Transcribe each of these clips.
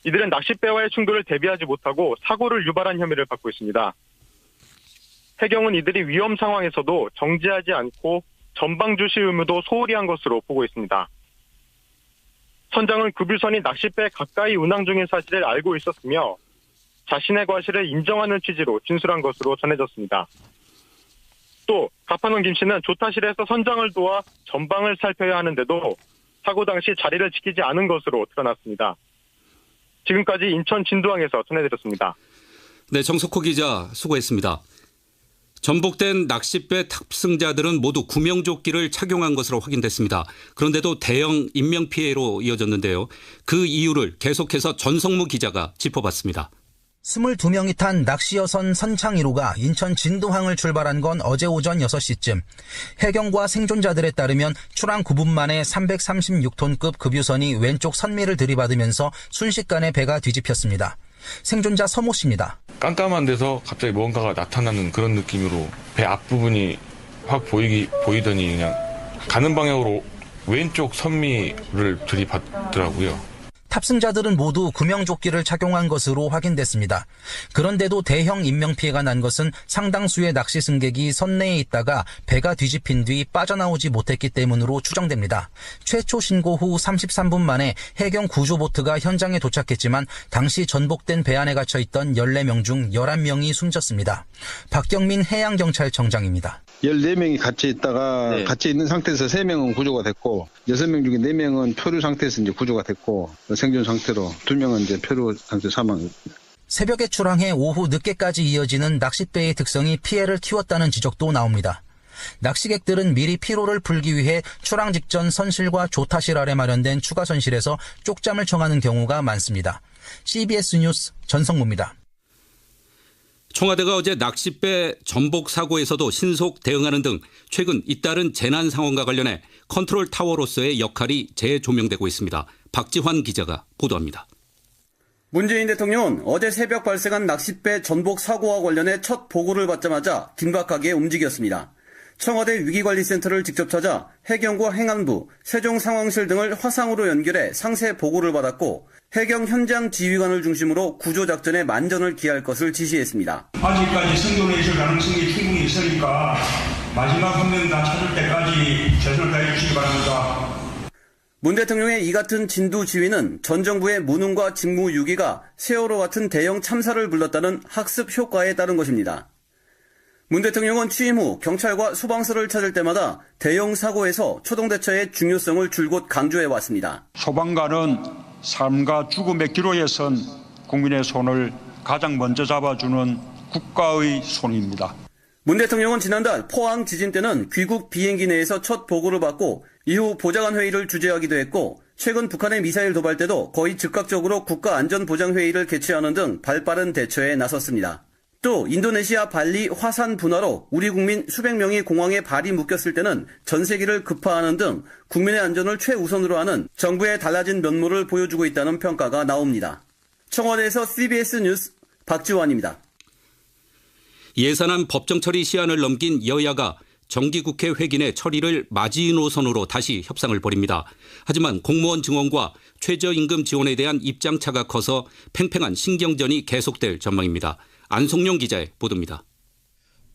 이들은 낚싯배와의 충돌을 대비하지 못하고 사고를 유발한 혐의를 받고 있습니다. 해경은 이들이 위험 상황에서도 정지하지 않고 전방 주시 의무도 소홀히 한 것으로 보고 있습니다. 선장은 급유선이 낚싯배에 가까이 운항 중인 사실을 알고 있었으며 자신의 과실을 인정하는 취지로 진술한 것으로 전해졌습니다. 또 가판원 김 씨는 조타실에서 선장을 도와 전방을 살펴야 하는데도 사고 당시 자리를 지키지 않은 것으로 드러났습니다. 지금까지 인천 진도항에서 전해드렸습니다. 네, 정석호 기자 수고했습니다. 전복된 낚싯배 탑승자들은 모두 구명조끼를 착용한 것으로 확인됐습니다. 그런데도 대형 인명피해로 이어졌는데요. 그 이유를 계속해서 전성무 기자가 짚어봤습니다. 22명이 탄 낚시여선 선창 1호가 인천 진도항을 출발한 건 어제 오전 6시쯤. 해경과 생존자들에 따르면 출항 9분 만에 336톤급 급유선이 왼쪽 선미를 들이받으면서 순식간에 배가 뒤집혔습니다. 생존자 서모 씨입니다. 깜깜한 데서 갑자기 뭔가가 나타나는 그런 느낌으로 배 앞부분이 확 보이더니 그냥 가는 방향으로 왼쪽 선미를 들이받더라고요. 탑승자들은 모두 구명조끼를 착용한 것으로 확인됐습니다. 그런데도 대형 인명피해가 난 것은 상당수의 낚시 승객이 선내에 있다가 배가 뒤집힌 뒤 빠져나오지 못했기 때문으로 추정됩니다. 최초 신고 후 33분 만에 해경 구조보트가 현장에 도착했지만 당시 전복된 배 안에 갇혀있던 14명 중 11명이 숨졌습니다. 박경민 해양경찰청장입니다. 14명이 갇혀 있다가 갇혀 있는 상태에서 3명은 구조가 됐고 6명 중에 4명은 표류 상태에서 이제 구조가 됐고 생존 상태로 2명은 이제 표류 상태 사망. 새벽에 출항해 오후 늦게까지 이어지는 낚싯배의 특성이 피해를 키웠다는 지적도 나옵니다. 낚시객들은 미리 피로를 풀기 위해 출항 직전 선실과 조타실 아래 마련된 추가 선실에서 쪽잠을 청하는 경우가 많습니다. CBS 뉴스 전성무입니다. 청와대가 어제 낚싯배 전복 사고에서도 신속 대응하는 등 최근 잇따른 재난 상황과 관련해 컨트롤 타워로서의 역할이 재조명되고 있습니다. 박지환 기자가 보도합니다. 문재인 대통령은 어제 새벽 발생한 낚싯배 전복 사고와 관련해 첫 보고를 받자마자 긴박하게 움직였습니다. 청와대 위기관리센터를 직접 찾아 해경과 행안부, 세종상황실 등을 화상으로 연결해 상세 보고를 받았고 해경 현장 지휘관을 중심으로 구조작전에 만전을 기할 것을 지시했습니다. 아직까지 생존해 있을 가능성이 충분히 있으니까 마지막 한 명 다 찾을 때까지 최선을 다해 주시기 바랍니다. 문 대통령의 이 같은 진두 지휘는 전 정부의 무능과 직무유기가 세월호 같은 대형 참사를 불렀다는 학습 효과에 따른 것입니다. 문 대통령은 취임 후 경찰과 소방서를 찾을 때마다 대형 사고에서 초동대처의 중요성을 줄곧 강조해왔습니다. 소방관은 삶과 죽음의 기로에 선 국민의 손을 가장 먼저 잡아주는 국가의 손입니다. 문 대통령은 지난달 포항 지진 때는 귀국 비행기 내에서 첫 보고를 받고 이후 보좌관 회의를 주재하기도 했고 최근 북한의 미사일 도발 때도 거의 즉각적으로 국가안전보장회의를 개최하는 등 발빠른 대처에 나섰습니다. 또 인도네시아 발리 화산 분화로 우리 국민 수백 명이 공항에 발이 묶였을 때는 전세기를 급파하는 등 국민의 안전을 최우선으로 하는 정부의 달라진 면모를 보여주고 있다는 평가가 나옵니다. 청와대에서 CBS 뉴스 박지환입니다. 예산안 법정 처리 시한을 넘긴 여야가 정기국회 회기내 처리를 마지노선으로 다시 협상을 벌입니다. 하지만 공무원 증원과 최저임금 지원에 대한 입장차가 커서 팽팽한 신경전이 계속될 전망입니다. 안송용 기자의 보도입니다.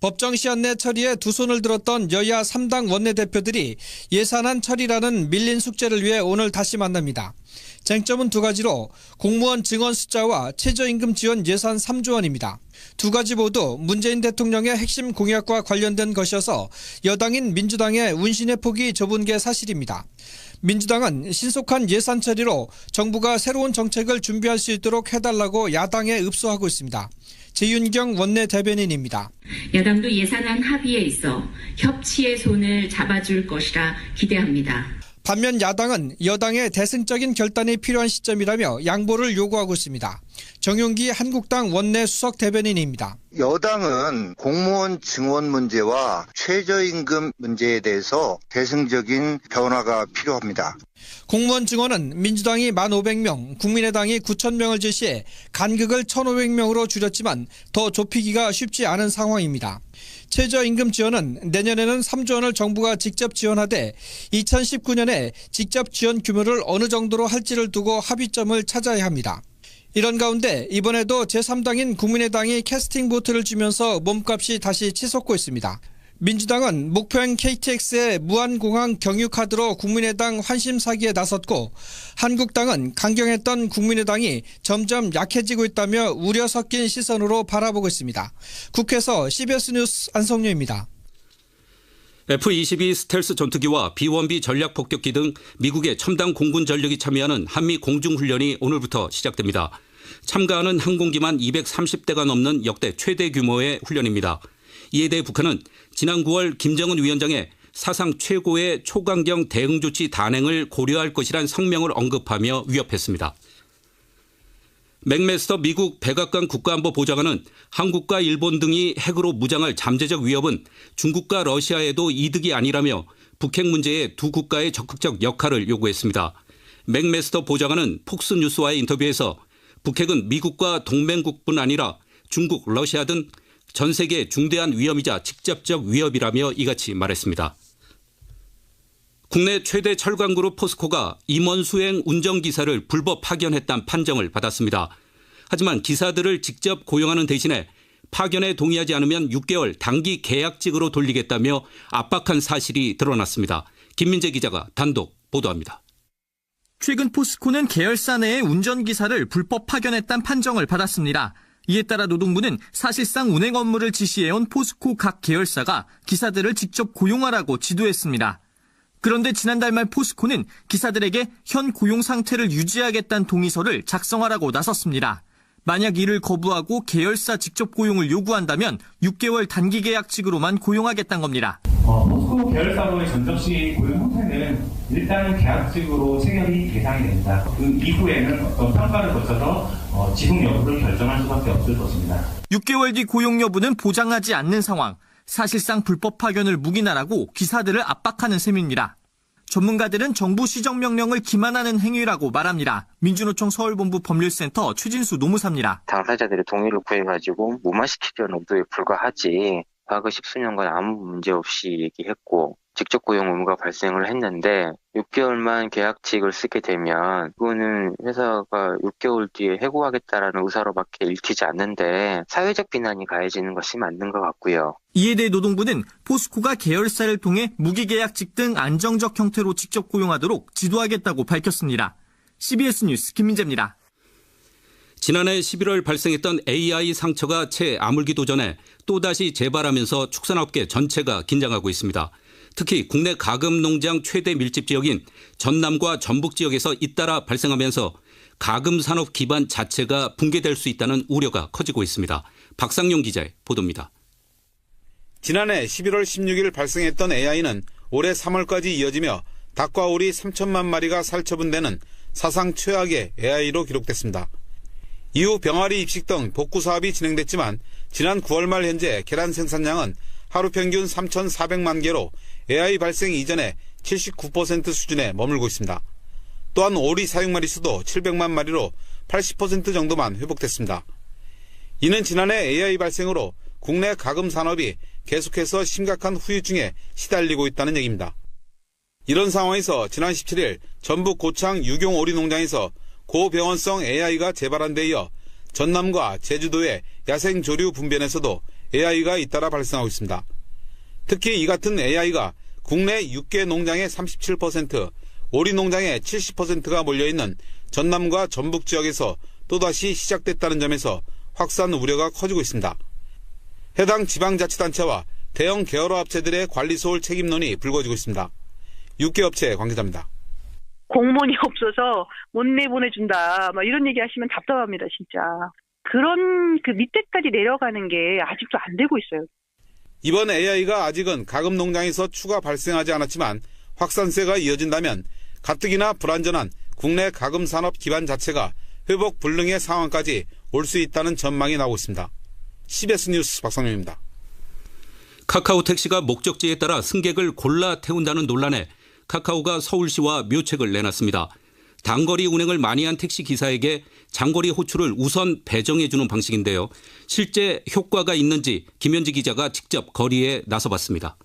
법정 시한 내 처리에 두 손을 들었던 여야 3당 원내대표들이 예산안 처리라는 밀린 숙제를 위해 오늘 다시 만납니다. 쟁점은 두 가지로 공무원 증원 숫자와 최저임금 지원 예산 3조 원입니다. 두 가지 모두 문재인 대통령의 핵심 공약과 관련된 것이어서 여당인 민주당의 운신의 폭이 좁은 게 사실입니다. 민주당은 신속한 예산 처리로 정부가 새로운 정책을 준비할 수 있도록 해달라고 야당에 읍소하고 있습니다. 재윤경 원내대변인입니다. 야당도 예산안 합의에 있어 협치의 손을 잡아줄 것이라 기대합니다. 반면 야당은 여당의 대승적인 결단이 필요한 시점이라며 양보를 요구하고 있습니다. 정용기 한국당 원내 수석 대변인입니다. 여당은 공무원 증원 문제와 최저임금 문제에 대해서 대승적인 변화가 필요합니다. 공무원 증원은 민주당이 1,500명, 국민의당이 9,000명을 제시해 간극을 1,500명으로 줄였지만 더 좁히기가 쉽지 않은 상황입니다. 최저임금 지원은 내년에는 3조 원을 정부가 직접 지원하되 2019년에 직접 지원 규모를 어느 정도로 할지를 두고 합의점을 찾아야 합니다. 이런 가운데 이번에도 제3당인 국민의당이 캐스팅 보트를 주면서 몸값이 다시 치솟고 있습니다. 민주당은 목표행 KTX의 무한공항 경유카드로 국민의당 환심 사기에 나섰고 한국당은 강경했던 국민의당이 점점 약해지고 있다며 우려 섞인 시선으로 바라보고 있습니다. 국회에서 CBS 뉴스 안성료입니다. F-22 스텔스 전투기와 B-1B 전략 폭격기 등 미국의 첨단 공군 전력이 참여하는 한미 공중훈련이 오늘부터 시작됩니다. 참가하는 항공기만 230대가 넘는 역대 최대 규모의 훈련입니다. 이에 대해 북한은 지난 9월 김정은 위원장의 사상 최고의 초강경 대응 조치 단행을 고려할 것이란 성명을 언급하며 위협했습니다. 맥메스터 미국 백악관 국가안보 보좌관은 한국과 일본 등이 핵으로 무장할 잠재적 위협은 중국과 러시아에도 이득이 아니라며 북핵 문제에 두 국가의 적극적 역할을 요구했습니다. 맥메스터 보좌관은 폭스뉴스와의 인터뷰에서 북핵은 미국과 동맹국뿐 아니라 중국, 러시아 등 전 세계의 중대한 위험이자 직접적 위협이라며 이같이 말했습니다. 국내 최대 철강그룹 포스코가 임원 수행 운전기사를 불법 파견했다는 판정을 받았습니다. 하지만 기사들을 직접 고용하는 대신에 파견에 동의하지 않으면 6개월 단기 계약직으로 돌리겠다며 압박한 사실이 드러났습니다. 김민재 기자가 단독 보도합니다. 최근 포스코는 계열사 내의 운전기사를 불법 파견했다는 판정을 받았습니다. 이에 따라 노동부는 사실상 운행 업무를 지시해온 포스코 각 계열사가 기사들을 직접 고용하라고 지도했습니다. 그런데 지난달 말 포스코는 기사들에게 현 고용 상태를 유지하겠다는 동의서를 작성하라고 나섰습니다. 만약 이를 거부하고 계열사 직접 고용을 요구한다면 6개월 단기 계약직으로만 고용하겠다는 겁니다. 포스코 계열사로의 전접시 고용 형태는 일단은 계약직으로 체결이 대상이 됩니다. 그 이후에는 어떤 평가를 거쳐서 지속 여부를 결정할 수밖에 없을 것입니다. 6개월 뒤 고용 여부는 보장하지 않는 상황. 사실상 불법 파견을 묵인하라고 기사들을 압박하는 셈입니다. 전문가들은 정부 시정명령을 기만하는 행위라고 말합니다. 민주노총 서울본부 법률센터 최진수 노무사입니다. 당사자들의 동의를 구해가지고 무마시키려는 의도에 불과하지 과거 10수년간 아무 문제 없이 얘기했고 직접 고용 의무가 발생을 했는데 6개월만 계약직을 쓰게 되면 그거는 회사가 6개월 뒤에 해고하겠다라는 의사로밖에 읽히지 않는데 사회적 비난이 가해지는 것이 맞는 것 같고요. 이에 대해 노동부는 포스코가 계열사를 통해 무기계약직 등 안정적 형태로 직접 고용하도록 지도하겠다고 밝혔습니다. CBS 뉴스 김민재입니다. 지난해 11월 발생했던 AI 상처가 채 아물기도 전에 또다시 재발하면서 축산업계 전체가 긴장하고 있습니다. 특히 국내 가금 농장 최대 밀집 지역인 전남과 전북 지역에서 잇따라 발생하면서 가금 산업 기반 자체가 붕괴될 수 있다는 우려가 커지고 있습니다. 박상용 기자의 보도입니다. 지난해 11월 16일 발생했던 AI는 올해 3월까지 이어지며 닭과 오리 3천만 마리가 살처분되는 사상 최악의 AI로 기록됐습니다. 이후 병아리 입식 등 복구 사업이 진행됐지만 지난 9월 말 현재 계란 생산량은 하루 평균 3,400만 개로 AI 발생 이전에 79% 수준에 머물고 있습니다. 또한 오리 사육 마리수도 700만 마리로 80% 정도만 회복됐습니다. 이는 지난해 AI 발생으로 국내 가금 산업이 계속해서 심각한 후유증에 시달리고 있다는 얘기입니다. 이런 상황에서 지난 17일 전북 고창 유경 오리 농장에서 고병원성 AI가 재발한 데 이어 전남과 제주도의 야생 조류 분변에서도 AI가 잇따라 발생하고 있습니다. 특히 이 같은 AI가 국내 육계 농장의 37%, 오리 농장의 70%가 몰려있는 전남과 전북 지역에서 또다시 시작됐다는 점에서 확산 우려가 커지고 있습니다. 해당 지방자치단체와 대형 계열업체들의 관리소홀 책임론이 불거지고 있습니다. 육계업체 관계자입니다. 공무원이 없어서 못 내보내준다. 막 이런 얘기 하시면 답답합니다, 진짜. 그런 그 밑에까지 내려가는 게 아직도 안 되고 있어요. 이번 AI가 아직은 가금 농장에서 추가 발생하지 않았지만 확산세가 이어진다면 가뜩이나 불안전한 국내 가금 산업 기반 자체가 회복 불능의 상황까지 올 수 있다는 전망이 나오고 있습니다. CBS 뉴스 박상용입니다. 카카오 택시가 목적지에 따라 승객을 골라 태운다는 논란에 카카오가 서울시와 묘책을 내놨습니다. 단거리 운행을 많이 한 택시 기사에게 장거리 호출을 우선 배정해주는 방식인데요. 실제 효과가 있는지 김현지 기자가 직접 거리에 나서봤습니다.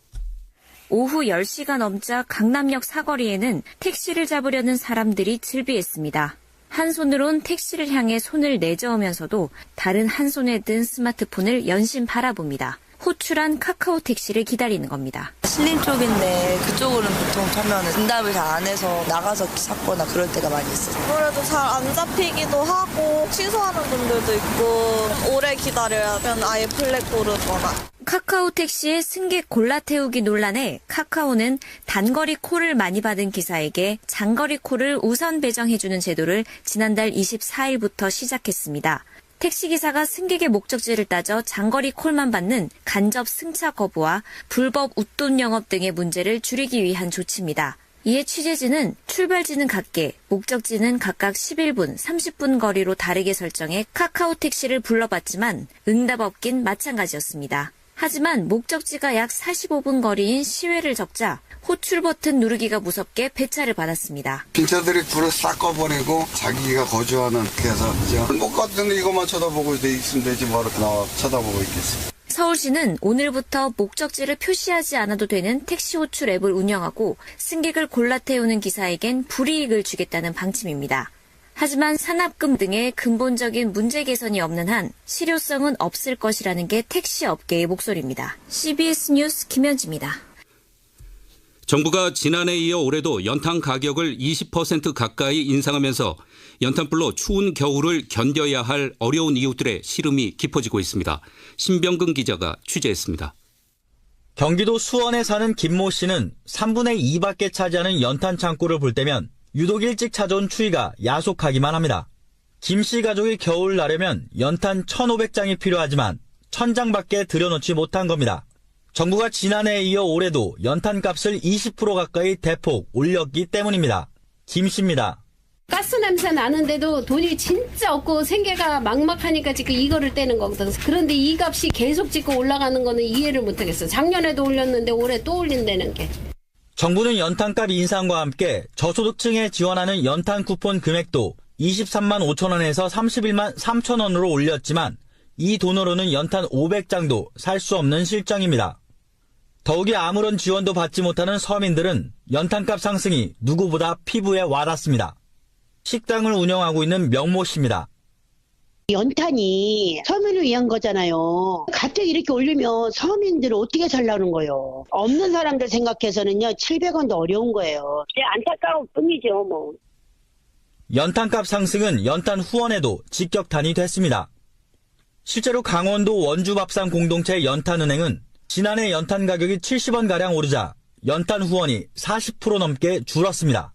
오후 10시가 넘자 강남역 사거리에는 택시를 잡으려는 사람들이 즐비했습니다. 한 손으론 택시를 향해 손을 내저으면서도 다른 한 손에 든 스마트폰을 연신 바라봅니다. 호출한 카카오 택시를 기다리는 겁니다. 신림 쪽인데 그쪽으로는 보통 타면 응답을 잘 안 해서 나가서 찾거나 그럴 때가 많이 있어요. 아무래도 잘 안 잡히기도 하고 취소하는 분들도 있고 오래 기다려야면 아예 블랙 고르거나. 카카오 택시의 승객 골라 태우기 논란에 카카오는 단거리 콜을 많이 받은 기사에게 장거리 콜을 우선 배정해주는 제도를 지난달 24일부터 시작했습니다. 택시기사가 승객의 목적지를 따져 장거리 콜만 받는 간접 승차 거부와 불법 웃돈 영업 등의 문제를 줄이기 위한 조치입니다. 이에 취재진은 출발지는 같게 목적지는 각각 11분, 30분 거리로 다르게 설정해 카카오 택시를 불러봤지만 응답 없긴 마찬가지였습니다. 하지만 목적지가 약 45분 거리인 시외를 적자 호출 버튼 누르기가 무섭게 배차를 받았습니다. 빈차들이 불을 싹 꺼버리고 자기가 거주하는 그래서 못 갔는데 이것만 쳐다보고 있으면 되지 뭐하러 나와 쳐다보고 있겠어요. 서울시는 오늘부터 목적지를 표시하지 않아도 되는 택시 호출 앱을 운영하고 승객을 골라 태우는 기사에겐 불이익을 주겠다는 방침입니다. 하지만 산업금 등의 근본적인 문제 개선이 없는 한 실효성은 없을 것이라는 게 택시 업계의 목소리입니다. CBS 뉴스 김현지입니다. 정부가 지난해에 이어 올해도 연탄 가격을 20% 가까이 인상하면서 연탄불로 추운 겨울을 견뎌야 할 어려운 이웃들의 시름이 깊어지고 있습니다. 신병근 기자가 취재했습니다. 경기도 수원에 사는 김모 씨는 3분의 2밖에 차지하는 연탄 창고를 볼 때면 유독 일찍 찾아온 추위가 야속하기만 합니다. 김 씨 가족이 겨울 나려면 연탄 1,500장이 필요하지만 1,000장밖에 들여놓지 못한 겁니다. 정부가 지난해에 이어 올해도 연탄값을 20% 가까이 대폭 올렸기 때문입니다. 김 씨입니다. 가스 냄새 나는데도 돈이 진짜 없고 생계가 막막하니까 지금 이거를 떼는 거거든. 그런데 이 값이 계속 찍고 올라가는 거는 이해를 못하겠어. 작년에도 올렸는데 올해 또 올린다는 게. 정부는 연탄값 인상과 함께 저소득층에 지원하는 연탄 쿠폰 금액도 23만 5천 원에서 31만 3천 원으로 올렸지만 이 돈으로는 연탄 500장도 살 수 없는 실정입니다. 더욱이 아무런 지원도 받지 못하는 서민들은 연탄값 상승이 누구보다 피부에 와닿습니다. 식당을 운영하고 있는 명모 씨입니다. 연탄이 서민을 위한 거잖아요. 갑자기 이렇게 올리면 서민들은 어떻게 살라는 거예요. 없는 사람들 생각해서는요 700원도 어려운 거예요. 안타까운 뿐이죠 뭐. 연탄값 상승은 연탄 후원에도 직격탄이 됐습니다. 실제로 강원도 원주밥상 공동체 연탄은행은 지난해 연탄 가격이 70원가량 오르자 연탄 후원이 40% 넘게 줄었습니다.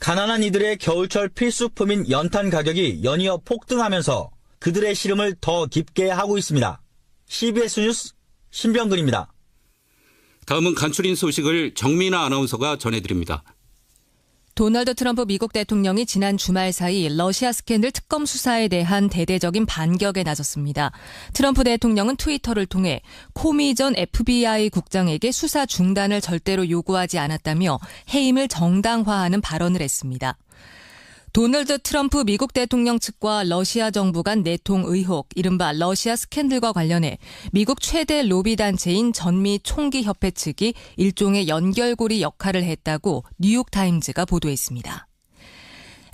가난한 이들의 겨울철 필수품인 연탄 가격이 연이어 폭등하면서 그들의 시름을 더 깊게 하고 있습니다. CBS 뉴스 신병근입니다. 다음은 간추린 소식을 정민아 아나운서가 전해드립니다. 도널드 트럼프 미국 대통령이 지난 주말 사이 러시아 스캔들 특검 수사에 대한 대대적인 반격에 나섰습니다. 트럼프 대통령은 트위터를 통해 코미 전 FBI 국장에게 수사 중단을 절대로 요구하지 않았다며 해임을 정당화하는 발언을 했습니다. 도널드 트럼프 미국 대통령 측과 러시아 정부 간 내통 의혹, 이른바 러시아 스캔들과 관련해 미국 최대 로비 단체인 전미 총기협회 측이 일종의 연결고리 역할을 했다고 뉴욕타임즈가 보도했습니다.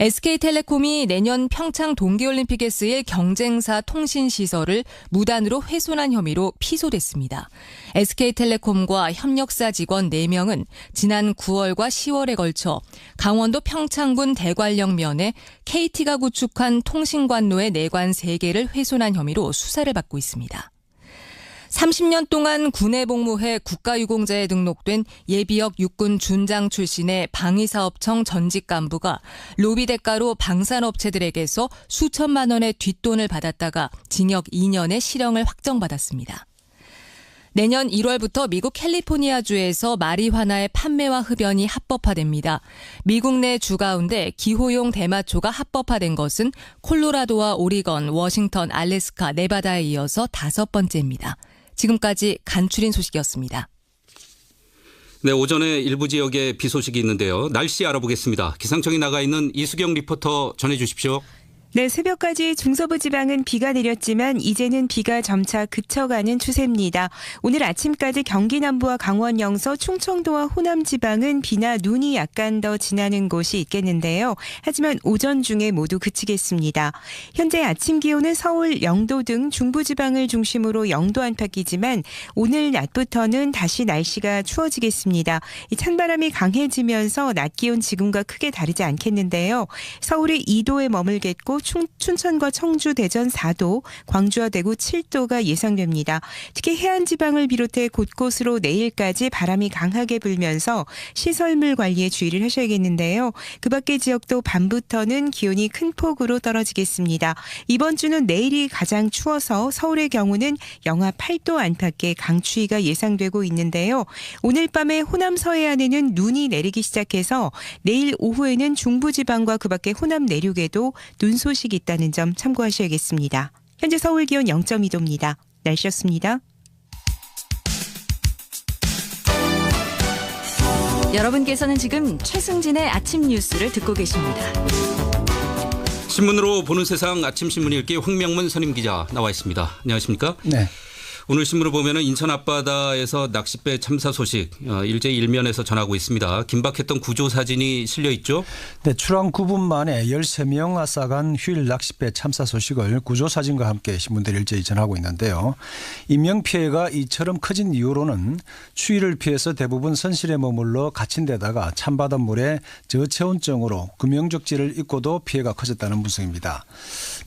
SK텔레콤이 내년 평창 동계올림픽에 쓰일 경쟁사 통신시설을 무단으로 훼손한 혐의로 피소됐습니다. SK텔레콤과 협력사 직원 4명은 지난 9월과 10월에 걸쳐 강원도 평창군 대관령면에 KT가 구축한 통신관로의 내관 3개를 훼손한 혐의로 수사를 받고 있습니다. 30년 동안 군에 복무해 국가유공자에 등록된 예비역 육군 준장 출신의 방위사업청 전직 간부가 로비 대가로 방산업체들에게서 수천만 원의 뒷돈을 받았다가 징역 2년의 실형을 확정받았습니다. 내년 1월부터 미국 캘리포니아주에서 마리화나의 판매와 흡연이 합법화됩니다. 미국 내 주 가운데 기호용 대마초가 합법화된 것은 콜로라도와 오리건, 워싱턴, 알래스카, 네바다에 이어서 5번째입니다. 지금까지 간추린 소식이었습니다. 네, 오전에 일부 지역에 비 소식이 있는데요. 날씨 알아보겠습니다. 기상청에 나가 있는 이수경 리포터 전해주십시오. 네, 새벽까지 중서부 지방은 비가 내렸지만 이제는 비가 점차 그쳐가는 추세입니다. 오늘 아침까지 경기 남부와 강원 영서, 충청도와 호남 지방은 비나 눈이 약간 더 지나는 곳이 있겠는데요. 하지만 오전 중에 모두 그치겠습니다. 현재 아침 기온은 서울, 영도 등 중부 지방을 중심으로 영도 안팎이지만 오늘 낮부터는 다시 날씨가 추워지겠습니다. 이 찬바람이 강해지면서 낮 기온 지금과 크게 다르지 않겠는데요. 서울이 2도에 머물겠고 춘천과 청주, 대전 4도, 광주와 대구 7도가 예상됩니다. 특히 해안 지방을 비롯해 곳곳으로 내일까지 바람이 강하게 불면서 시설물 관리에 주의를 하셔야겠는데요. 그 밖의 지역도 밤부터는 기온이 큰 폭으로 떨어지겠습니다. 이번 주는 내일이 가장 추워서 서울의 경우는 영하 8도 안팎의 강추위가 예상되고 있는데요. 오늘 밤에 호남 서해안에는 눈이 내리기 시작해서 내일 오후에는 중부지방과 그 밖의 호남 내륙에도 눈 소식이 있다는 점 참고하셔야겠습니다. 현재 서울 기온 0.2도입니다. 날씨였습니다. 여러분께서는 지금 최승진의 아침 뉴스를 듣고 계십니다. 신문으로 보는 세상 아침 신문 읽기 황명문 선임기자 나와 있습니다. 안녕하십니까? 네. 오늘 신문을 보면은 인천 앞바다에서 낚싯배 참사 소식 일제 일면에서 전하고 있습니다. 긴박했던 구조 사진이 실려 있죠? 네, 출항 9분 만에 13명 아싸간 휴일 낚싯배 참사 소식을 구조 사진과 함께 신문들이 일제히 전하고 있는데요. 인명 피해가 이처럼 커진 이유로는 추위를 피해서 대부분 선실에 머물러 갇힌 데다가 찬바닷물에 저체온증으로 구명조끼를 입고도 피해가 커졌다는 분석입니다.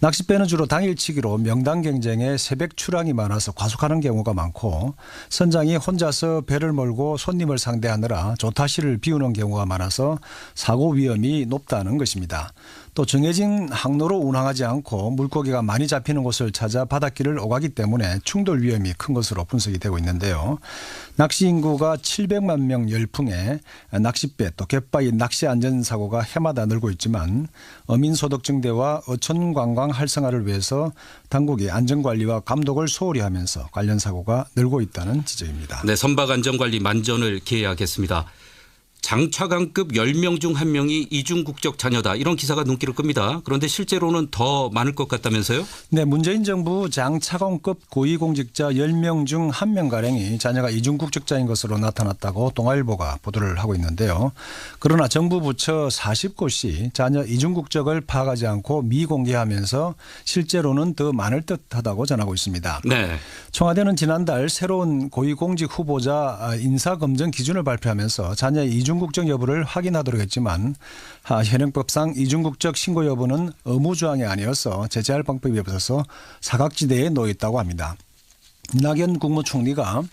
낚싯배는 주로 당일치기로 명당 경쟁에 새벽 출항이 많아서 과속하는 경우가 많고 선장이 혼자서 배를 몰고 손님을 상대하느라 조타실을 비우는 경우가 많아서 사고 위험이 높다는 것입니다. 또 정해진 항로로 운항하지 않고 물고기가 많이 잡히는 곳을 찾아 바닷길을 오가기 때문에 충돌 위험이 큰 것으로 분석이 되고 있는데요. 낚시 인구가 700만 명 열풍에 낚싯배 또 갯바위 낚시 안전사고가 해마다 늘고 있지만 어민소득 증대와 어촌 관광 활성화를 위해서 당국이 안전관리와 감독을 소홀히 하면서 관련 사고가 늘고 있다는 지적입니다. 네, 선박 안전관리 만전을 기해야겠습니다. 장차관급 10명 중 1명이 이중 국적 자녀다. 이런 기사가 눈길을 끕니다. 그런데 실제로는 더 많을 것 같다면서요? 네, 문재인 정부 장차관급 고위공직자 10명 중 1명가량이 자녀가 이중 국적자인 것으로 나타났다고 동아일보가 보도를 하고 있는데요. 그러나 정부 부처 40곳이 자녀 이중 국적을 파악하지 않고 미공개하면서 실제로는 더 많을 듯하다고 전하고 있습니다. 네. 청와대는 지난달 새로운 고위공직 후보자 인사검증 기준을 발표하면서 자녀의 이중국적 여부를 확인하도록 했지만 현행법상 이중국적 신고 여부는 의무조항이 아니어서 제재할 방법이 없어서 사각지대에 놓여 있다고 합니다. 이낙연 국무총리가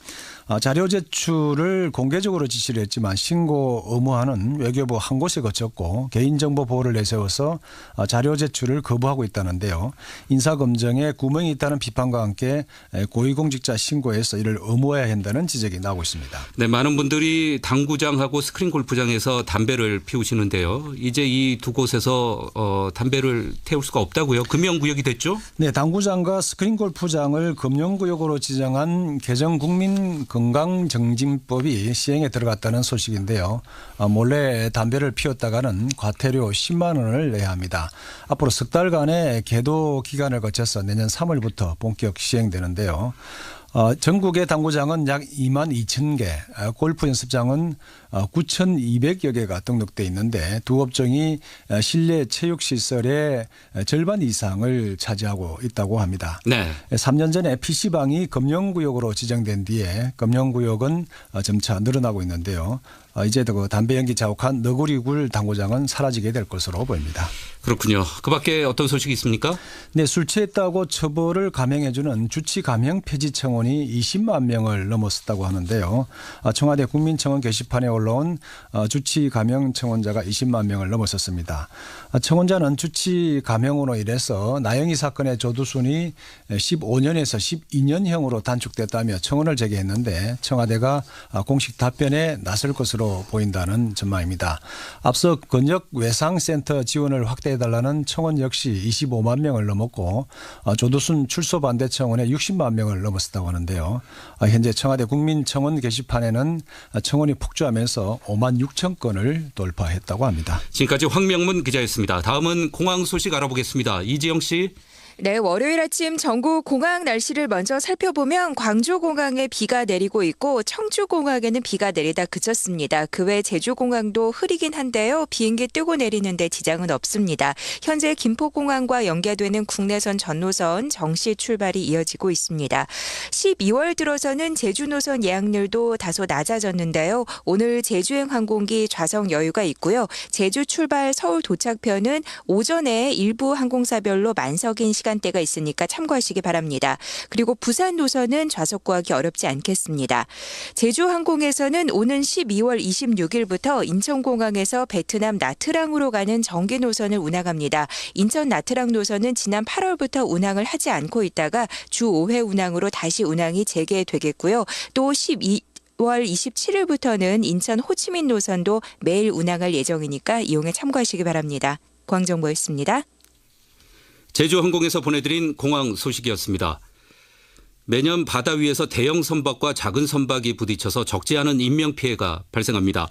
자료 제출을 공개적으로 지시를 했지만 신고 의무화는 외교부 한 곳에 거쳤고 개인정보 보호를 내세워서 자료 제출을 거부하고 있다는데요. 인사검증에 구멍이 있다는 비판과 함께 고위공직자 신고에서 이를 의무화해야 한다는 지적이 나오고 있습니다. 네, 많은 분들이 당구장하고 스크린 골프장에서 담배를 피우시는데요. 이제 이 두 곳에서 담배를 태울 수가 없다고요? 금연구역이 됐죠? 네, 당구장과 스크린 골프장을 금연구역으로 지정한 개정국민 건강정진법이 시행에 들어갔다는 소식인데요. 몰래 담배를 피웠다가는 과태료 10만 원을 내야 합니다. 앞으로 석 달간의 계도 기간을 거쳐서 내년 3월부터 본격 시행되는데요. 전국의 당구장은 약 2만 2천 개, 골프 연습장은 9,200여 개가 등록돼 있는데 두 업종이 실내 체육시설의 절반 이상을 차지하고 있다고 합니다. 네. 3년 전에 PC방이 금연구역으로 지정된 뒤에 금연구역은 점차 늘어나고 있는데요. 이제 그 담배 연기 자욱한 너구리굴 당구장은 사라지게 될 것으로 보입니다. 그렇군요. 그 밖에 어떤 소식이 있습니까? 네, 술 취했다고 처벌을 감행해주는 주치 감형 폐지 청원이 20만 명을 넘었다고 하는데요. 청와대 국민청원 게시판에 올라온 주치 감형 청원자가 20만 명을 넘었었습니다. 청원자는 주치 감형으로 인해서 나영희 사건의 조두순이 15년에서 12년형으로 단축됐다며 청원을 제기했는데 청와대가 공식 답변에 나설 것으로 보인다는 전망입니다. 앞서 권역 외상센터 지원을 확대해달라는 청원 역시 25만 명을 넘었고 조두순 출소 반대 청원에 60만 명을 넘었다고 하는데요. 현재 청와대 국민청원 게시판에는 청원이 폭주하면서 5만 6천 건을 돌파했다고 합니다. 지금까지 황명문 기자였습니다. 다음은 공항 소식 알아보겠습니다. 이지영 씨. 네, 월요일 아침 전국 공항 날씨를 먼저 살펴보면 광주공항에 비가 내리고 있고 청주공항에는 비가 내리다 그쳤습니다. 그 외 제주공항도 흐리긴 한데요. 비행기 뜨고 내리는데 지장은 없습니다. 현재 김포공항과 연계되는 국내선 전노선 정시 출발이 이어지고 있습니다. 12월 들어서는 제주 노선 예약률도 다소 낮아졌는데요. 오늘 제주행 항공기 좌석 여유가 있고요. 제주 출발 서울 도착편은 오전에 일부 항공사별로 만석인 시간대가 있으니까 참고하시기 바랍니다. 그리고 부산 노선은 좌석 구하기 어렵지 않겠습니다. 제주항공에서는 오는 12월 26일부터 인천공항에서 베트남 나트랑으로 가는 정기 노선을 운항합니다. 인천 나트랑 노선은 지난 8월부터 운항을 하지 않고 있다가 주 5회 운항으로 다시 운항이 재개되겠고요. 또 12월 27일부터는 인천 호치민 노선도 매일 운항할 예정이니까 이용에 참고하시기 바랍니다. 공항정보였습니다. 제주항공에서 보내드린 공항 소식이었습니다. 매년 바다 위에서 대형 선박과 작은 선박이 부딪혀서 적지 않은 인명피해가 발생합니다.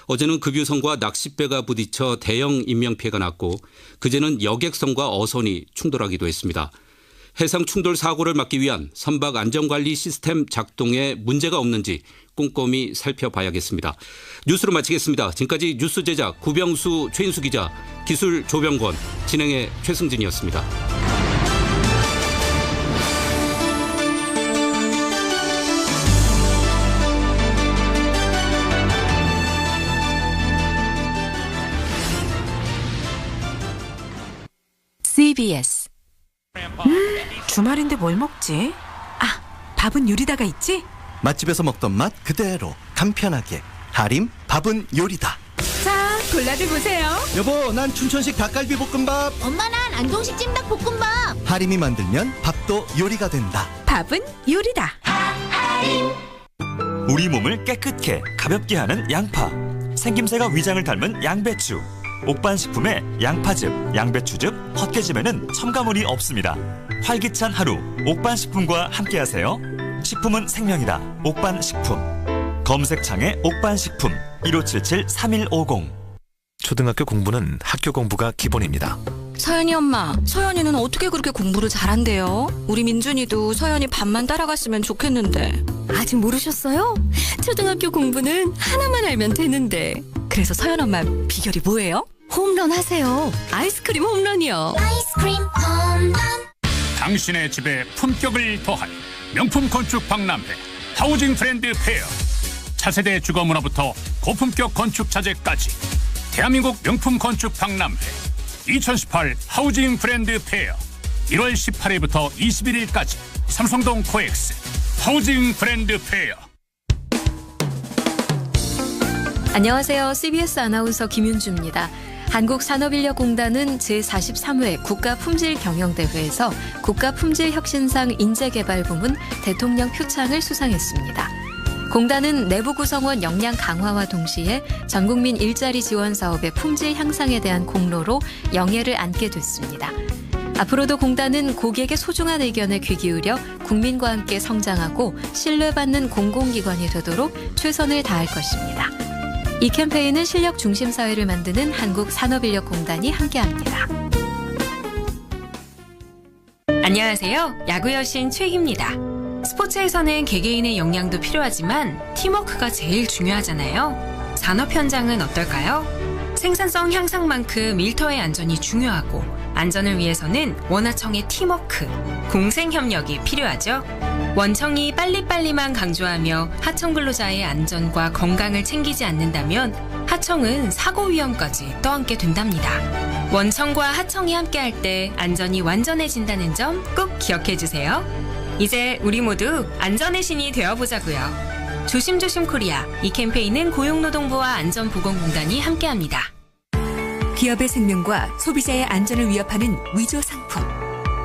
어제는 급유선과 낚싯배가 부딪혀 대형 인명피해가 났고 그제는 여객선과 어선이 충돌하기도 했습니다. 해상 충돌 사고를 막기 위한 선박 안전관리 시스템 작동에 문제가 없는지 꼼꼼히 살펴봐야겠습니다. 뉴스로 마치겠습니다. 지금까지 뉴스 제작 구병수, 최인수 기자, 기술 조병권, 진행의 최승진이었습니다. CBS. 주말인데 뭘 먹지? 밥은 요리다가 있지? 맛집에서 먹던 맛 그대로 간편하게 하림 밥은 요리다. 자, 골라들 보세요. 여보, 난 춘천식 닭갈비 볶음밥. 엄마, 난 안동식 찜닭 볶음밥. 하림이 만들면 밥도 요리가 된다. 밥은 요리다. 하림. 우리 몸을 깨끗해 가볍게 하는 양파, 생김새가 위장을 닮은 양배추, 옥반식품의 양파즙, 양배추즙, 헛개즙에는 첨가물이 없습니다. 활기찬 하루 옥반식품과 함께하세요. 식품은 생명이다. 옥반식품. 검색창에 옥반식품 1577-3150. 초등학교 공부는 학교 공부가 기본입니다. 서연이 엄마, 서연이는 어떻게 그렇게 공부를 잘한대요? 우리 민준이도 서연이 밥만 따라갔으면 좋겠는데. 아직 모르셨어요? 초등학교 공부는 하나만 알면 되는데. 그래서 서연 엄마 비결이 뭐예요? 홈런 하세요. 아이스크림 홈런이요. 아이스크림 홈런. 당신의 집에 품격을 더한 명품 건축 박람회 하우징 트렌드 페어. 차세대 주거문화부터 고품격 건축 자재까지 대한민국 명품 건축 박람회 2018 하우징 브랜드 페어 1월 18일부터 21일까지 삼성동 코엑스 하우징 브랜드 페어. 안녕하세요. CBS 아나운서 김윤주입니다. 한국산업인력공단은 제43회 국가품질경영대회에서 국가품질혁신상 인재개발부문 대통령 표창을 수상했습니다. 공단은 내부 구성원 역량 강화와 동시에 전국민 일자리 지원 사업의 품질 향상에 대한 공로로 영예를 안게 됐습니다. 앞으로도 공단은 고객의 소중한 의견에 귀 기울여 국민과 함께 성장하고 신뢰받는 공공기관이 되도록 최선을 다할 것입니다. 이 캠페인은 실력 중심 사회를 만드는 한국산업인력공단이 함께합니다. 안녕하세요. 야구 여신 최희입니다. 스포츠에서는 개개인의 역량도 필요하지만 팀워크가 제일 중요하잖아요. 산업 현장은 어떨까요? 생산성 향상만큼 일터의 안전이 중요하고 안전을 위해서는 원하청의 팀워크, 공생협력이 필요하죠. 원청이 빨리빨리만 강조하며 하청 근로자의 안전과 건강을 챙기지 않는다면 하청은 사고 위험까지 떠안게 된답니다. 원청과 하청이 함께할 때 안전이 완전해진다는 점 꼭 기억해 주세요. 이제 우리 모두 안전의 신이 되어보자고요. 조심조심 코리아. 이 캠페인은 고용노동부와 안전보건공단이 함께합니다. 기업의 생명과 소비자의 안전을 위협하는 위조 상품.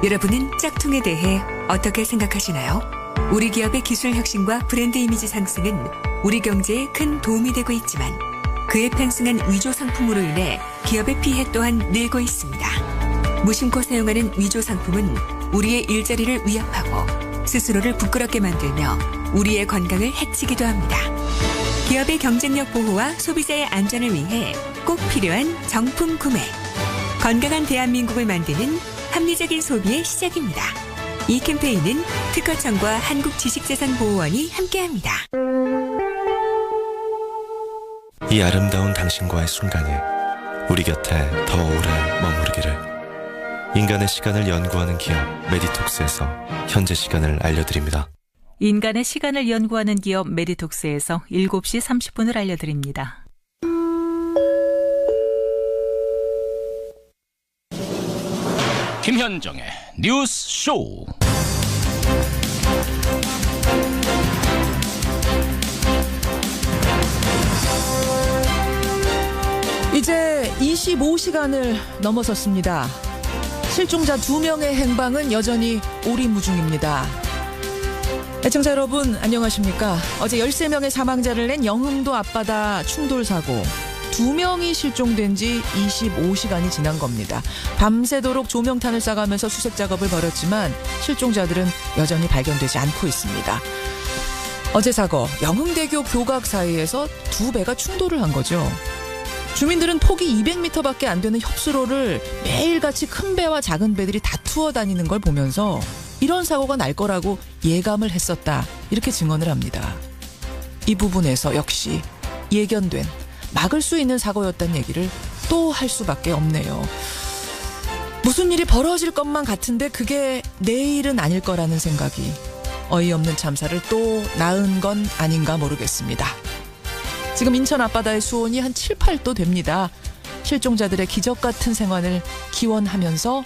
여러분은 짝퉁에 대해 어떻게 생각하시나요? 우리 기업의 기술 혁신과 브랜드 이미지 상승은 우리 경제에 큰 도움이 되고 있지만 그에 편승한 위조 상품으로 인해 기업의 피해 또한 늘고 있습니다. 무심코 사용하는 위조 상품은 우리의 일자리를 위협하고 스스로를 부끄럽게 만들며 우리의 건강을 해치기도 합니다. 기업의 경쟁력 보호와 소비자의 안전을 위해 꼭 필요한 정품 구매. 건강한 대한민국을 만드는 합리적인 소비의 시작입니다. 이 캠페인은 특허청과 한국지식재산보호원이 함께합니다. 이 아름다운 당신과의 순간이 우리 곁에 더 오래 머무르기를. 인간의 시간을 연구하는 기업 메디톡스에서 현재 시간을 알려드립니다. 인간의 시간을 연구하는 기업 메디톡스에서 7시 30분을 알려드립니다. 김현정의 뉴스 쇼. 이제 25시간을 넘어섰습니다. 실종자 2명의 행방은 여전히 오리무중입니다. 애청자 여러분 안녕하십니까? 어제 13명의 사망자를 낸 영흥도 앞바다 충돌사고 2명이 실종된 지 25시간이 지난 겁니다. 밤새도록 조명탄을 쏴가면서 수색 작업을 벌였지만 실종자들은 여전히 발견되지 않고 있습니다. 어제 사고 영흥대교 교각 사이에서 2배가 충돌을 한 거죠. 주민들은 폭이 200m밖에 안 되는 협수로를 매일같이 큰 배와 작은 배들이 다투어 다니는 걸 보면서 이런 사고가 날 거라고 예감을 했었다. 이렇게 증언을 합니다. 이 부분에서 역시 예견된 막을 수 있는 사고였다는 얘기를 또 할 수밖에 없네요. 무슨 일이 벌어질 것만 같은데 그게 내일은 아닐 거라는 생각이 어이없는 참사를 또 낳은 건 아닌가 모르겠습니다. 지금 인천 앞바다의 수온이 한 7, 8도 됩니다. 실종자들의 기적 같은 생활을 기원하면서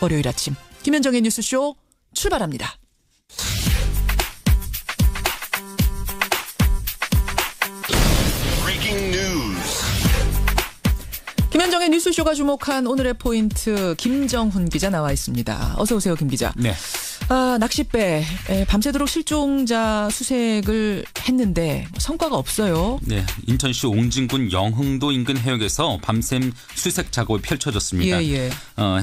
월요일 아침 김현정의 뉴스쇼 출발합니다. 김현정의 뉴스쇼가 주목한 오늘의 포인트 김정훈 기자 나와 있습니다. 어서 오세요, 김 기자. 네. 낚싯배 밤새도록 실종자 수색을 했는데 성과가 없어요. 네, 인천시 옹진군 영흥도 인근 해역에서 밤샘 수색 작업이 펼쳐졌습니다. 예.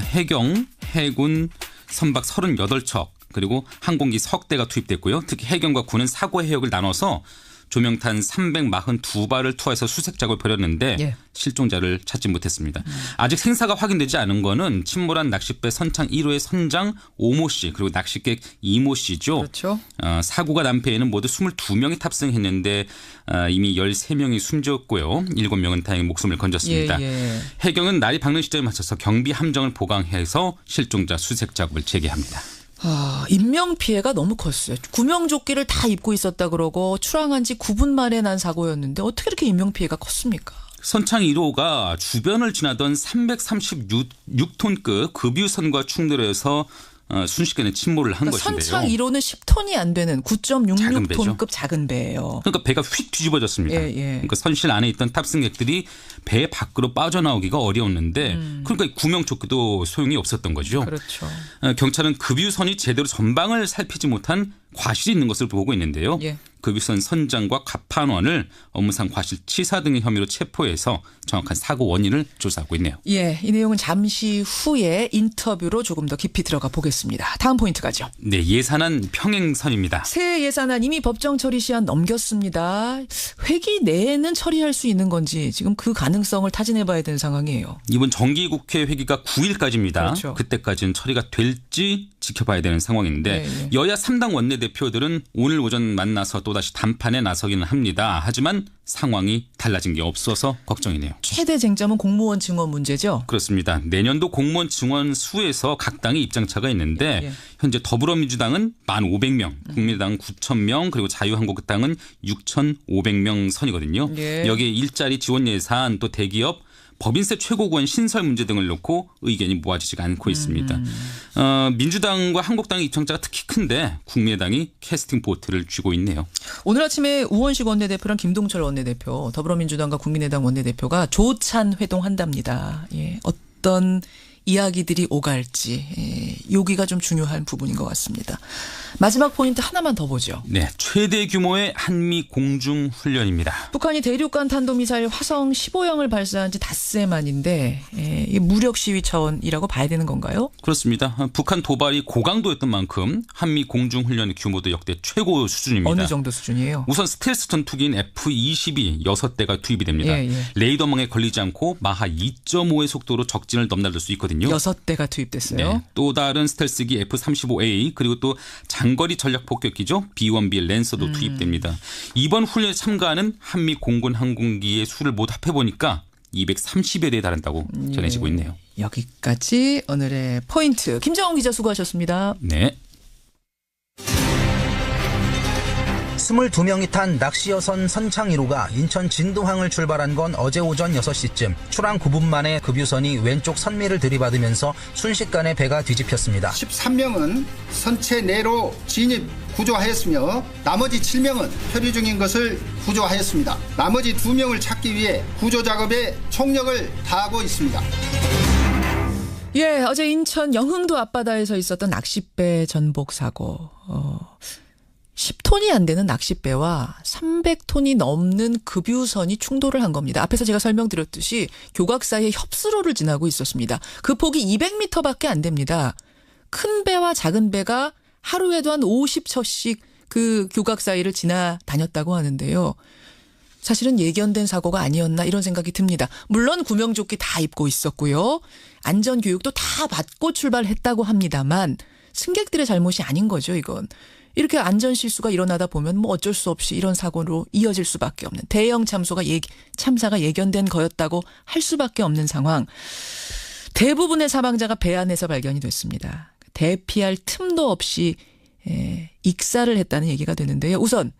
해경, 해군, 선박 38척 그리고 항공기 석 대가 투입됐고요. 특히 해경과 군은 사고 해역을 나눠서 조명탄 342발을 투하해서 수색 작업을 벌였는데 실종자를 찾지 못했습니다. 아직 생사가 확인되지 않은 거는 침몰한 낚싯배 선창 1호의 선장 오모 씨 그리고 낚싯객 이모 씨죠. 그렇죠. 사고가 난 배에는 모두 22명이 탑승했는데 이미 13명이 숨졌고요. 7명은 다행히 목숨을 건졌습니다. 해경은 날이 밝는 시점에 맞춰서 경비 함정을 보강해서 실종자 수색 작업을 재개합니다. 인명피해가 너무 컸어요. 구명조끼를 다 입고 있었다 그러고 출항한 지 9분 만에 난 사고였는데 어떻게 이렇게 인명피해가 컸습니까? 선창 1호가 주변을 지나던 336톤급 급유선과 충돌해서 순식간에 침몰을 한 것인데요. 선창 1호는 10톤이 안 되는 9.66톤급 작은 배예요. 그러니까 배가 휙 뒤집어졌습니다. 그러니까 선실 안에 있던 탑승객들이 배 밖으로 빠져나오기가 어려웠는데 그러니까 구명조끼도 소용이 없었던 거죠. 그렇죠. 경찰은 급유선이 제대로 전방을 살피지 못한 과실이 있는 것을 보고 있는데요. 급유선 선장과 갑판원을 업무상 과실치사 등의 혐의로 체포해서 정확한 사고 원인을 조사하고 있네요. 이 내용은 잠시 후에 인터뷰로 조금 더 깊이 들어가 보겠습니다. 다음 포인트 가죠. 네, 예산안 평행선입니다. 새 예산안 이미 법정 처리 시한 넘겼습니다. 회기 내에는 처리할 수 있는 건지 지금 그 가능성을 타진해봐야 되는 상황이에요. 이번 정기국회 회기가 9일까지입니다. 그렇죠. 그때까지는 처리가 될지 지켜봐야 되는 상황인데 여야 3당 원내대표들은 오늘 오전 만나서 또 또다시 담판에 나서기는 합니다. 하지만 상황이 달라진 게 없어서 걱정이네요. 최대 쟁점은 공무원 증원 문제죠. 그렇습니다. 내년도 공무원 증원 수에서 각 당의 입장차가 있는데 현재 더불어민주당은 1,500명, 국민의당은 9,000명, 그리고 자유한국당은 6,500명 선이거든요. 여기에 일자리 지원 예산, 또 대기업, 법인세 최고구원 신설 문제 등을 놓고 의견이 모아지지가 않고 있습니다. 민주당과 한국당의 입장차가 특히 큰데 국민의당이 캐스팅 보트를 쥐고 있네요. 오늘 아침에 우원식 원내대표랑 김동철 원내대표, 더불어민주당과 국민의당 원내대표가 조찬 회동한답니다. 예, 어떤 이야기들이 오갈지 여기가 좀 중요한 부분인 것 같습니다. 마지막 포인트 하나만 더 보죠. 네, 최대 규모의 한미 공중 훈련입니다. 북한이 대륙간 탄도미사일 화성 15형을 발사한 지 닷새 만인데 이게 무력 시위 차원이라고 봐야 되는 건가요? 그렇습니다. 북한 도발이 고강도였던 만큼 한미 공중 훈련의 규모도 역대 최고 수준입니다. 어느 정도 수준이에요? 우선 스텔스 전투기인 F-22 6대가 투입이 됩니다. 레이더망에 걸리지 않고 마하 2.5의 속도로 적진을 넘나들 수 있거든요. 6대가 투입됐어요. 네, 또 다른 스텔스기 F-35A 그리고 또 장거리 전략 폭격기죠. B-1B 랜서도 투입됩니다. 이번 훈련에 참가하는 한미 공군 항공기의 수를 모두 합해보니까 230여 대에 달한다고 전해지고 있네요. 여기까지 오늘의 포인트. 김정은 기자 수고하셨습니다. 네. 22명이 탄 낚시여선 선창 1호가 인천 진도항을 출발한 건 어제 오전 6시쯤 출항 9분 만에 급유선이 왼쪽 선미를 들이받으면서 순식간에 배가 뒤집혔습니다. 13명은 선체 내로 진입 구조하였으며 나머지 7명은 표류 중인 것을 구조하였습니다. 나머지 2명을 찾기 위해 구조 작업에 총력을 다하고 있습니다. 예, 어제 인천 영흥도 앞바다에서 있었던 낚싯배 전복 사고. 10톤이 안 되는 낚싯배와 300톤이 넘는 급유선이 충돌을 한 겁니다. 앞에서 제가 설명드렸듯이 교각 사이에 협수로를 지나고 있었습니다. 그 폭이 200m밖에 안 됩니다. 큰 배와 작은 배가 하루에도 한 50척씩 그 교각 사이를 지나다녔다고 하는데요. 사실은 예견된 사고가 아니었나 이런 생각이 듭니다. 물론 구명조끼 다 입고 있었고요. 안전교육도 다 받고 출발했다고 합니다만 승객들의 잘못이 아닌 거죠, 이건. 이렇게 안전 실수가 일어나다 보면 뭐 어쩔 수 없이 이런 사고로 이어질 수밖에 없는 대형 참사가 예견된 거였다고 할 수밖에 없는 상황. 대부분의 사망자가 배 안에서 발견이 됐습니다. 대피할 틈도 없이 익사를 했다는 얘기가 되는데요. 우선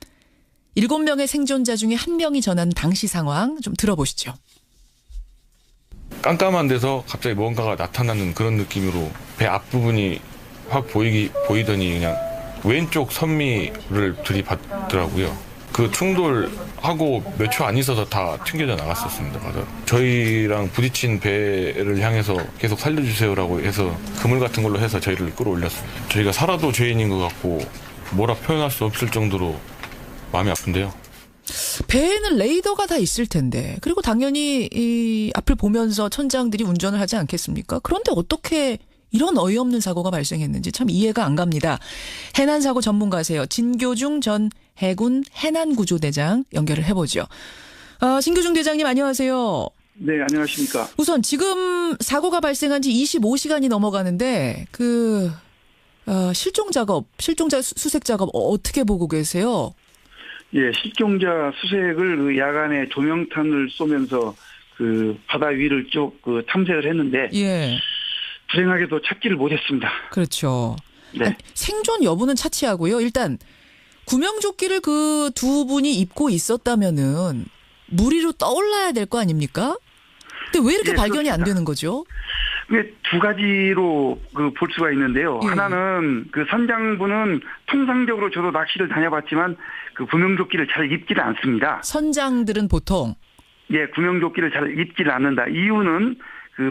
7명의 생존자 중에 1명이 전한 당시 상황 좀 들어보시죠. 깜깜한 데서 갑자기 뭔가가 나타나는 그런 느낌으로 배 앞부분이 확 보이더니 그냥 왼쪽 선미를 들이받더라고요. 그 충돌하고 몇 초 안 있어서 다 튕겨져 나갔었습니다. 맞아요. 저희랑 부딪힌 배를 향해서 계속 살려주세요라고 해서 그물 같은 걸로 해서 저희를 끌어올렸습니다. 저희가 살아도 죄인인 것 같고 뭐라 표현할 수 없을 정도로 마음이 아픈데요. 배에는 레이더가 다 있을 텐데 그리고 당연히 이 앞을 보면서 천장들이 운전을 하지 않겠습니까? 그런데 어떻게 이런 어이없는 사고가 발생했는지 참 이해가 안 갑니다. 해난사고 전문가세요. 진교중 전 해군 해난구조대장 연결을 해보죠. 진교중 대장님 안녕하세요. 네, 안녕하십니까. 우선 지금 사고가 발생한 지 25시간이 넘어가는데 실종자 수색 작업 어떻게 보고 계세요? 예, 실종자 수색을 야간에 조명탄을 쏘면서 바다 위를 쭉 탐색을 했는데 예. 불행하게도 찾지를 못했습니다. 그렇죠. 네. 생존 여부는 차치하고요. 일단 구명조끼를 그 두 분이 입고 있었다면은 물 위로 떠올라야 될 거 아닙니까? 근데 왜 이렇게 발견이 안 되는 거죠? 두 가지로 볼 수가 있는데요. 예. 하나는 선장분은 통상적으로 저도 낚시를 다녀봤지만 구명조끼를 잘 입지를 않습니다. 선장들은 보통 구명조끼를 잘 입지를 않는다. 이유는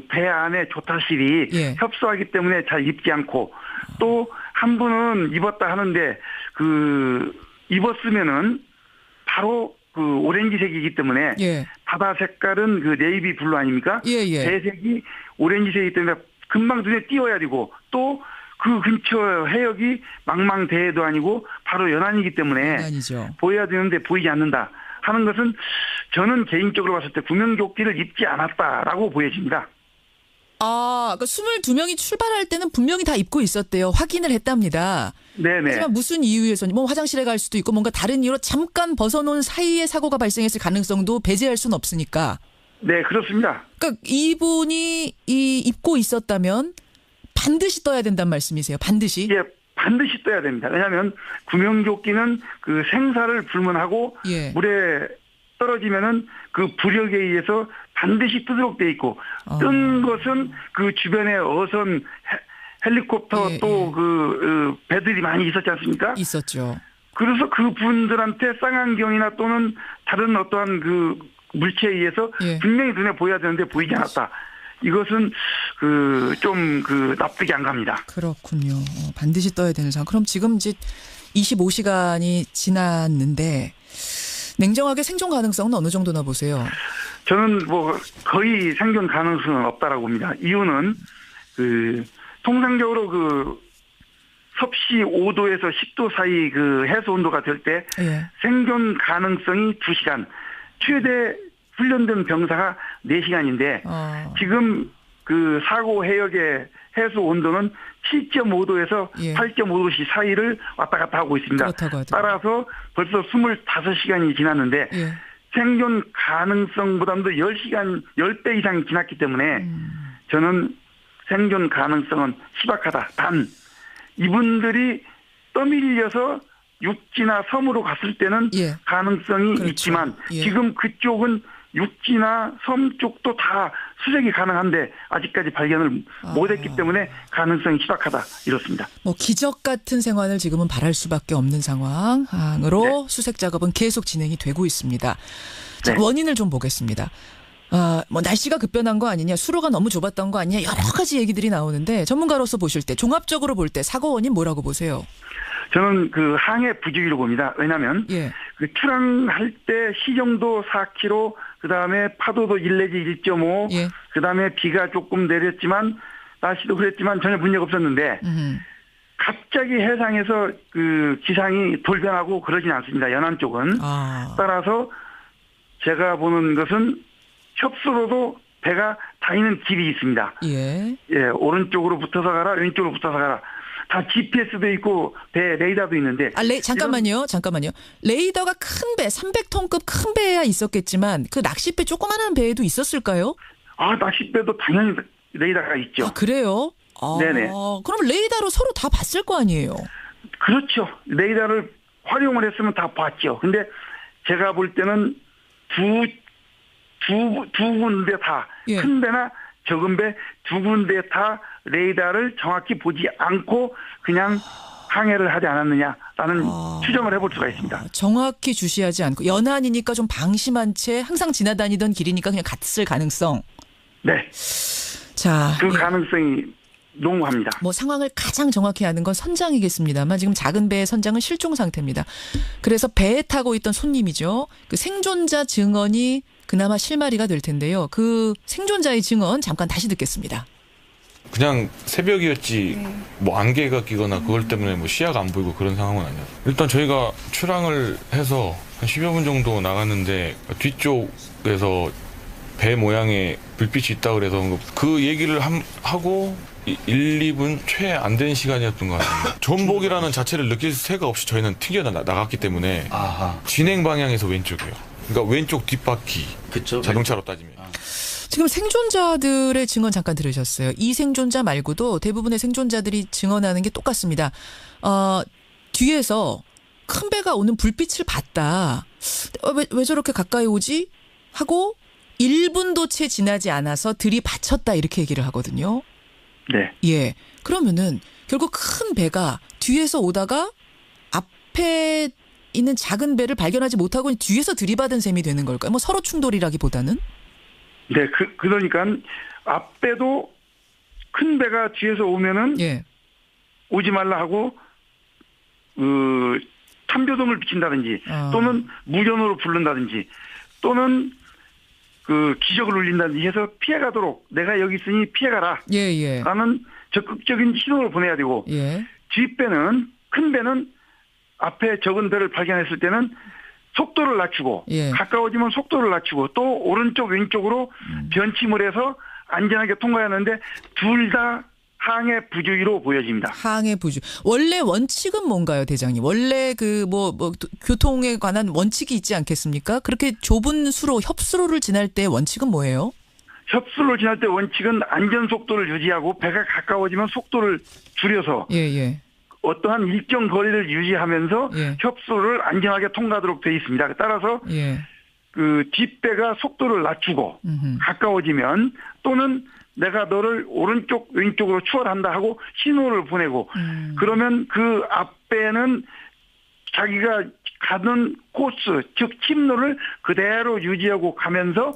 배 안에 조타실이 협소하기 때문에 잘 입지 않고 또 한 분은 입었다 하는데 입었으면은 바로 오렌지색이기 때문에 바다 색깔은 네이비 블루 아닙니까? 배색이 오렌지색이기 때문에 금방 눈에 띄어야 되고 또 그 근처 해역이 망망대해도 아니고 바로 연안이기 때문에 보여야 되는데 보이지 않는다 하는 것은 저는 개인적으로 봤을 때 구명조끼를 입지 않았다라고 보여집니다. 그러니까 22명이 출발할 때는 분명히 다 입고 있었대요. 확인을 했답니다. 네네. 하지만 무슨 이유에서 뭐 화장실에 갈 수도 있고 뭔가 다른 이유로 잠깐 벗어놓은 사이에 사고가 발생했을 가능성도 배제할 수는 없으니까. 네, 그렇습니다. 그러니까 이분이 입고 있었다면 반드시 떠야 된다는 말씀이세요. 반드시? 예, 반드시 떠야 됩니다. 왜냐하면 구명조끼는 그 생사를 불문하고 예. 물에 떨어지면은 그 부력에 의해서 반드시 뜨도록 돼 있고 뜬 것은 그 주변에 어선 헬리콥터 또 그 배들이 많이 있었지 않습니까? 있었죠. 그래서 그 분들한테 쌍안경이나 또는 다른 어떠한 그 물체에 의해서 분명히 눈에 보여야 되는데 보이지 않았다. 이것은 좀 납득이 안 갑니다. 그렇군요. 반드시 떠야 되는 상황. 그럼 지금 이제 25시간이 지났는데 냉정하게 생존 가능성은 어느 정도나 보세요? 저는 뭐 거의 생존 가능성은 없다라고 봅니다. 이유는 통상적으로 섭씨 5도에서 10도 사이 해수 온도가 될 때 생존 가능성이 2시간, 최대 훈련된 병사가 4시간인데 지금 사고 해역의 해수 온도는 7.5도에서 8.5도씨 사이를 왔다 갔다 하고 있습니다. 따라서 벌써 25시간이 지났는데 생존 가능성보다도 10배 이상 지났기 때문에 저는 생존 가능성은 희박하다. 단 이분들이 떠밀려서 육지나 섬으로 갔을 때는 가능성이 있지만 지금 그쪽은 육지나 섬 쪽도 다 수색이 가능한데 아직까지 발견을 못했기 때문에 가능성이 희박하다 이렇습니다. 뭐 기적 같은 생활을 지금은 바랄 수밖에 없는 상황으로 수색 작업은 계속 진행이 되고 있습니다. 자, 원인을 좀 보겠습니다. 뭐 날씨가 급변한 거 아니냐, 수로가 너무 좁았던 거 아니냐, 여러 가지 얘기들이 나오는데 전문가로서 보실 때 종합적으로 볼 때 사고 원인 뭐라고 보세요? 저는 항해 부주의로 봅니다. 왜냐하면 출항할 때 시정도 4km, 그 다음에 파도도 1 내지 1.5, 그 다음에 비가 조금 내렸지만 날씨도 그랬지만 전혀 문제가 없었는데 갑자기 해상에서 기상이 돌변하고 그러진 않습니다. 연안 쪽은. 따라서 제가 보는 것은 협수로도 배가 다니는 길이 있습니다. 오른쪽으로 붙어서 가라, 왼쪽으로 붙어서 가라. 다 GPS도 있고 배 레이더도 있는데. 잠깐만요. 레이더가 큰 배, 300톤급 큰 배야 있었겠지만 그 낚싯배 조그만한 배에도 있었을까요? 낚싯배도 당연히 레이더가 있죠. 그래요? 네네. 그럼 레이더로 서로 다 봤을 거 아니에요? 그렇죠. 레이더를 활용을 했으면 다 봤죠. 근데 제가 볼 때는 두 군데 다 큰 배나 적은 배 두 군데 다 레이더를 정확히 보지 않고 그냥 항해를 하지 않았느냐라는 추정을 해볼 수가 있습니다. 정확히 주시하지 않고 연안이니까 좀 방심한 채 항상 지나다니던 길이니까 그냥 갔을 가능성. 네. 자, 가능성이 농후합니다. 뭐 상황을 가장 정확히 아는 건 선장이겠습니다만 지금 작은 배의 선장은 실종 상태입니다. 그래서 배에 타고 있던 손님이죠. 생존자 증언이 그나마 실마리가 될 텐데요. 그 생존자의 증언 잠깐 다시 듣겠습니다. 그냥 새벽이었지 뭐 안개가 끼거나 그걸 때문에 뭐 시야가 안 보이고 그런 상황은 아니었어요. 일단 저희가 출항을 해서 한 10여 분 정도 나갔는데 뒤쪽에서 배 모양의 불빛이 있다고 그래서 그 얘기를 하고 1, 2분 최 안 된 시간이었던 것 같아요. 전복이라는 자체를 느낄 새가 없이 저희는 튕겨 나갔기 때문에 진행 방향에서 왼쪽이에요. 그러니까 왼쪽 뒷바퀴. 그쵸, 자동차로 따지면. 지금 생존자들의 증언 잠깐 들으셨어요. 이 생존자 말고도 대부분의 생존자들이 증언하는 게 똑같습니다. 뒤에서 큰 배가 오는 불빛을 봤다. 왜 저렇게 가까이 오지? 하고 1분도 채 지나지 않아서 들이받쳤다 이렇게 얘기를 하거든요. 네. 그러면은 결국 큰 배가 뒤에서 오다가 앞에 있는 작은 배를 발견하지 못하고 뒤에서 들이받은 셈이 되는 걸까요? 뭐 서로 충돌이라기보다는? 네, 그러니까 앞배도 큰 배가 뒤에서 오면은 오지 말라 하고 탐조등을 비친다든지 또는 무전으로 부른다든지 또는 기적을 울린다든지 해서 피해가도록 내가 여기 있으니 피해가라 라는 적극적인 신호를 보내야 되고 뒷배는 큰 배는 앞에 적은 배를 발견했을 때는 속도를 낮추고 가까워지면 속도를 낮추고 또 오른쪽 왼쪽으로 변침을 해서 안전하게 통과하는데 둘 다 항해 부주의로 보여집니다. 항해 부주. 원래 원칙은 뭔가요, 대장님? 원래 교통에 관한 원칙이 있지 않겠습니까? 그렇게 좁은 수로 협수로를 지날 때 원칙은 뭐예요? 협수로를 지날 때 원칙은 안전 속도를 유지하고 배가 가까워지면 속도를 줄여서 어떠한 일정 거리를 유지하면서 협수로를 안전하게 통과하도록 되어 있습니다. 따라서 그 뒷배가 속도를 낮추고 가까워지면 또는 내가 너를 오른쪽 왼쪽으로 추월한다 하고 신호를 보내고 그러면 그 앞배는 자기가 가는 코스 즉 침로를 그대로 유지하고 가면서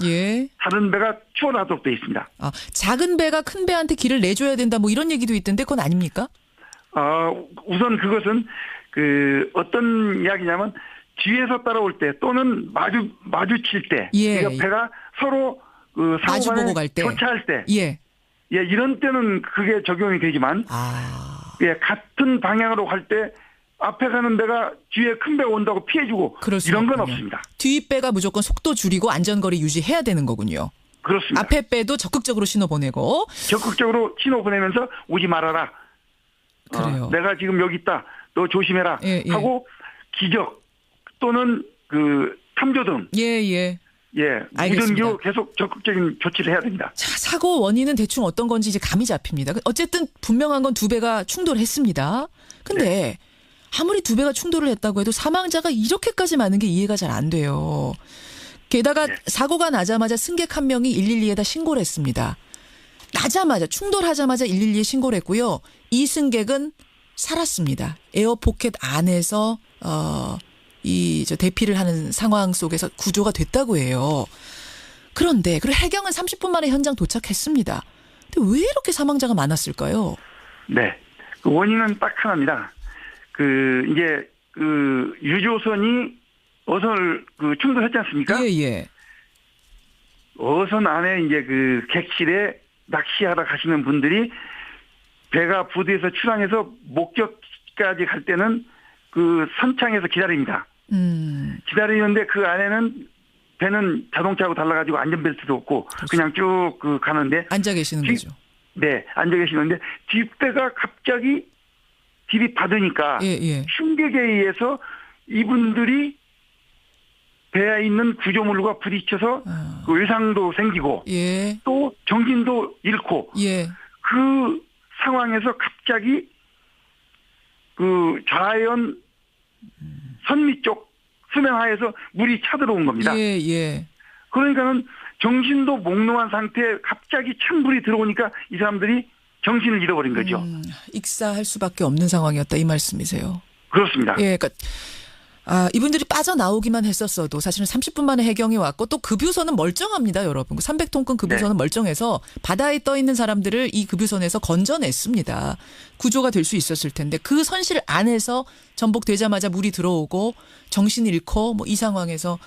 다른 배가 추월하도록 되어 있습니다. 작은 배가 큰 배한테 길을 내줘야 된다 뭐 이런 얘기도 있던데 그건 아닙니까? 우선 그것은 그 어떤 이야기냐면 뒤에서 따라올 때 또는 마주칠 때 그러니까 배가 서로 그 마주보고 갈 때, 교차할 때, 이런 때는 그게 적용이 되지만, 같은 방향으로 갈 때 앞에 가는 배가 뒤에 큰 배가 온다고 피해주고 이런 건 없습니다. 뒷배가 무조건 속도 줄이고 안전거리 유지해야 되는 거군요. 그렇습니다. 앞에 배도 적극적으로 신호 보내고, 적극적으로 신호 보내면서 오지 말아라. 그래요. 내가 지금 여기 있다. 너 조심해라. 하고 기적 또는 그 탐조등. 무전기로 계속 적극적인 조치를 해야 됩니다. 자, 사고 원인은 대충 어떤 건지 이제 감이 잡힙니다. 어쨌든 분명한 건 두 배가 충돌했습니다. 근데 아무리 두 배가 충돌을 했다고 해도 사망자가 이렇게까지 많은 게 이해가 잘 안 돼요. 게다가 사고가 나자마자 승객 한 명이 112에다 신고를 했습니다. 나자마자 충돌하자마자 112에 신고를 했고요. 이 승객은 살았습니다. 에어포켓 안에서 대피를 하는 상황 속에서 구조가 됐다고 해요. 그런데 그리고 해경은 30분 만에 현장 도착했습니다. 근데 왜 이렇게 사망자가 많았을까요? 네, 그 원인은 딱 하나입니다. 이제 유조선이 어선을 충돌했지 않습니까? 어선 안에 이제 객실에 낚시하러 가시는 분들이 배가 부두에서 출항해서 목적까지 갈 때는 선창에서 기다립니다. 기다리는데 그 안에는 배는 자동차하고 달라가지고 안전벨트도 없고 그냥 쭉 가는데 앉아 계시는 거죠. 네, 앉아 계시는데 뒷배가 갑자기 들이받으니까 충격에 의해서 이분들이 배에 있는 구조물과 부딪혀서 외상도 생기고 또 정신도 잃고 그 상황에서 갑자기 좌연 선미 쪽 수면하에서 물이 차들어온 겁니다. 그러니까는 정신도 몽롱한 상태에 갑자기 찬물이 들어오니까 이 사람들이 정신을 잃어버린 거죠. 익사할 수밖에 없는 상황이었다 이 말씀이세요. 그렇습니다. 그러니까 이분들이 빠져나오기만 했었어도 사실은 30분 만에 해경이 왔고 또 급유선은 멀쩡합니다, 여러분. 300톤급 급유선은 멀쩡해서 바다에 떠 있는 사람들을 이 급유선에서 건져냈습니다. 구조가 될 수 있었을 텐데 그 선실 안에서 전복되자마자 물이 들어오고 정신 잃고 이 상황에서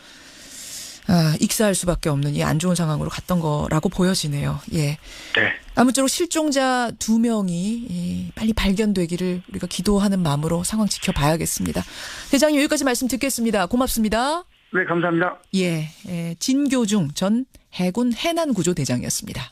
익사할 수밖에 없는 이 안 좋은 상황으로 갔던 거라고 보여지네요. 아무쪼록 실종자 2명이 빨리 발견되기를 우리가 기도하는 마음으로 상황 지켜봐야겠습니다. 대장님 여기까지 말씀 듣겠습니다. 고맙습니다. 네, 감사합니다. 진교중 전 해군 해난구조대장이었습니다.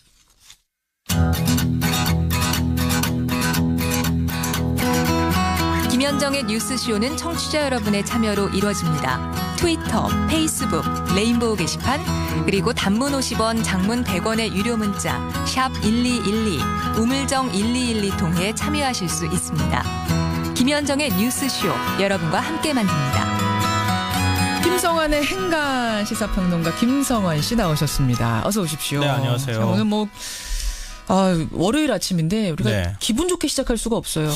김현정의 뉴스쇼는 청취자 여러분의 참여로 이루어집니다. 트위터, 페이스북, 레인보우 게시판, 그리고 단문 50원, 장문 100원의 유료 문자 샵 1212, 우물정 1212 통해 참여하실 수 있습니다. 김현정의 뉴스쇼, 여러분과 함께 만듭니다. 김성환의 행간 시사평론가 김성환 씨 나오셨습니다. 어서 오십시오. 네, 안녕하세요. 자, 오늘 월요일 아침인데 우리가 기분 좋게 시작할 수가 없어요.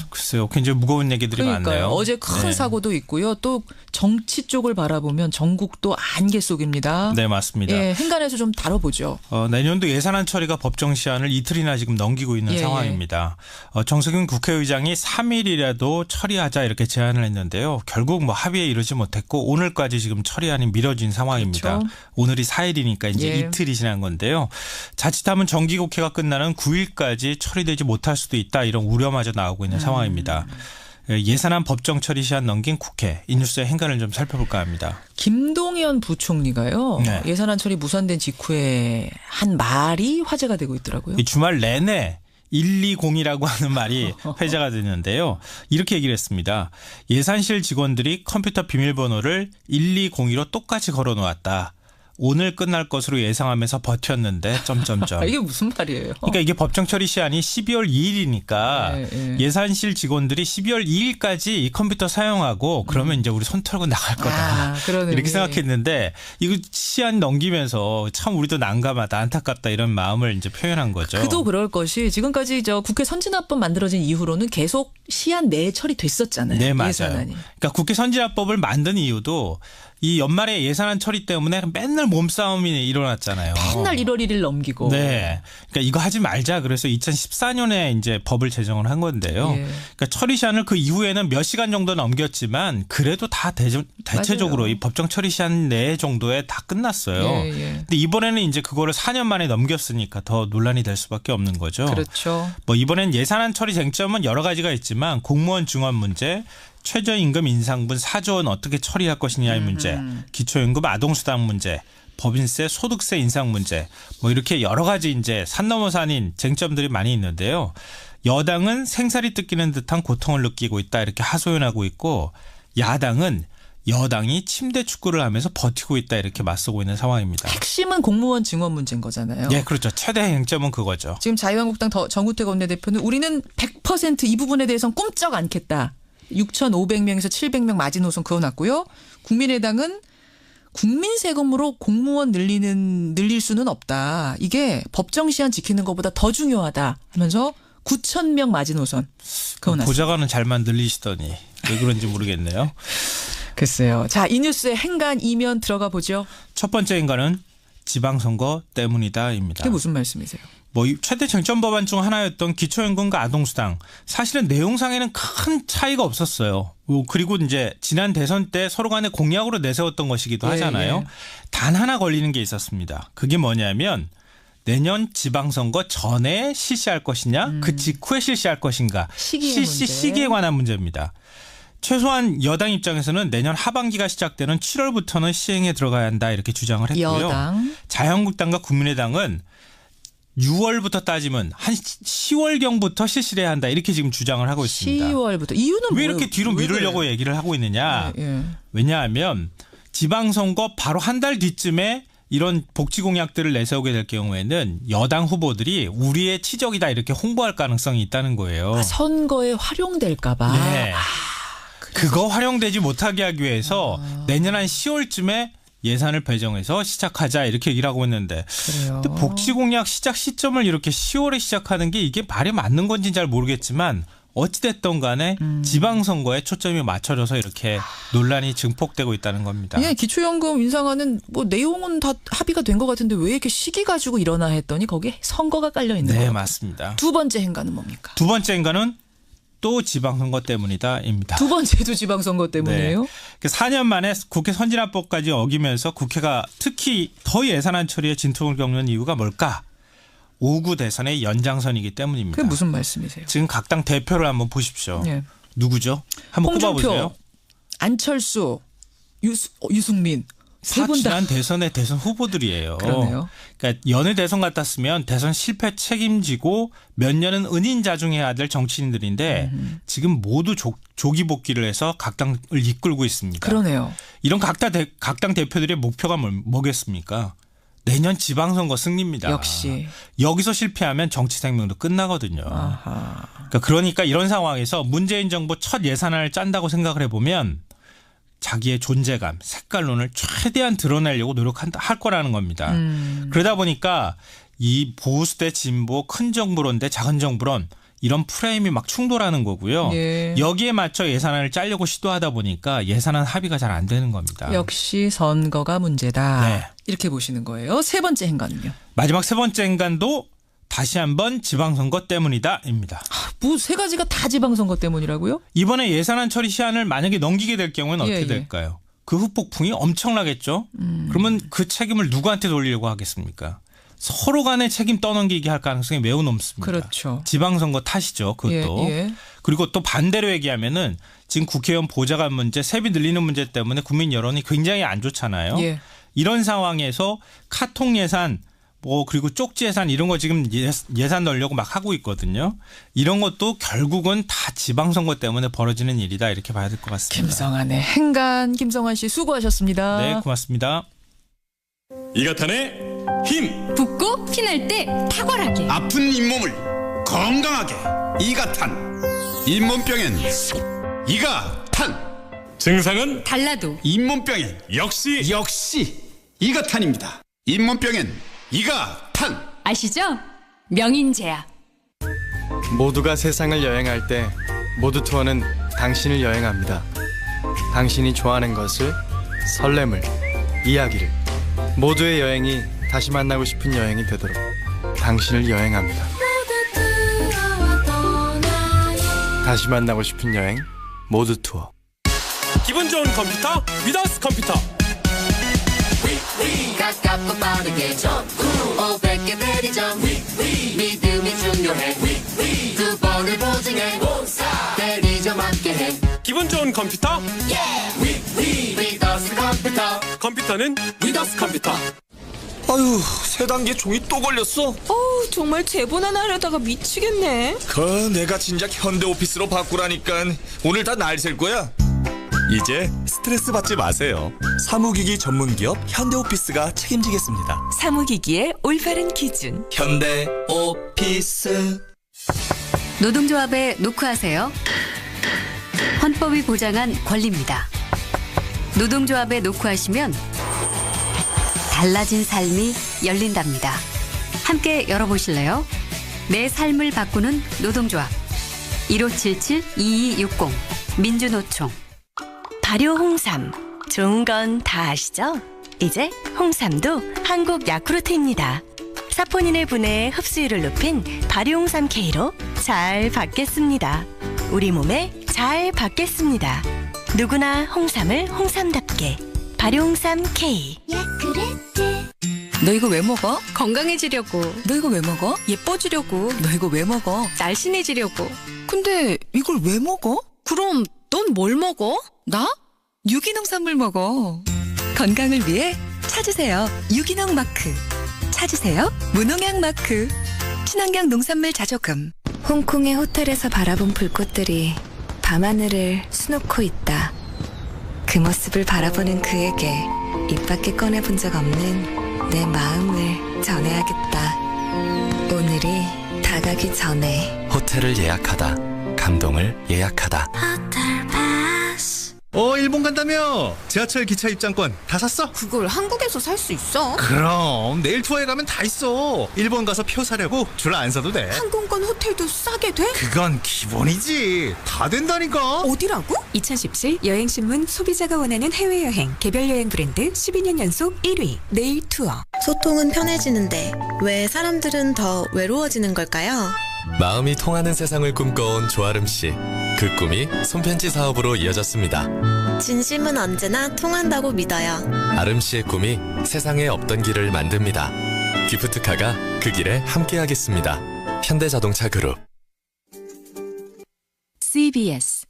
글쎄요. 굉장히 무거운 얘기들이 많네요. 어제 큰 사고도 있고요. 또 정치 쪽을 바라보면 전국도 안개 속입니다. 네, 맞습니다. 행간에서 좀 다뤄보죠. 내년도 예산안 처리가 법정 시한을 이틀이나 지금 넘기고 있는 상황입니다. 정세균 국회의장이 3일이라도 처리하자 이렇게 제안을 했는데요. 결국 합의에 이르지 못했고 오늘까지 지금 처리안이 미뤄진 상황입니다. 그렇죠. 오늘이 4일이니까 이제 이틀이 지난 건데요. 자칫하면 정기국회가 끝나는 9일까지 처리되지 못할 수도 있다 이런 우려마저 나오고 있는 상황입니다. 예산안 법정 처리 시한 넘긴 국회. 이 뉴스의 행간을 좀 살펴볼까 합니다. 김동연 부총리가요. 네. 예산안 처리 무산된 직후에 한 말이 화제가 되고 있더라고요. 이 주말 내내 120이라고 하는 말이 회자가 됐는데요. 이렇게 얘기를 했습니다. 예산실 직원들이 컴퓨터 비밀번호를 1202로 똑같이 걸어놓았다. 오늘 끝날 것으로 예상하면서 버텼는데 점점점. 이게 무슨 말이에요? 그러니까 이게 법정 처리 시한이 12월 2일이니까 예산실 직원들이 12월 2일까지 이 컴퓨터 사용하고 그러면 이제 우리 손 털고 나갈 거다. 이렇게 생각했는데 이거 시한 넘기면서 참 우리도 난감하다, 안타깝다 이런 마음을 이제 표현한 거죠. 그도 그럴 것이 지금까지 국회 선진화법 만들어진 이후로는 계속 시한 내에 처리됐었잖아요. 네, 맞아요. 예산안이. 그러니까 국회 선진화법을 만든 이유도 이 연말에 예산안 처리 때문에 맨날 몸싸움이 일어났잖아요. 맨날 1월 1일 넘기고. 네. 그러니까 이거 하지 말자. 그래서 2014년에 이제 법을 제정을 한 건데요. 예. 그러니까 처리 시한을 그 이후에는 몇 시간 정도 넘겼지만 그래도 다 대체적으로 맞아요. 이 법정 처리 시한 내 정도에 다 끝났어요. 예. 근데 이번에는 이제 그거를 4년 만에 넘겼으니까 더 논란이 될 수밖에 없는 거죠. 그렇죠. 뭐 이번엔 예산안 처리 쟁점은 여러 가지가 있지만 공무원 증원 문제, 최저임금 인상분 4조 원 어떻게 처리할 것이냐의 문제, 기초임금 아동수당 문제, 법인세, 소득세 인상 문제, 뭐 이렇게 여러 가지 이제 산 넘어 산인 쟁점들이 많이 있는데요. 여당은 생사리 뜯기는 듯한 고통을 느끼고 있다 이렇게 하소연하고 있고, 야당은 여당이 침대 축구를 하면서 버티고 있다 이렇게 맞서고 있는 상황입니다. 핵심은 공무원 증원 문제인 거잖아요. 네, 그렇죠. 최대 쟁점은 그거죠. 지금 자유한국당 정우택 원내대표는 우리는 100% 이 부분에 대해서는 꿈쩍 않겠다. 6,500명에서 700명 마지노선 그어놨고요. 국민의당은 국민 세금으로 공무원 늘릴 수는 없다. 이게 법정 시한 지키는 것보다 더 중요하다 하면서 9,000명 마지노선 그어놨습니다. 보좌관은 잘만 늘리시더니 왜 그런지 모르겠네요. 글쎄요. 자, 이 뉴스의 행간 이면 들어가 보죠. 첫 번째 행간은 지방선거 때문이다입니다. 그게 무슨 말씀이세요? 뭐 최대 쟁점 법안 중 하나였던 기초임금과 아동수당, 사실은 내용상에는 큰 차이가 없었어요. 그리고 이제 지난 대선 때 서로 간에 공약으로 내세웠던 것이기도 하잖아요. 단 하나 걸리는 게 있었습니다. 그게 뭐냐면 내년 지방선거 전에 실시할 것이냐, 그 직후에 실시할 것인가, 시기에 관한 문제입니다. 최소한 여당 입장에서는 내년 하반기가 시작되는 7월부터는 시행에 들어가야 한다 이렇게 주장을 했고요. 여당. 자유한국당과 국민의당은 6월부터 따지면 한 10월경부터 실시를 해야 한다 이렇게 지금 주장을 하고 있습니다. 10월부터. 이유는 왜 이렇게 뒤로 미루려고 얘기를 하고 있느냐. 왜냐하면 지방선거 바로 한 달 뒤쯤에 이런 복지 공약들을 내세우게 될 경우에는 여당 후보들이 우리의 치적이다 이렇게 홍보할 가능성이 있다는 거예요. 선거에 활용될까 봐. 네. 그거 활용되지 못하게 하기 위해서 내년 한 10월쯤에 예산을 배정해서 시작하자 이렇게 얘기를 하고 있는데, 근데 복지공약 시작 시점을 이렇게 10월에 시작하는 게 이게 말이 맞는 건지는 잘 모르겠지만 어찌됐든 간에 지방선거에 초점이 맞춰져서 이렇게 논란이 증폭되고 있다는 겁니다. 예, 기초연금 인상안은 뭐 내용은 다 합의가 된 것 같은데 왜 이렇게 시기 가지고 일어나 했더니 거기에 선거가 깔려 있는 거예요. 네, 맞습니다. 두 번째 행간은 뭡니까? 두 번째 행간은 또 지방선거 때문이다입니다. 두 번째도 지방선거 때문이에요? 네. 4년 만에 국회 선진화법까지 어기면서 국회가 특히 더 예산안 처리에 진통을 겪는 이유가 뭘까? 5구 대선의 연장선이기 때문입니다. 그게 무슨 말씀이세요? 지금 각 당 대표를 한번 보십시오. 네. 누구죠? 한번 홍준표, 꼽아보세요. 안철수, 유승민. 세 분 다 지난 대선의 대선 후보들이에요. 그러네요. 그러니까 연일 대선 같았으면 대선 실패 책임지고 몇 년은 은인자중해야 될 정치인들인데 지금 모두 조기 복귀를 해서 각 당을 이끌고 있습니다. 그러네요. 이런 각 당 대표들의 목표가 뭐겠습니까? 내년 지방선거 승리입니다. 역시. 여기서 실패하면 정치 생명도 끝나거든요. 그러니까 이런 상황에서 문재인 정부 첫 예산안을 짠다고 생각을 해보면 자기의 존재감, 색깔론을 최대한 드러내려고 할 거라는 겁니다. 그러다 보니까 이 보수 대 진보, 큰 정부론 대 작은 정부론 이런 프레임이 막 충돌하는 거고요. 예. 여기에 맞춰 예산안을 짜려고 시도하다 보니까 예산안 합의가 잘 안 되는 겁니다. 역시 선거가 문제다. 네. 이렇게 보시는 거예요. 세 번째 행간은요? 마지막 세 번째 행간도 다시 한번 지방선거 때문이다입니다. 뭐 세 가지가 다 지방선거 때문이라고요? 이번에 예산안 처리 시한을 만약에 넘기게 될 경우에는 어떻게 될까요? 그 후폭풍이 엄청나겠죠. 그러면 그 책임을 누구한테 돌리려고 하겠습니까? 서로 간의 책임 떠넘기기 할 가능성이 매우 높습니다. 그렇죠. 지방선거 탓이죠. 그것도. 예. 그리고 또 반대로 얘기하면은 지금 국회의원 보좌관 문제, 세비 늘리는 문제 때문에 국민 여론이 굉장히 안 좋잖아요. 예. 이런 상황에서 카톡 예산 그리고 쪽지 예산 이런 거 지금 예산 넣으려고 막 하고 있거든요. 이런 것도 결국은 다 지방선거 때문에 벌어지는 일이다 이렇게 봐야 될 것 같습니다. 김성환의 행간 김성환 씨 수고하셨습니다. 네, 고맙습니다. 이가탄의 힘. 붓고 피날 때 탁월하게. 아픈 잇몸을 건강하게. 이가탄. 잇몸병엔 이가탄. 증상은 달라도 잇몸병엔 역시 이가탄입니다. 잇몸병엔 이가탄. 아시죠? 명인제약. 모두가 세상을 여행할 때 모두 투어는 당신을 여행합니다. 당신이 좋아하는 것을, 설렘을, 이야기를, 모두의 여행이 다시 만나고 싶은 여행이 되도록 당신을 여행합니다. 다시 만나고 싶은 여행 모두 투어. 기분 좋은 컴퓨터 위더스 컴퓨터. 가깝고 빠르게 전구 500개 대리점 믿음이 중요해 두 번을 보증해 대리점 함께해 기분 좋은 컴퓨터 위더스 컴퓨터. 컴퓨터는 위더스 컴퓨터. 아유, 세 단계 종이 또 걸렸어. 정말 제보나 하려다가 미치겠네. 내가 진작 현대오피스로 바꾸라니까. 오늘 다 날 셀 거야. 이제 스트레스 받지 마세요. 사무기기 전문기업 현대오피스가 책임지겠습니다. 사무기기의 올바른 기준. 현대오피스. 노동조합에 노크하세요. 헌법이 보장한 권리입니다. 노동조합에 노크하시면 달라진 삶이 열린답니다. 함께 열어보실래요? 내 삶을 바꾸는 노동조합. 1577-2260 민주노총. 발효 홍삼. 좋은 건 다 아시죠? 이제 홍삼도 한국 야쿠르트입니다. 사포닌을 분해 흡수율을 높인 발효 홍삼 K로 잘 받겠습니다. 우리 몸에 잘 받겠습니다. 누구나 홍삼을 홍삼답게. 발효 홍삼 K. 야쿠르트. 너 이거 왜 먹어? 건강해지려고. 너 이거 왜 먹어? 예뻐지려고. 너 이거 왜 먹어? 날씬해지려고. 근데 이걸 왜 먹어? 그럼 넌 뭘 먹어? 나? 유기농 산물 먹어. 건강을 위해 찾으세요. 유기농 마크. 찾으세요. 무농약 마크. 친환경 농산물 자조금. 홍콩의 호텔에서 바라본 불꽃들이 밤하늘을 수놓고 있다. 그 모습을 바라보는 그에게 입 밖에 꺼내본 적 없는 내 마음을 전해야겠다. 오늘이 다가기 전에. 호텔을 예약하다. 감동을 예약하다. 일본 간다며? 지하철 기차 입장권 다 샀어? 그걸 한국에서 살 수 있어? 그럼 내일 투어에 가면 다 있어. 일본 가서 표 사려고 줄 안 서도 돼. 항공권 호텔도 싸게 돼? 그건 기본이지. 다 된다니까. 어디라고? 2017 여행신문 소비자가 원하는 해외여행 개별여행 브랜드 12년 연속 1위 네일 투어. 소통은 편해지는데 왜 사람들은 더 외로워지는 걸까요? 마음이 통하는 세상을 꿈꿔온 조아름 씨. 그 꿈이 손편지 사업으로 이어졌습니다. 진심은 언제나 통한다고 믿어요. 아름 씨의 꿈이 세상에 없던 길을 만듭니다. 기프트카가 그 길에 함께하겠습니다. 현대자동차 그룹. CBS.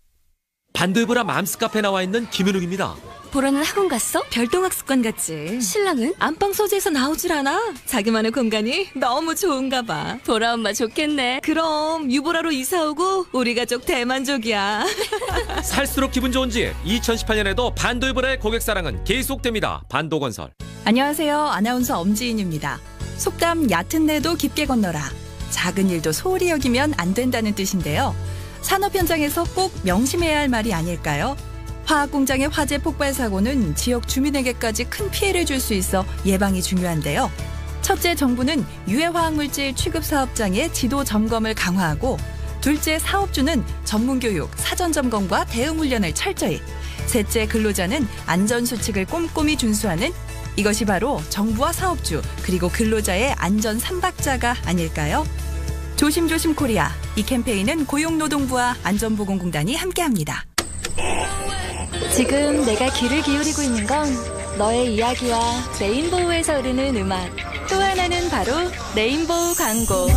반도이보라 맘스 카페에 나와 있는 김윤욱입니다. 보라는 학원 갔어? 별동학습관 갔지. 신랑은? 안방 소재에서 나오질 않아. 자기만의 공간이 너무 좋은가 봐. 보라 엄마 좋겠네. 그럼 유보라로 이사오고 우리 가족 대만족이야. 살수록 기분 좋은지 2018년에도 반도이보라의 고객사랑은 계속됩니다. 반도건설. 안녕하세요. 아나운서 엄지인입니다. 속담 얕은 데도 깊게 건너라. 작은 일도 소홀히 여기면 안 된다는 뜻인데요. 산업 현장에서 꼭 명심해야 할 말이 아닐까요? 화학 공장의 화재 폭발 사고는 지역 주민에게까지 큰 피해를 줄 수 있어 예방이 중요한데요. 첫째, 정부는 유해 화학물질 취급 사업장의 지도 점검을 강화하고, 둘째, 사업주는 전문 교육, 사전 점검과 대응 훈련을 철저히. 셋째, 근로자는 안전 수칙을 꼼꼼히 준수하는, 이것이 바로 정부와 사업주 그리고 근로자의 안전 삼박자가 아닐까요? 조심조심 코리아. 이 캠페인은 고용노동부와 안전보건공단이 함께합니다. 지금 내가 귀를 기울이고 있는 건 너의 이야기와 레인보우에서 흐르는 음악, 또 하나는 바로 레인보우 광고.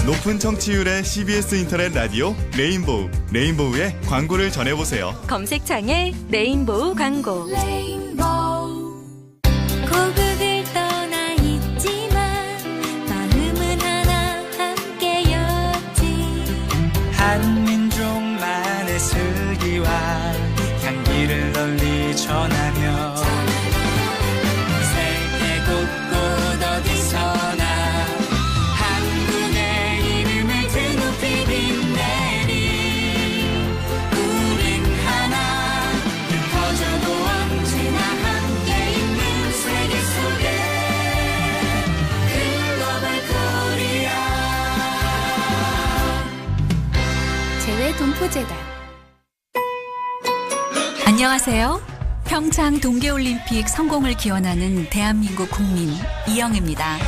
높은 청취율의 CBS 인터넷 라디오 레인보우. 레인보우의 광고를 전해보세요. 검색창에 레인보우 광고. 고국을 떠나 있지만 마음은 하나 함께였지. 한민족만의 슬기와 향기를 널리 전하며 세계 곳곳 어디서나 한국의 이름을 드높이 빛내리. 우린 하나 커져도 언제나 함께 있는 세계 속에 글로벌 코리아. 재외 동포재단. 안녕하세요. 평창 동계올림픽 성공을 기원하는 대한민국 국민 이영애입니다.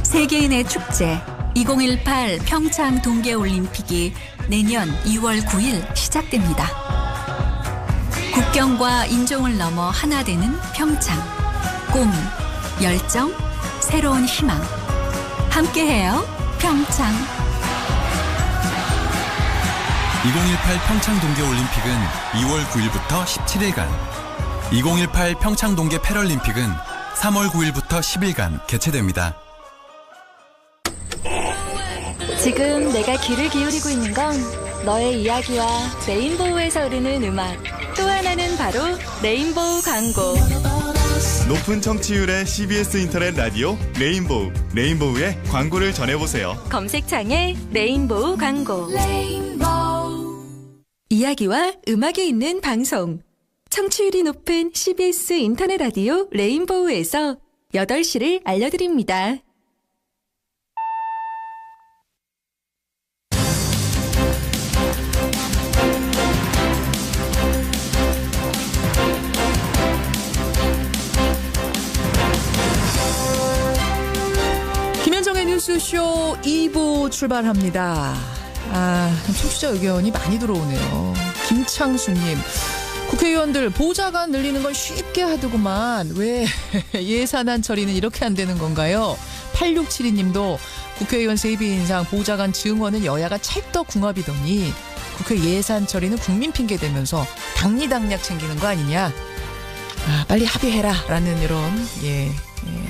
세계인의 축제 2018 평창 동계올림픽이 내년 2월 9일 시작됩니다. 국경과 인종을 넘어 하나 되는 평창. 꿈, 열정, 새로운 희망. 함께해요. 평창. 2018 평창 동계올림픽은 2월 9일부터 17일간, 2018 평창 동계 패럴림픽은 3월 9일부터 10일간 개최됩니다. 지금 내가 귀를 기울이고 있는 건 너의 이야기와 레인보우에서 흐르는 음악. 또 하나는 바로 레인보우 광고. 높은 청취율의 CBS 인터넷 라디오 레인보우. 레인보우의 광고를 전해보세요. 검색창에 레인보우 광고. 이야기와 음악이 있는 방송. 청취율이 높은 CBS 인터넷 라디오 레인보우에서 8시를 알려드립니다. 김현정의 뉴스쇼 2부 출발합니다. 청취자 의견이 많이 들어오네요. 김창수님, 국회의원들 보좌관 늘리는 건 쉽게 하더구만 왜 예산안 처리는 이렇게 안 되는 건가요? 8672님도 국회의원 세비 인상, 보좌관 증원은 여야가 찰떡궁합이더니 국회 예산 처리는 국민 핑계 대면서 당리당략 챙기는 거 아니냐. 빨리 합의해라 라는 이런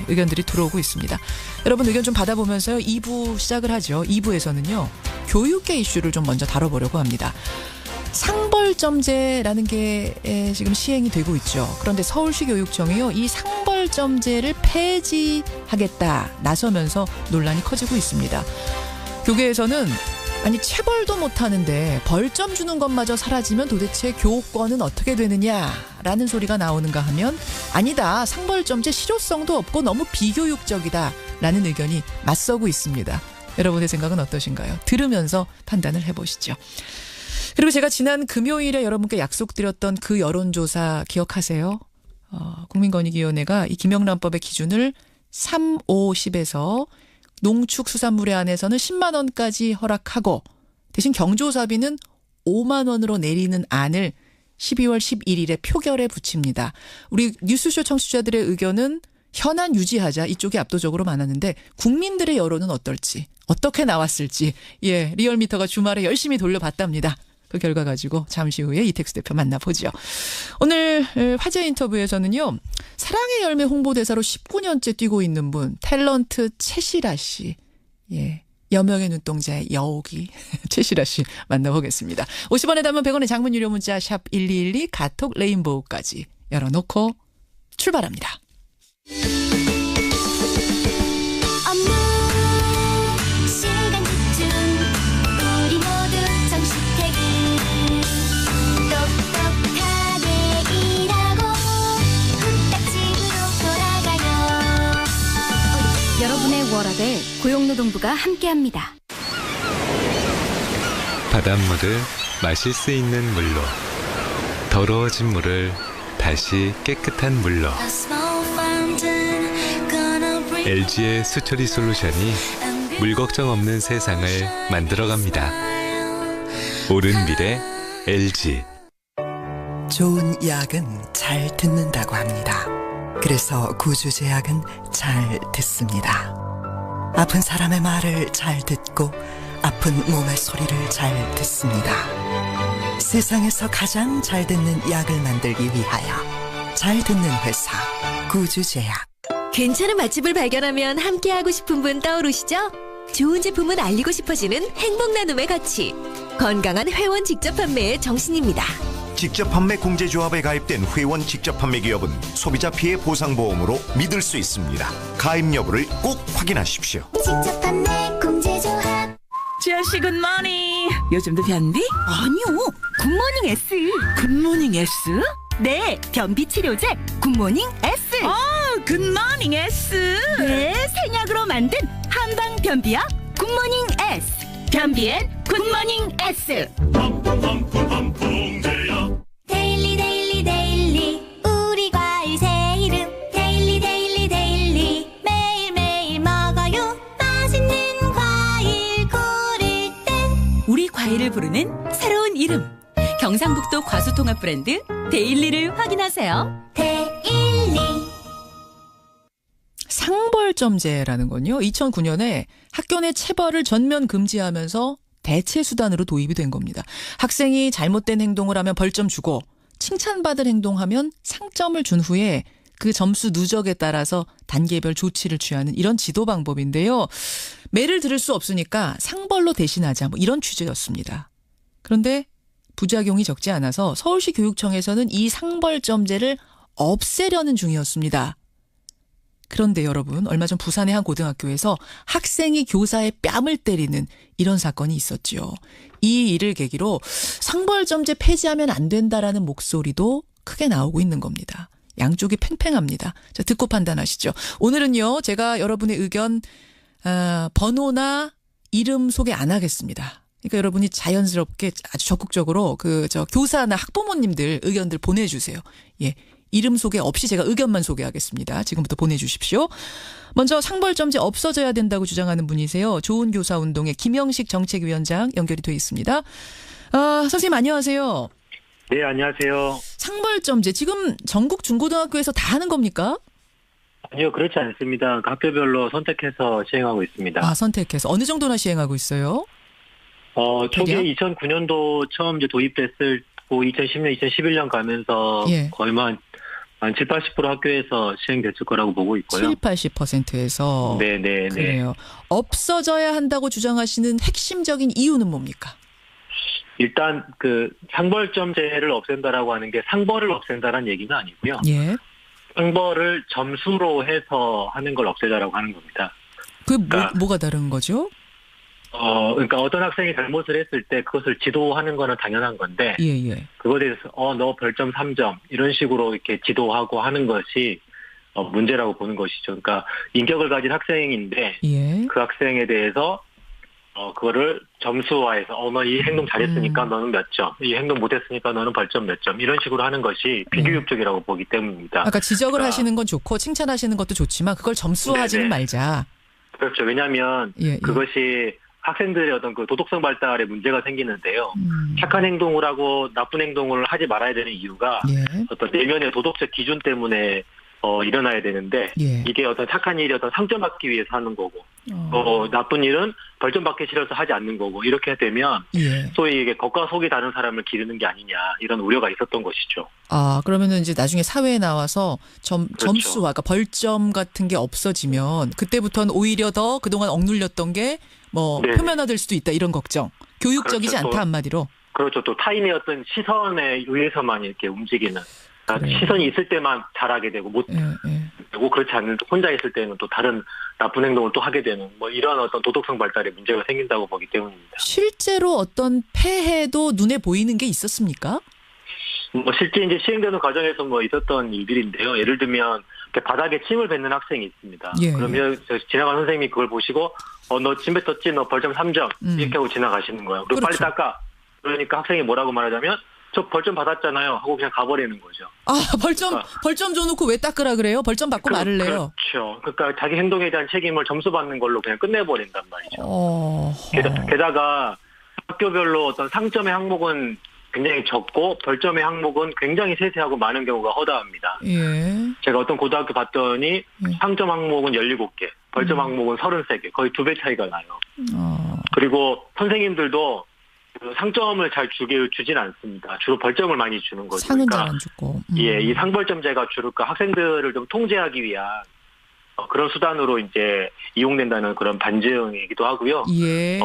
의견들이 들어오고 있습니다. 여러분 의견 좀 받아보면서요 2부 시작을 하죠. 2부에서는요 교육계 이슈를 좀 먼저 다뤄보려고 합니다. 상벌점제라는 게 지금 시행이 되고 있죠. 그런데 서울시 교육청이요 이 상벌점제를 폐지하겠다 나서면서 논란이 커지고 있습니다. 교계에서는 아니 체벌도 못하는데 벌점 주는 것마저 사라지면 도대체 교권은 어떻게 되느냐라는 소리가 나오는가 하면 아니다, 상벌점제 실효성도 없고 너무 비교육적이다라는 의견이 맞서고 있습니다. 여러분의 생각은 어떠신가요? 들으면서 판단을 해보시죠. 그리고 제가 지난 금요일에 여러분께 약속드렸던 그 여론조사 기억하세요? 국민권익위원회가 이 김영란법의 기준을 3, 5, 10에서 농축수산물에 한해서는 10만 원까지 허락하고 대신 경조사비는 5만 원으로 내리는 안을 12월 11일에 표결에 붙입니다. 우리 뉴스쇼 청취자들의 의견은 현안 유지하자 이쪽이 압도적으로 많았는데 국민들의 여론은 어떨지 어떻게 나왔을지 리얼미터가 주말에 열심히 돌려봤답니다. 그 결과 가지고 잠시 후에 이택수 대표 만나보죠. 오늘 화제 인터뷰에서는요. 사랑의 열매 홍보대사로 19년째 뛰고 있는 분 탤런트 최시라 씨. 여명의 눈동자의 여우기 최시라 씨 만나보겠습니다. 50원에 담은 100원의 장문 유료 문자 샵 1212 카톡 레인보우까지 열어놓고 출발합니다. 여러분의 워라벨 고용노동부가 함께합니다. 바닷물을 마실 수 있는 물로, 더러워진 물을 다시 깨끗한 물로. LG의 수처리 솔루션이 물 걱정 없는 세상을 만들어갑니다. 옳은 미래 LG. 좋은 약은 잘 듣는다고 합니다. 그래서 구주제약은 잘 듣습니다. 아픈 사람의 말을 잘 듣고 아픈 몸의 소리를 잘 듣습니다. 세상에서 가장 잘 듣는 약을 만들기 위하여 잘 듣는 회사 구주제약. 괜찮은 맛집을 발견하면 함께하고 싶은 분 떠오르시죠? 좋은 제품은 알리고 싶어지는 행복나눔의 가치. 건강한 회원 직접 판매의 정신입니다. 직접 판매 공제조합에 가입된 회원 직접 판매 기업은 소비자 피해 보상보험으로 믿을 수 있습니다. 가입 여부를 꼭 확인하십시오. 직접 판매 공제조합. 지아씨 굿모닝. 요즘도 변비? 아니요. 굿모닝 S. 굿모닝 S? 네, 변비 치료제 굿모닝 S. 굿모닝 S. 네, 생약으로 만든 한방 변비약 굿모닝 S. 변비엔 굿모닝 S. 데일리 데일리 데일리 우리 과일 새 이름 데일리 데일리 데일리 매일매일 먹어요 맛있는 과일 고를 땐 우리 과일을 부르는 새로운 이름. 경상북도 과수통합 브랜드 데일리를 확인하세요. 데일리. 상벌점제라는 건요. 2009년에 학교 내 체벌을 전면 금지하면서 대체 수단으로 도입이 된 겁니다. 학생이 잘못된 행동을 하면 벌점 주고 칭찬받을 행동하면 상점을 준 후에 그 점수 누적에 따라서 단계별 조치를 취하는 이런 지도 방법인데요. 매를 들을 수 없으니까 상벌로 대신하자 뭐 이런 취지였습니다. 그런데 부작용이 적지 않아서 서울시 교육청에서는 이 상벌점제를 없애려는 중이었습니다. 그런데 여러분, 얼마 전 부산의 한 고등학교에서 학생이 교사의 뺨을 때리는 이런 사건이 있었죠. 이 일을 계기로 상벌점제 폐지하면 안 된다라는 목소리도 크게 나오고 있는 겁니다. 양쪽이 팽팽합니다. 자, 듣고 판단하시죠. 오늘은요, 제가 여러분의 의견 번호나 이름 소개 안 하겠습니다. 그러니까 여러분이 자연스럽게 아주 적극적으로 교사나 학부모님들 의견들 보내주세요. 예. 이름 소개 없이 제가 의견만 소개하겠습니다. 지금부터 보내주십시오. 먼저 상벌점제 없어져야 된다고 주장하는 분이세요. 좋은 교사 운동의 김영식 정책위원장 연결이 돼 있습니다. 선생님 안녕하세요. 네, 안녕하세요. 상벌점제 지금 전국 중고등학교에서 다 하는 겁니까? 아니요, 그렇지 않습니다. 학교별로 선택해서 시행하고 있습니다. 선택해서 어느 정도나 시행하고 있어요? 초기에 2009년도 처음 이제 도입됐을 2010년, 2011년 가면서 거의 한 7, 80% 학교에서 시행됐을 거라고 보고 있고요. 7, 80%에서. 네네. 그래요. 없어져야 한다고 주장하시는 핵심적인 이유는 뭡니까? 일단 상벌점제를 없앤다라고 하는 게 상벌을 없앤다라는 얘기는 아니고요. 예. 상벌을 점수로 해서 하는 걸 없애자라고 하는 겁니다. 뭐가 다른 거죠? 그러니까 어떤 학생이 잘못을 했을 때 그것을 지도하는 거는 당연한 건데, 그거에 대해서, 너 별점 3점, 이런 식으로 이렇게 지도하고 하는 것이, 문제라고 보는 것이죠. 그러니까, 인격을 가진 학생인데, 그 학생에 대해서, 그거를 점수화해서, 너 이 행동 잘했으니까 너는 몇 점, 이 행동 못했으니까 너는 벌점 몇 점, 이런 식으로 하는 것이 비교육적이라고 보기 때문입니다. 아까 지적을 하시는 건 좋고, 칭찬하시는 것도 좋지만, 그걸 점수화하지는 말자. 그렇죠. 왜냐하면, 그것이, 학생들의 어떤 도덕성 발달에 문제가 생기는데요. 착한 행동을 하고 나쁜 행동을 하지 말아야 되는 이유가 어떤 내면의 도덕적 기준 때문에 일어나야 되는데 이게 어떤 착한 일이 어떤 상점 받기 위해서 하는 거고 나쁜 일은 벌점 받기 싫어서 하지 않는 거고 이렇게 되면 소위 이게 겉과 속이 다른 사람을 기르는 게 아니냐 이런 우려가 있었던 것이죠. 그러면은 이제 나중에 사회에 나와서 점수와 그러니까 벌점 같은 게 없어지면 그때부터는 오히려 더 그동안 억눌렸던 게 표면화될 수도 있다 이런 걱정. 교육적이지 않다 한마디로. 그렇죠. 또 타인의 어떤 시선에 의해서만 이렇게 움직이는. 시선이 있을 때만 잘하게 되고 되고 그렇지 않는 혼자 있을 때는 또 다른 나쁜 행동을 또 하게 되는 이런 어떤 도덕성 발달에 문제가 생긴다고 보기 때문입니다. 실제로 어떤 폐해도 눈에 보이는 게 있었습니까? 실제 이제 시행되는 과정에서 있었던 일들인데요. 예를 들면 바닥에 침을 뱉는 학생이 있습니다. 그러면 지나가는 선생님이 그걸 보시고 너 침 뱉었지? 너 벌점 3점 이렇게 하고 지나가시는 거예요. 그리고 빨리 닦아. 그러니까 학생이 뭐라고 말하자면 저 벌점 받았잖아요 하고 그냥 가버리는 거죠. 벌점 줘놓고 왜 닦으라 그래요? 벌점 받고 말을 내요. 그렇죠. 그러니까 자기 행동에 대한 책임을 점수 받는 걸로 그냥 끝내버린단 말이죠. 게다가 학교별로 어떤 상점의 항목은 굉장히 적고 벌점의 항목은 굉장히 세세하고 많은 경우가 허다합니다. 예. 제가 어떤 고등학교 봤더니 상점 항목은 17개, 벌점 항목은 33개, 거의 2배 차이가 나요. 그리고 선생님들도 상점을 잘 주진 않습니다. 주로 벌점을 많이 주는 거죠. 상은 잘 안 주고. 예, 이 상벌점제가 주로 학생들을 좀 통제하기 위한 그런 수단으로 이제 이용된다는 그런 반증이기도 하고요. 예.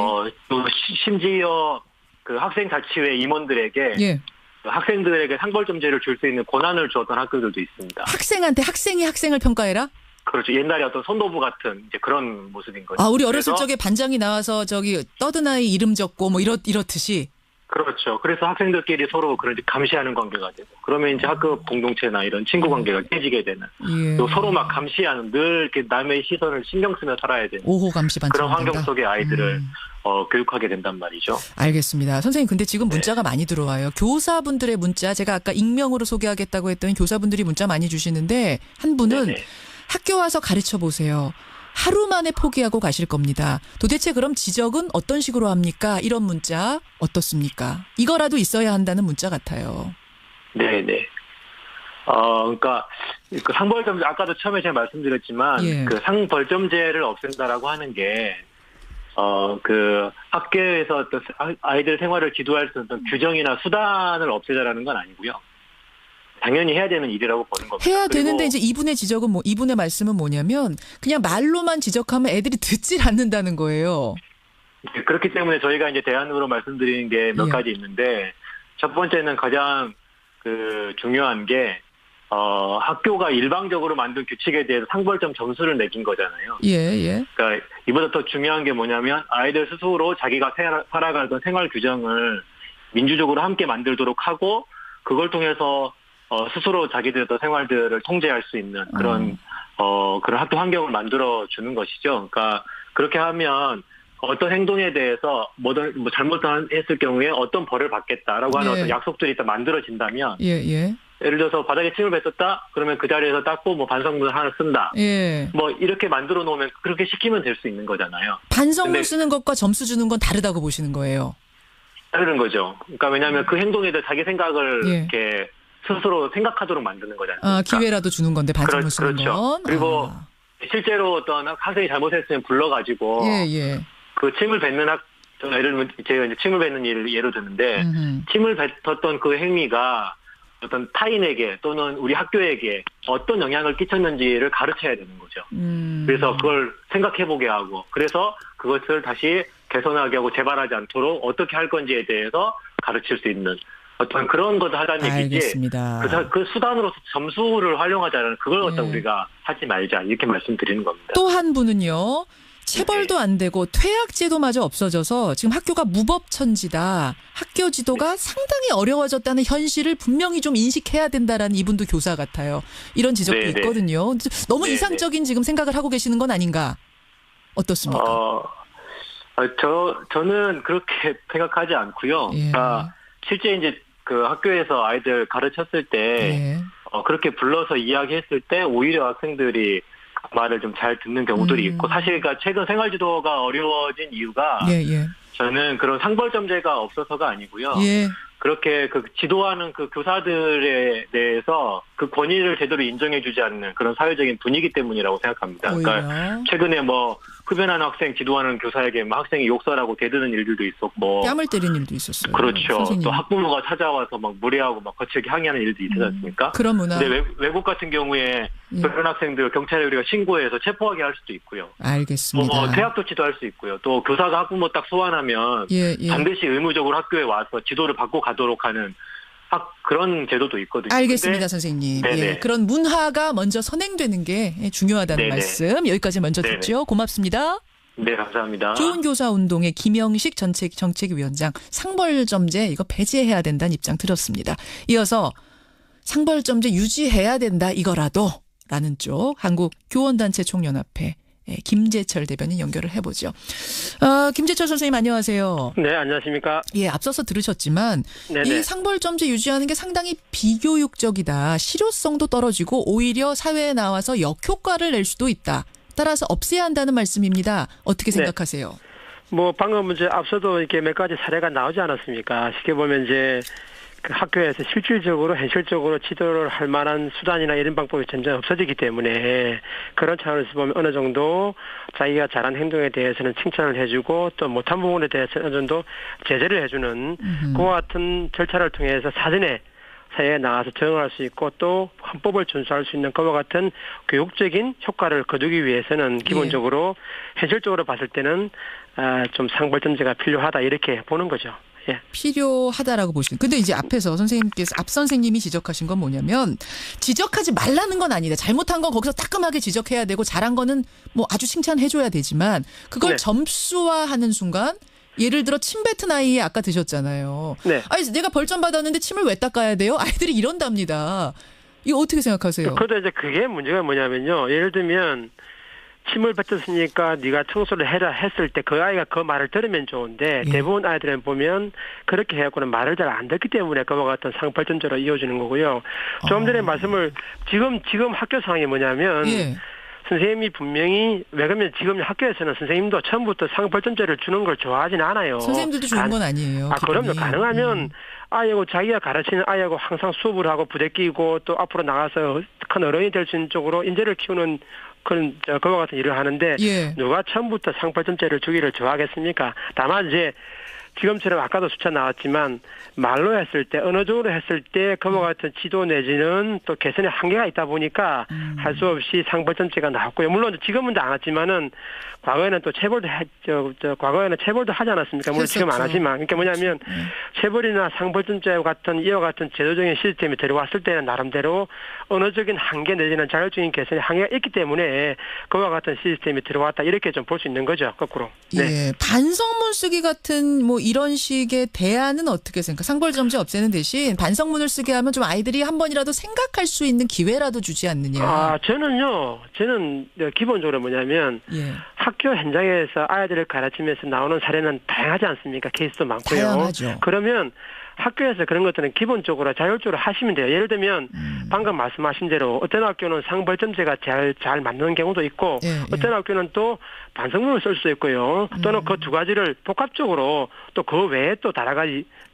또 심지어 그 학생자치회 임원들에게 예. 학생들에게 상벌점제를 줄 수 있는 권한을 주었던 학교들도 있습니다. 학생한테 학생이 학생을 평가해라? 그렇죠. 옛날에 어떤 선도부 같은 이제 그런 모습인 거죠. 우리 어렸을 적에 반장이 나와서 저기 떠든 아이 이름 적고 뭐 이렇듯이. 그렇죠. 그래서 학생들끼리 서로 그런 감시하는 관계가 되고, 그러면 이제 학급 공동체나 이런 친구 관계가 깨지게 되는, 또 서로 막 감시하는, 늘 이렇게 남의 시선을 신경 쓰며 살아야 되는 오호 감시 반증 그런 환경 속의 아이들을 교육하게 된다는 말이죠. 알겠습니다. 선생님, 근데 지금 문자가 많이 들어와요. 교사분들의 문자, 제가 아까 익명으로 소개하겠다고 했더니 교사분들이 문자 많이 주시는데, 한 분은 네네. 학교 와서 가르쳐 보세요. 하루 만에 포기하고 가실 겁니다. 도대체 그럼 지적은 어떤 식으로 합니까? 이런 문자 어떻습니까? 이거라도 있어야 한다는 문자 같아요. 네네. 그러니까 그 상벌점제, 아까도 처음에 제가 말씀드렸지만 예. 그 상벌점제를 없앤다라고 하는 게 그 학교에서 어떤 아이들 생활을 지도할 수 있는 규정이나 수단을 없애자라는 건 아니고요. 당연히 해야 되는 일이라고 보는 겁니다. 해야 되는데 이제 이분의 지적은 이분의 말씀은 뭐냐면 그냥 말로만 지적하면 애들이 듣질 않는다는 거예요. 그렇기 때문에 저희가 이제 대안으로 말씀드리는 게 몇 가지 있는데, 첫 번째는 가장 그 중요한 게 학교가 일방적으로 만든 규칙에 대해서 상벌점 점수를 매긴 거잖아요. 예. 그러니까 이보다 더 중요한 게 뭐냐면 아이들 스스로 자기가 살아가던 생활 규정을 민주적으로 함께 만들도록 하고, 그걸 통해서 스스로 자기들의 생활들을 통제할 수 있는 그런 학교 환경을 만들어 주는 것이죠. 그러니까 그렇게 하면 어떤 행동에 대해서 잘못했을 경우에 어떤 벌을 받겠다라고 하는 어떤 약속들이 일단 만들어진다면, 예를 들어서 바닥에 침을 뱉었다 그러면 그 자리에서 닦고 뭐 반성문 하나 쓴다. 뭐 이렇게 만들어 놓으면 그렇게 시키면 될 수 있는 거잖아요. 반성문 쓰는 것과 점수 주는 건 다르다고 보시는 거예요. 다른 거죠. 그러니까 왜냐하면 그 행동에 대해 자기 생각을 이렇게 스스로 생각하도록 만드는 거잖아요. 기회라도 주는 건데 반성문 쓰는 그렇죠. 건. 그리고 실제로 어떤 학생이 잘못했으면 불러가지고 그 침을 뱉는 예를 들면 제가 이제 침을 뱉는 일을 예로 드는데, 침을 뱉었던 그 행위가 어떤 타인에게 또는 우리 학교에게 어떤 영향을 끼쳤는지를 가르쳐야 되는 거죠. 그래서 그걸 생각해보게 하고, 그래서 그것을 다시 개선하게 하고 재발하지 않도록 어떻게 할 건지에 대해서 가르칠 수 있는 어떤 그런 것을 하자는 얘기지. 알겠습니다. 그 수단으로서 점수를 활용하자는 그걸 갖다 우리가 하지 말자, 이렇게 말씀드리는 겁니다. 또 한 분은요. 체벌도 안 되고 퇴학제도마저 없어져서 지금 학교가 무법천지다. 학교 지도가 상당히 어려워졌다는 현실을 분명히 좀 인식해야 된다라는 이분도 교사 같아요. 이런 지적도 있거든요. 너무 이상적인 지금 생각을 하고 계시는 건 아닌가? 어떻습니까? 저는 그렇게 생각하지 않고요. 그러니까 실제 이제 그 학교에서 아이들 가르쳤을 때 그렇게 불러서 이야기했을 때 오히려 학생들이 말을 좀 잘 듣는 경우들이 있고, 사실 그러니까 최근 생활지도가 어려워진 이유가 저는 그런 상벌점제가 없어서가 아니고요. 그렇게 그 지도하는 그 교사들에 대해서 그 권위를 제대로 인정해주지 않는 그런 사회적인 분위기 때문이라고 생각합니다. 그러니까 최근에 뭐 흡연하는 학생 지도하는 교사에게 막 학생이 욕설하고 대드는 일들도 있었고, 뺨을 때리는 일도 있었어요. 그렇죠. 선생님. 또 학부모가 찾아와서 막 무례하고 막 거칠게 항의하는 일도 있지 않습니까? 그런 문화. 근데 외국 같은 경우에 그런 학생들 경찰에 우리가 신고해서 체포하게 할 수도 있고요. 알겠습니다. 퇴학 조치도 할 수 있고요. 또 교사가 학부모 딱 소환하면 반드시 의무적으로 학교에 와서 지도를 받고 가도록 하는 그런 제도도 있거든요. 알겠습니다, 선생님. 그런 문화가 먼저 선행되는 게 중요하다는 말씀. 여기까지 먼저 듣죠. 고맙습니다. 네, 감사합니다. 좋은 교사 운동의 김영식 정책위원장, 상벌점제 이거 폐지해야 된다는 입장 들었습니다. 이어서 상벌점제 유지해야 된다 이거라도 라는 쪽 한국교원단체 총연합회 김재철 대변인 연결을 해보죠. 김재철 선생님 안녕하세요. 네, 안녕하십니까. 앞서서 들으셨지만 이 상벌점제 유지하는 게 상당히 비교육적이다. 실효성도 떨어지고 오히려 사회에 나와서 역효과를 낼 수도 있다. 따라서 없애야 한다는 말씀입니다. 어떻게 생각하세요? 뭐 방금 이제 앞서도 이렇게 몇 가지 사례가 나오지 않았습니까? 쉽게 보면 이제 그 학교에서 실질적으로 현실적으로 지도를 할 만한 수단이나 이런 방법이 점점 없어지기 때문에 그런 차원에서 보면 어느 정도 자기가 잘한 행동에 대해서는 칭찬을 해주고 또 못한 부분에 대해서는 어느 정도 제재를 해주는 그와 같은 절차를 통해서 사전에 사회에 나가서 적응할 수 있고 또 헌법을 준수할 수 있는 그와 같은 교육적인 효과를 거두기 위해서는 기본적으로 현실적으로 봤을 때는 좀 상벌점제가 필요하다 이렇게 보는 거죠. 예. 필요하다라고 보시는. 근데 이제 앞에서 선생님께서 앞 선생님이 지적하신 건 뭐냐면 지적하지 말라는 건 아니다. 잘못한 건 거기서 따끔하게 지적해야 되고 잘한 거는 뭐 아주 칭찬해줘야 되지만 그걸 네. 점수화하는 순간 예를 들어 침 뱉은 아이 아까 드셨잖아요. 네. 아니 내가 벌점 받았는데 침을 왜 닦아야 돼요? 아이들이 이런답니다. 이거 어떻게 생각하세요? 그런데 이제 그게 문제가 뭐냐면요. 예를 들면 침을 뱉었으니까 네가 청소를 해라 했을 때 그 아이가 그 말을 들으면 좋은데 대부분 아이들은 보면 그렇게 해갖고는 말을 잘 안 듣기 때문에 그와 같은 상벌점제로 이어지는 거고요. 조금 전에 말씀을 지금 학교 상황이 뭐냐면 선생님이 분명히 왜 그러면 지금 학교에서는 선생님도 처음부터 상벌점제를 주는 걸 좋아하진 않아요. 선생님들도 주는 건 아니에요. 그럼요. 가능하면 아이하고 자기가 가르치는 아이하고 항상 수업을 하고 부대끼고 또 앞으로 나가서 큰 어른이 될 수 있는 쪽으로 인재를 키우는 그와 같은 일을 하는데 누가 처음부터 상벌점제를 주기를 좋아하겠습니까? 다만 이제 지금처럼 아까도 숫자 나왔지만 말로 했을 때 언어적으로 했을 때 그와 같은 지도 내지는 또 개선의 한계가 있다 보니까 할 수 없이 상벌점제가 나왔고요. 물론 지금은 안 왔지만은 과거에는 또 과거에는 체벌도 하지 않았습니까? 물론 지금 안 하지만 그러니까 뭐냐면 체벌이나 상벌점제와 같은 이와 같은 제도적인 시스템이 들어왔을 때는 나름대로 언어적인 한계 내지는 자율적인 개선의 한계가 있기 때문에 그와 같은 시스템이 들어왔다 이렇게 좀 볼 수 있는 거죠. 거꾸로. 네. 예, 반성문 쓰기 같은 뭐 이런 식의 대안은 어떻게 생각해요? 상벌점제 없애는 대신 반성문을 쓰게 하면 좀 아이들이 한 번이라도 생각할 수 있는 기회라도 주지 않느냐. 저는 기본적으로 뭐냐면 학교 현장에서 아이들을 가르치면서 나오는 사례는 다양하지 않습니까? 케이스도 많고요. 다양하죠. 그러면 학교에서 그런 것들은 기본적으로 자율적으로 하시면 돼요. 예를 들면 방금 말씀하신 대로 어떤 학교는 상벌점제가 잘 맞는 경우도 있고 어떤 학교는 또 반성문을 쓸 수 있고요. 또는 그 두 가지를 복합적으로 또 그 외에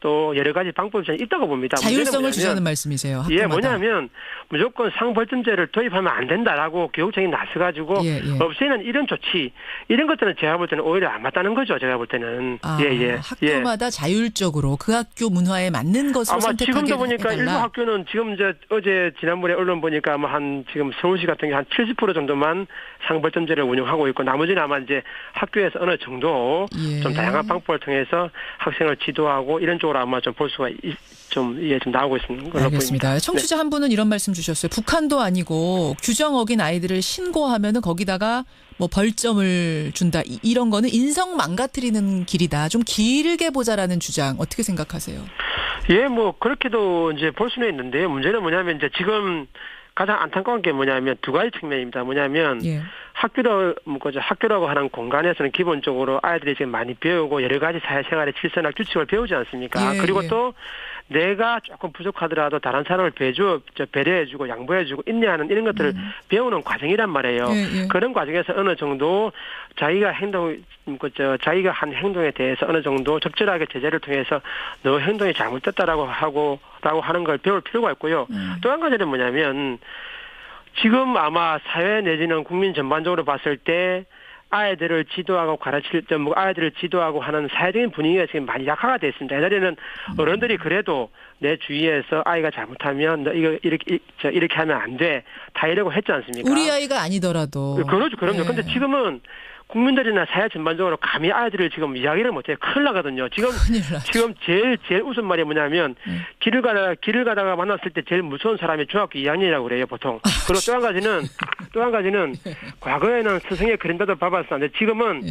또 여러 가지 방법이 있다고 봅니다. 자율성을 주자는 말씀이세요. 학교마다. 예, 뭐냐면 무조건 상벌점제를 도입하면 안 된다라고 교육청이 나서가지고 없애는 이런 조치 이런 것들은 제가 볼 때는 오히려 안 맞다는 거죠. 제가 볼 때는. 학교마다 자율적으로 그 학교 문화에 맞는 것을 선택하게 지금도 보니까 해달라. 일부 학교는 지금 이제 어제 지난번에 언론 보니까 뭐 한 지금 서울시 같은 게 한 70% 정도만 상벌점제를 운영하고 있고 나머지는 아마 이제 학교에서 어느 정도 좀 다양한 방법을 통해서 학생을 지도하고 이런 쪽으로 아마 좀 볼 수가 좀 나오고 있는 걸로 알겠습니다. 보입니다. 청취자 한 분은 이런 말씀 주셨어요. 북한도 아니고 규정 어긴 아이들을 신고하면은 거기다가 뭐 벌점을 준다. 이런 거는 인성 망가뜨리는 길이다. 좀 길게 보자라는 주장 어떻게 생각하세요? 예, 뭐 그렇게도 이제 볼 수는 있는데요. 문제는 뭐냐면 이제 지금 가장 안타까운 게 뭐냐면 두 가지 측면입니다. 뭐냐면 학교라고 하는 공간에서는 기본적으로 아이들이 지금 많이 배우고 여러 가지 사회생활의 질서나 규칙을 배우지 않습니까? 그리고 또 내가 조금 부족하더라도 다른 사람을 배려해주고 양보해주고 인내하는 이런 것들을 배우는 과정이란 말이에요. 그런 과정에서 어느 정도 자기가 한 행동에 대해서 어느 정도 적절하게 제재를 통해서 너 행동이 잘못됐다라고 하는 걸 배울 필요가 있고요. 또 한 가지는 뭐냐면 지금 아마 사회 내지는 국민 전반적으로 봤을 때 아이들을 지도하고 아이들을 지도하고 하는 사회적인 분위기가 지금 많이 약화가 되어 있습니다. 옛날에는 어른들이 그래도 내 주위에서 아이가 잘못하면 너 이거 이렇게 하면 안 돼. 다 이러고 했지 않습니까? 우리 아이가 아니더라도. 그럼요. 근데 지금은 국민들이나 사회 전반적으로 감히 아이들을 지금 이야기를 못해요. 큰일 나거든요. 지금 제일 웃은 말이 뭐냐면 길을 가다가 만났을 때 제일 무서운 사람이 중학교 2학년이라고 그래요, 보통. 그리고 또 한 가지는 과거에는 스승의 그림자도 밟아서는 안 돼. 지금은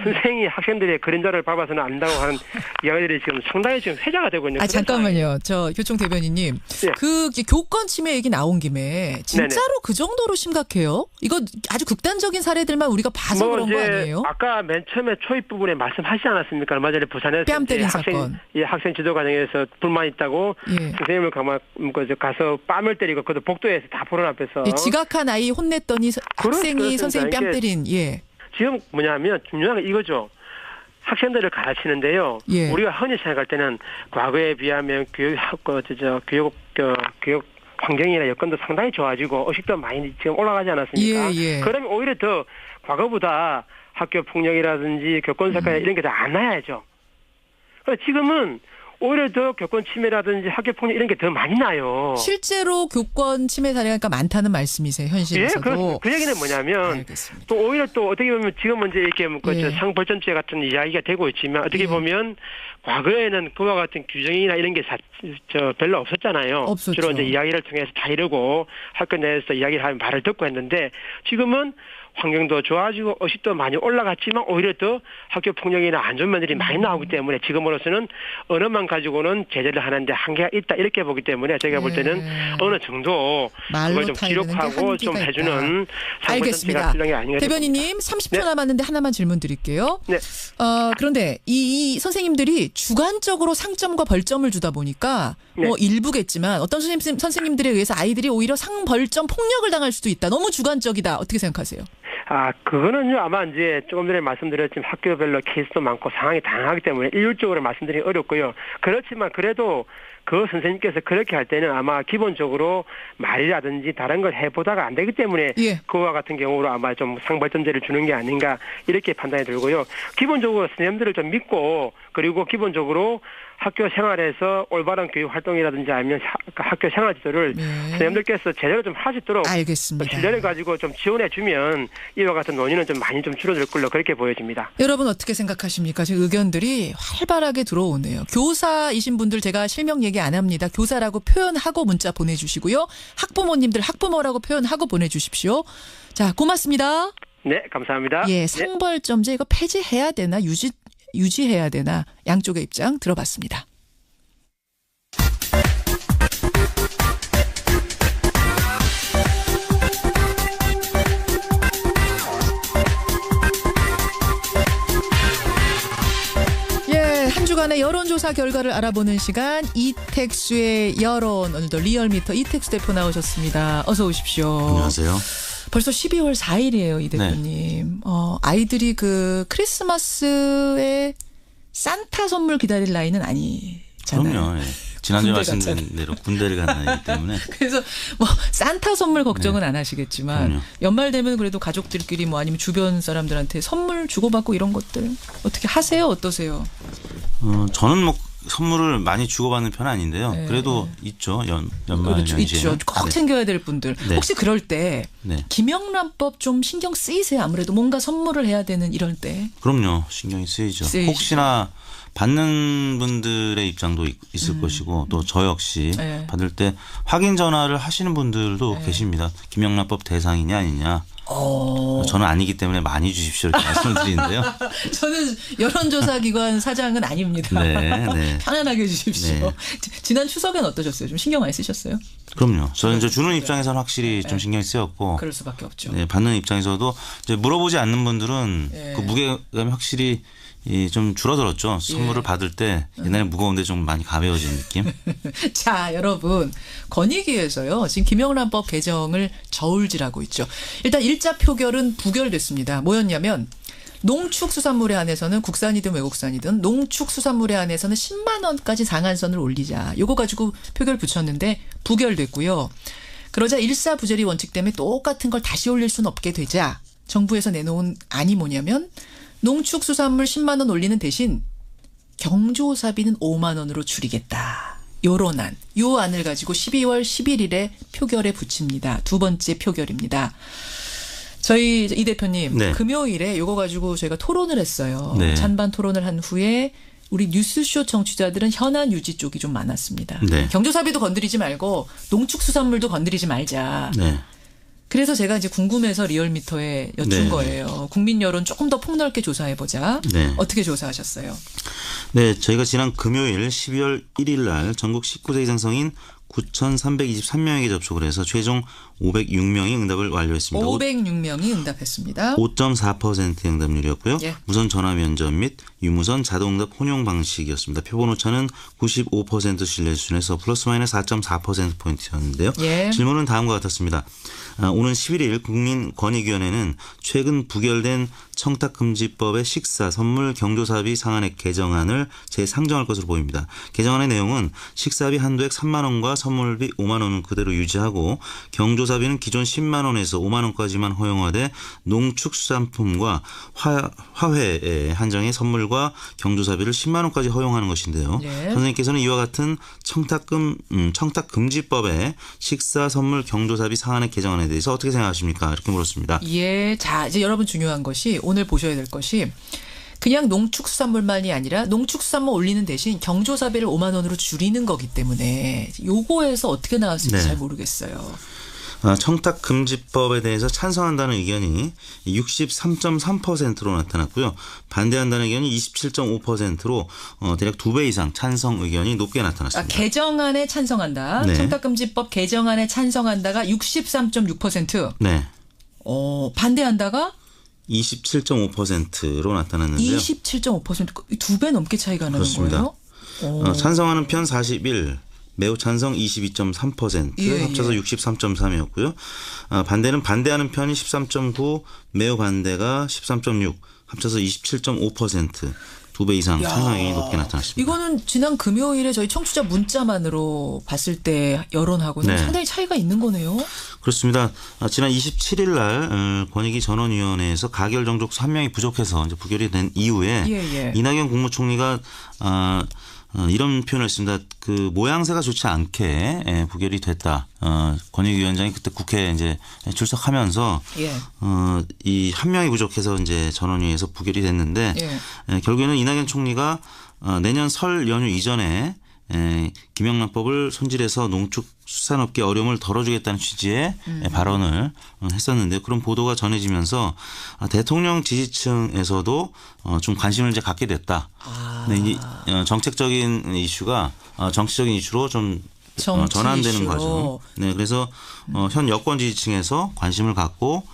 선생이 학생들의 그림자를 밟아서는 안 된다고 하는 이야기들이 지금 상당히 지금 회자가 되고 있는. 잠깐만요. 저 교총 대변인님. 그 교권 침해 얘기 나온 김에 진짜로 그 정도로 심각해요? 이거 아주 극단적인 사례들만 우리가 봐서 그런 거 아니에요? 아까 맨 처음에 초입 부분에 말씀하시지 않았습니까? 얼마 전에 부산에서 뺨 때린 사건. 학생 지도 과정에서 불만 있다고 선생님을 가서 뺨을 때리고 그것도 복도에서 다 보는 앞에서 지각한 아이 혼냈더니 학생이 선생님 뺨 때린. 지금 뭐냐면 중요한 게 이거죠. 학생들을 가르치는데요. 예. 우리가 흔히 생각할 때는 과거에 비하면 교육 환경이나 여건도 상당히 좋아지고 의식도 많이 지금 올라가지 않았습니까? 예. 그러면 오히려 더 과거보다 학교 폭력이라든지 교권 사건 이런 게 더 안 나야죠. 그래서 지금은 오히려 더 교권 침해라든지 학교 폭력 이런 게 더 많이 나요. 실제로 교권 침해 사례가 많다는 말씀이세요, 현실에서도? 예, 그 얘기는 뭐냐면 알겠습니다. 또 오히려 또 어떻게 보면 지금은 이제 이렇게 상벌점제 같은 이야기가 되고 있지만 어떻게 보면 과거에는 그와 같은 규정이나 이런 게 별로 없었잖아요. 없었죠. 주로 이제 이야기를 통해서 다 이루고 학교 내에서 이야기를 하면 말을 듣고 했는데 지금은 환경도 좋아지고 의식도 많이 올라갔지만 오히려 더 학교 폭력이나 안 좋은 면들이 많이 나오기 때문에 지금으로서는 언어만 가지고는 제재를 하는데 한계가 있다 이렇게 보기 때문에 제가 볼 때는 어느 정도 그걸 좀 기록하고 좀 해주는 알겠습니다. 필요한 게 아닌가. 대변인님 30초 남았는데 하나만 질문 드릴게요. 네. 그런데 이 선생님들이 주관적으로 상점과 벌점을 주다 보니까 뭐 일부겠지만 어떤 선생님들에 의해서 아이들이 오히려 상벌점 폭력을 당할 수도 있다. 너무 주관적이다. 어떻게 생각하세요? 그거는요, 아마 이제 조금 전에 말씀드렸지만 학교별로 케이스도 많고 상황이 다양하기 때문에 일률적으로 말씀드리기 어렵고요. 그렇지만 그래도 그 선생님께서 그렇게 할 때는 아마 기본적으로 말이라든지 다른 걸 해보다가 안 되기 때문에 그와 같은 경우로 아마 좀 상벌점제를 주는 게 아닌가 이렇게 판단이 들고요. 기본적으로 선생님들을 좀 믿고 그리고 기본적으로 학교 생활에서 올바른 교육 활동이라든지 아니면 학교 생활 지도를 선생님들께서 제대로 좀 할 수 있도록 알겠습니다. 신뢰를 가지고 좀 지원해 주면 이와 같은 논의는 좀 많이 좀 줄어들 걸로 그렇게 보여집니다. 여러분 어떻게 생각하십니까? 지금 의견들이 활발하게 들어오네요. 교사이신 분들 제가 실명 얘기 안 합니다. 교사라고 표현하고 문자 보내주시고요. 학부모님들 학부모라고 표현하고 보내주십시오. 자, 고맙습니다. 네, 감사합니다. 예, 상벌점제 이거 폐지해야 되나 유지해야 되나 양쪽의 입장 들어봤습니다. 한 주간의 여론조사 결과를 알아보는 시간 이택수의 여론. 오늘도 리얼미터 이택수 대표 나오셨습니다. 어서 오십시오. 안녕하세요. 벌써 12월 4일이에요, 이 대표님. 아이들이 그 크리스마스에 산타 선물 기다릴 나이는 아니잖아요. 그럼요. 예. 지난주에 말씀드린 대로 군대를 간 나이기 때문에. 그래서 뭐 산타 선물 걱정은 안 하시겠지만 그럼요. 연말 되면 그래도 가족들끼리 뭐 아니면 주변 사람들한테 선물 주고받고 이런 것들 어떻게 하세요? 어떠세요? 저는 뭐 선물을 많이 주고받는 편은 아닌데요. 그래도 있죠. 연말 연시에. 있죠. 꼭 챙겨야 될 분들. 혹시 그럴 때 김영란법 좀 신경 쓰이세요? 아무래도 뭔가 선물을 해야 되는 이럴 때. 그럼요. 신경이 쓰이죠. 혹시나 받는 분들의 입장도 있을 것이고 또 저 역시 받을 때 확인 전화를 하시는 분들도 계십니다. 김영란법 대상이냐 아니냐. 저는 아니기 때문에 많이 주십시오 이렇게 말씀을 드리는데요. 저는 여론조사기관 사장은 아닙니다. 네. 편안하게 주십시오. 지난 추석엔 어떠셨어요? 좀 신경 많이 쓰셨어요? 그럼요. 저는 이제 주는 입장에서는 확실히 좀 신경이 쓰였고 그럴 수밖에 없죠. 받는 입장에서도 이제 물어보지 않는 분들은 그 무게감이 확실히 좀 줄어들었죠. 선물을 받을 때 옛날에 무거운데 좀 많이 가벼워진 느낌. 자, 여러분 권익위에서요. 지금 김영란법 개정을 저울질하고 있죠. 일단 1차 표결은 부결됐습니다. 뭐였냐면 농축수산물에 한해서는 국산이든 외국산이든 농축수산물에 한해서는 10만 원까지 상한선을 올리자. 요거 가지고 표결 붙였는데 부결됐고요. 그러자 일사부재리 원칙 때문에 똑같은 걸 다시 올릴 수는 없게 되자 정부에서 내놓은 안이 뭐냐면 농축수산물 10만 원 올리는 대신 경조사비는 5만 원으로 줄이겠다. 요런 안. 요 안을 가지고 12월 11일에 표결에 붙입니다. 두 번째 표결입니다. 저희 이 대표님 금요일에 요거 가지고 저희가 토론을 했어요. 찬반 토론을 한 후에 우리 뉴스쇼 청취자들은 현안 유지 쪽이 좀 많았습니다. 경조사비도 건드리지 말고 농축수산물도 건드리지 말자. 그래서 제가 이제 궁금해서 리얼미터에 여쭌 거예요. 국민 여론 조금 더 폭넓게 조사해보자. 어떻게 조사하셨어요? 네, 저희가 지난 금요일 12월 1일 날 전국 19세 이상 성인 9,323명에게 접촉을 해서 최종 506명이 응답을 완료했습니다. 506명이 응답했습니다. 5.4%의 응답률이었고요. 무선 전화 면접 및 유무선 자동응답 혼용 방식이었습니다. 표본 오차는 95% 신뢰 수준에서 플러스 마이너스 4.4%포인트였는데요. 질문은 다음과 같았습니다. 오는 11일 국민권익위원회는 최근 부결된 청탁금지법의 식사, 선물, 경조사비 상한액 개정안을 재상정할 것으로 보입니다. 개정안의 내용은 식사비 한도액 3만 원과 선물비 5만 원은 그대로 유지하고 경조사비는 기존 10만 원에서 5만 원까지만 허용하되 농축수산품과 화훼 한정의 선물과 경조사비를 10만 원까지 허용하는 것인데요. 네. 선생님께서는 이와 같은 청탁금지법의 식사, 선물, 경조사비 상한액 개정안에 대해서 어떻게 생각하십니까? 이렇게 물었습니다. 예, 자 이제 여러분 중요한 것이 오늘 보셔야 될 것이 그냥 농축수산물만이 아니라 농축수산물 올리는 대신 경조사비를 5만 원으로 줄이는 거기 때문에 요거에서 어떻게 나왔을지 네. 잘 모르겠어요. 청탁금지법에 대해서 찬성한다는 의견이 63.3%로 나타났고요. 반대한다는 의견이 27.5%로 대략 2배 이상 찬성 의견이 높게 나타났습니다. 개정안에 찬성한다. 네. 청탁금지법 개정안에 찬성한다가 63.6%. 네. 반대한다가 27.5%로 나타났는데요. 27.5% 2배 넘게 차이가 나는 그렇습니다. 거예요? 찬성하는 편 41, 매우 찬성 22.3%, 예, 합쳐서 예. 63.3이었고요. 반대는 반대하는 편이 13.9, 매우 반대가 13.6, 합쳐서 27.5%. 2배 이상 찬성이 높게 나타났습니다. 이거는 지난 금요일에 저희 청취자 문자만으로 봤을 때 여론하고는 네. 상당히 차이가 있는 거네요. 그렇습니다. 지난 27일 날 권익위 전원위원회에서 가결 정족수 1명이 부족해서 이제 부결이 된 이후에 예. 이낙연 국무총리가 이런 표현을 했습니다. 그 모양새가 좋지 않게 부결이 됐다. 권익위원장이 그때 국회에 이제 출석하면서 예. 이 1명이 부족해서 이제 전원위에서 부결이 됐는데 결국에는 이낙연 총리가 내년 설 연휴 이전에 김영란법을 손질해서 농축수산업계 어려움을 덜어주겠다는 취지의 발언을 했었는데 그런 보도가 전해지면서 대통령 지지층에서도 좀 관심을 이제 갖게 됐다. 네, 이 정책적인 이슈가 정치적인 이슈로 좀 전환되는 이슈로. 과정. 네, 그래서 현 여권 지지층에서 관심을 갖고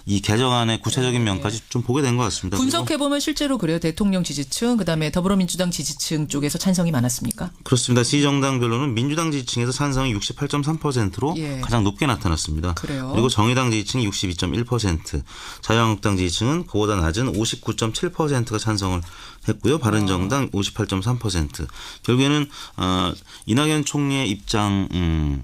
이 개정안의 구체적인 면까지 좀 보게 된 것 같습니다. 분석해보면 실제로 그래요. 대통령 지지층 그다음에 더불어민주당 지지층 쪽에서 찬성이 많았습니까? 그렇습니다. 지지정당별로는 민주당 지지층에서 찬성이 68.3%로 가장 높게 나타났습니다. 그래요. 그리고 정의당 지지층이 62.1%, 자유한국당 지지층은 그보다 낮은 59.7%가 찬성을 했고요. 바른정당 58.3%. 결국에는 이낙연 총리의 입장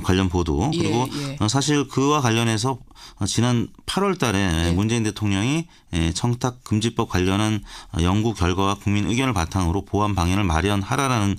관련 보도 그리고 사실 그와 관련해서 지난 8월 달에 문재인 대통령이 청탁금지법 관련한 연구 결과와 국민 의견을 바탕으로 보완 방안을 마련하라라는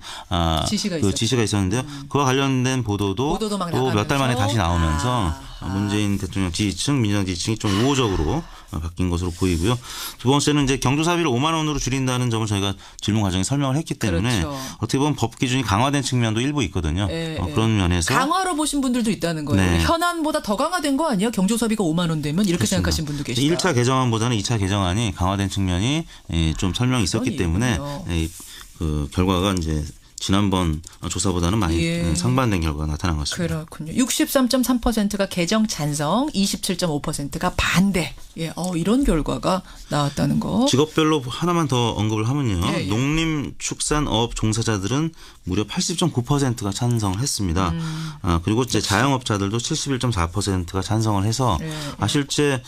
지시가 있었는데요. 그와 관련된 보도도 또 몇 달 만에 다시 나오면서 문재인 대통령 지지층, 민주당 지지층이 좀 우호적으로 바뀐 것으로 보이고요. 두 번째는 이제 경조사비를 5만 원으로 줄인다는 점을 저희가 질문 과정에 설명을 했기 때문에 그렇죠. 어떻게 보면 법 기준이 강화된 측면도 일부 있거든요. 그런 면에서 강화로 보신 분들도 있다는 거예요. 네. 현안보다 더 강화된 거 아니에요? 경조사비가 5만 원 되면 이렇게 생각하시는 분도 계시다. 1차 개정안보다는 2차 개정안이 강화된 측면이 좀 설명이 있었기 때문에 그 결과가 이제 지난번 조사보다는 많이 상반된 결과가 나타난 것 같습니다. 그렇군요. 63.3%가 개정 찬성, 27.5%가 반대. 이런 결과가 나왔다는 거. 직업별로 하나만 더 언급을 하면요. 농림축산업 종사자들은 무려 80.9%가 찬성을 했습니다. 그리고 이제 자영업자들도 71.4%가 찬성을 해서 실제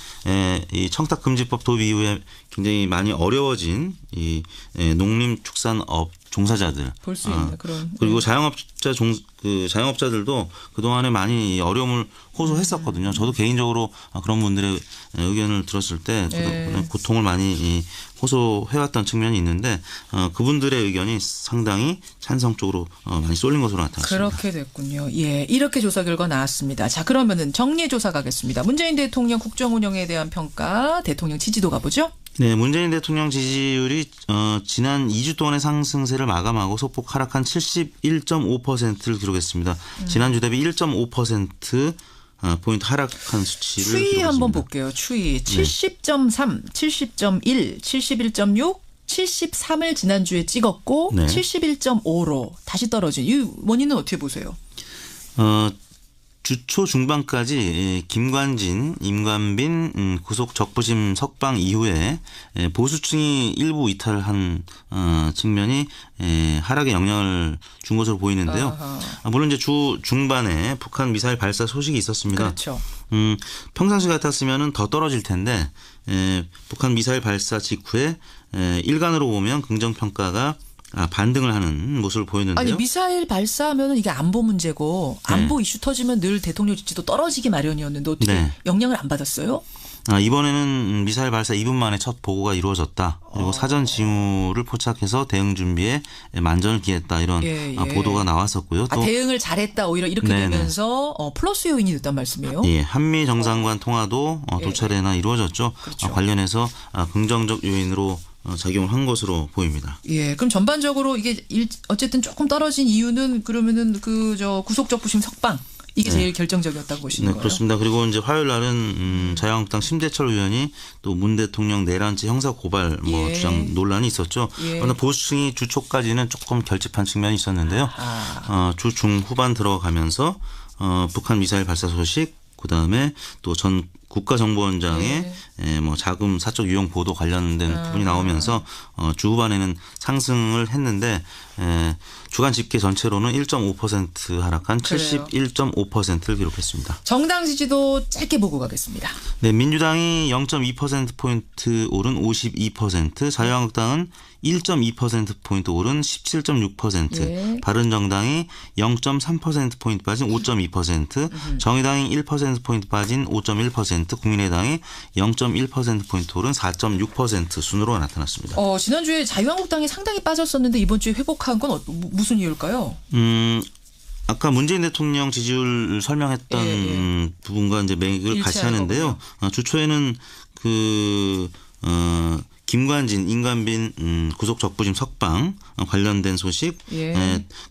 이 청탁금지법 도입 이후에 굉장히 많이 어려워진 이 농림축산업 종사자들 볼 수 있는 그런 그리고 자영업자들도 그동안에 많이 어려움을 호소했었거든요. 저도 개인적으로 그런 분들의 의견을 들었을 때 고통을 많이 호소해왔던 측면이 있는데 그분들의 의견이 상당히 찬성 쪽으로 많이 쏠린 것으로 나타났습니다. 그렇게 됐군요. 이렇게 조사 결과 나왔습니다. 자, 그러면은 정리해 조사 가겠습니다. 문재인 대통령 국정 운영에 대한 평가, 대통령 지지도 가보죠. 네, 문재인 대통령 지지율이 지난 2주 동안의 상승세를 마감하고 소폭 하락한 71.5%를 기록했습니다. 지난주 대비 1.5% 포인트 하락한 수치를 추이 기록했습니다. 한번 볼게요. 추이 70.3, 70.1, 71.6, 73을 지난주에 찍었고 71.5로 다시 떨어진 이 원인은 어떻게 보세요? 주초 중반까지 김관진, 임관빈 구속 적부심 석방 이후에 보수층이 일부 이탈한 측면이 하락에 영향을 준 것으로 보이는데요. 물론 이제 주 중반에 북한 미사일 발사 소식이 있었습니다. 그렇죠. 평상시 같았으면 더 떨어질 텐데 북한 미사일 발사 직후에 일간으로 보면 긍정평가가 반등을 하는 모습을 보였는데요. 아니 미사일 발사하면 이게 안보 문제고 안보 이슈 터지면 늘 대통령 지지도 떨어지기 마련이었는데 어떻게 영향을 안 받았어요? 이번에는 미사일 발사 2분 만에 첫 보고가 이루어졌다. 그리고 사전 징후를 포착해서 대응 준비에 만전을 기했다. 이런 보도가 나왔었고요. 또 대응을 잘했다. 오히려 이렇게 되면서 플러스 요인이 됐단 말씀이에요? 예, 한미 정상간 통화도 도차례나 이루어졌죠. 그렇죠. 관련해서 긍정적 요인으로 작용을 한 것으로 보입니다. 예, 그럼 전반적으로 이게 어쨌든 조금 떨어진 이유는 그러면은 구속적부심 석방 이게 제일 결정적이었다고 보시는 거예요? 그렇습니다. 그리고 이제 화요일 날은 자유한국당 심대철 의원이 또 문 대통령 내란죄 형사 고발 주장 논란이 있었죠. 그러나 보수층이 주초까지는 조금 결집한 측면이 있었는데요. 주 중후반 들어가면서 북한 미사일 발사 소식, 그다음에 또 전 국가정보원장의 자금 사적 유용 보도 관련된 부분이 나오면서 주 후반에는 상승을 했는데 주간 집계 전체로는 1.5% 하락한 71.5%를 기록했습니다. 정당 지지도 짧게 보고 가겠습니다. 네, 민주당이 0.2%포인트 오른 52%, 자유한국당은 1.2%포인트 오른 17.6%, 바른정당이 0.3%포인트 빠진 5.2%, 정의당이 1%포인트 빠진 5.1%, 국민의당이 0.1%포인트 오른 4.6% 순으로 나타났습니다. 지난주에 자유한국당이 상당히 빠졌었는데 이번 주에 회복한 건 무슨 이유일까요? 아까 문재인 대통령 지지율 설명했던 부분과 이제 맥을 같이 하는데요. 주초에는 김관진, 임관빈 구속 적부심 석방 관련된 소식,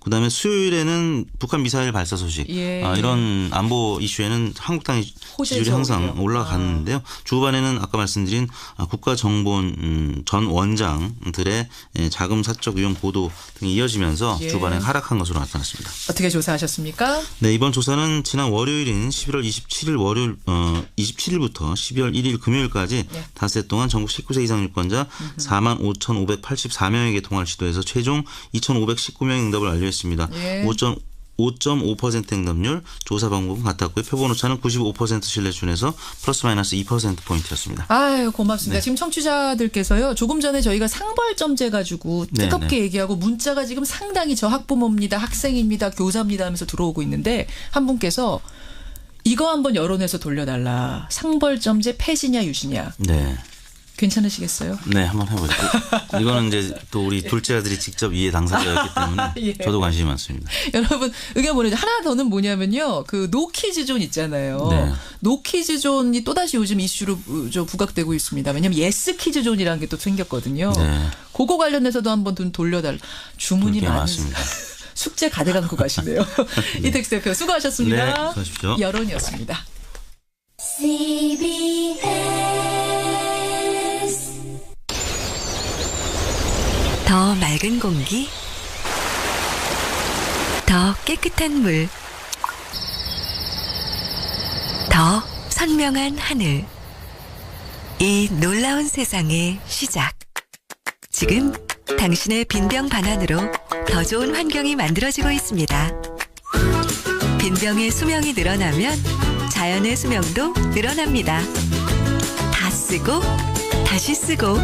그다음에 수요일에는 북한 미사일 발사 소식, 이런 안보 이슈에는 한국당 지지율이 항상 올라가는데요. 주후반에는 아까 말씀드린 국가정보원 전 원장들의 자금 사적 유용 보도 등이 이어지면서 주반에 하락한 것으로 나타났습니다. 어떻게 조사하셨습니까? 네, 이번 조사는 지난 월요일인 11월 27일부터 12월 1일 금요일까지 닷새 동안 전국 19세 이상 유권자 45,584명에게 통화를 시도해서 최종 2,519명의 응답을 완료했습니다. 5.5% 응답률, 조사 방법은 같았고요. 표본 오차는 95% 신뢰 수준에서 플러스 마이너스 2%포인트였습니다. 아유, 고맙습니다. 지금 청취자들께서요. 조금 전에 저희가 상벌점제 가지고 뜨겁게 얘기하고 문자가 지금 상당히 저 학부모입니다, 학생입니다, 교사입니다 하면서 들어오고 있는데 한 분께서 이거 한번 여론에서 돌려달라. 상벌점제 폐지냐 유지냐. 네. 괜찮으시겠어요? 네, 한번 해보죠. 이거는 이제 또 우리 둘째 아들이 직접 이해 당사자였기 때문에 저도 관심이 많습니다. 여러분 의견 보내죠. 하나 더는 뭐냐면요. 노키즈존 있잖아요. 노키즈존이 또다시 요즘 이슈로 부각되고 있습니다. 왜냐하면 예스키즈존이라는 게 또 생겼거든요. 그거 관련해서도 한번 좀 돌려달라. 주문이 많습니다. 숙제 가득 안고 가시네요. 이택수 대표 수고하셨습니다. 네, 수고하십시오. 여론이었습니다. 더 맑은 공기, 더 깨끗한 물, 더 선명한 하늘. 이 놀라운 세상의 시작. 지금 당신의 빈병 반환으로 더 좋은 환경이 만들어지고 있습니다. 빈병의 수명이 늘어나면 자연의 수명도 늘어납니다. 다 쓰고 다시 쓰고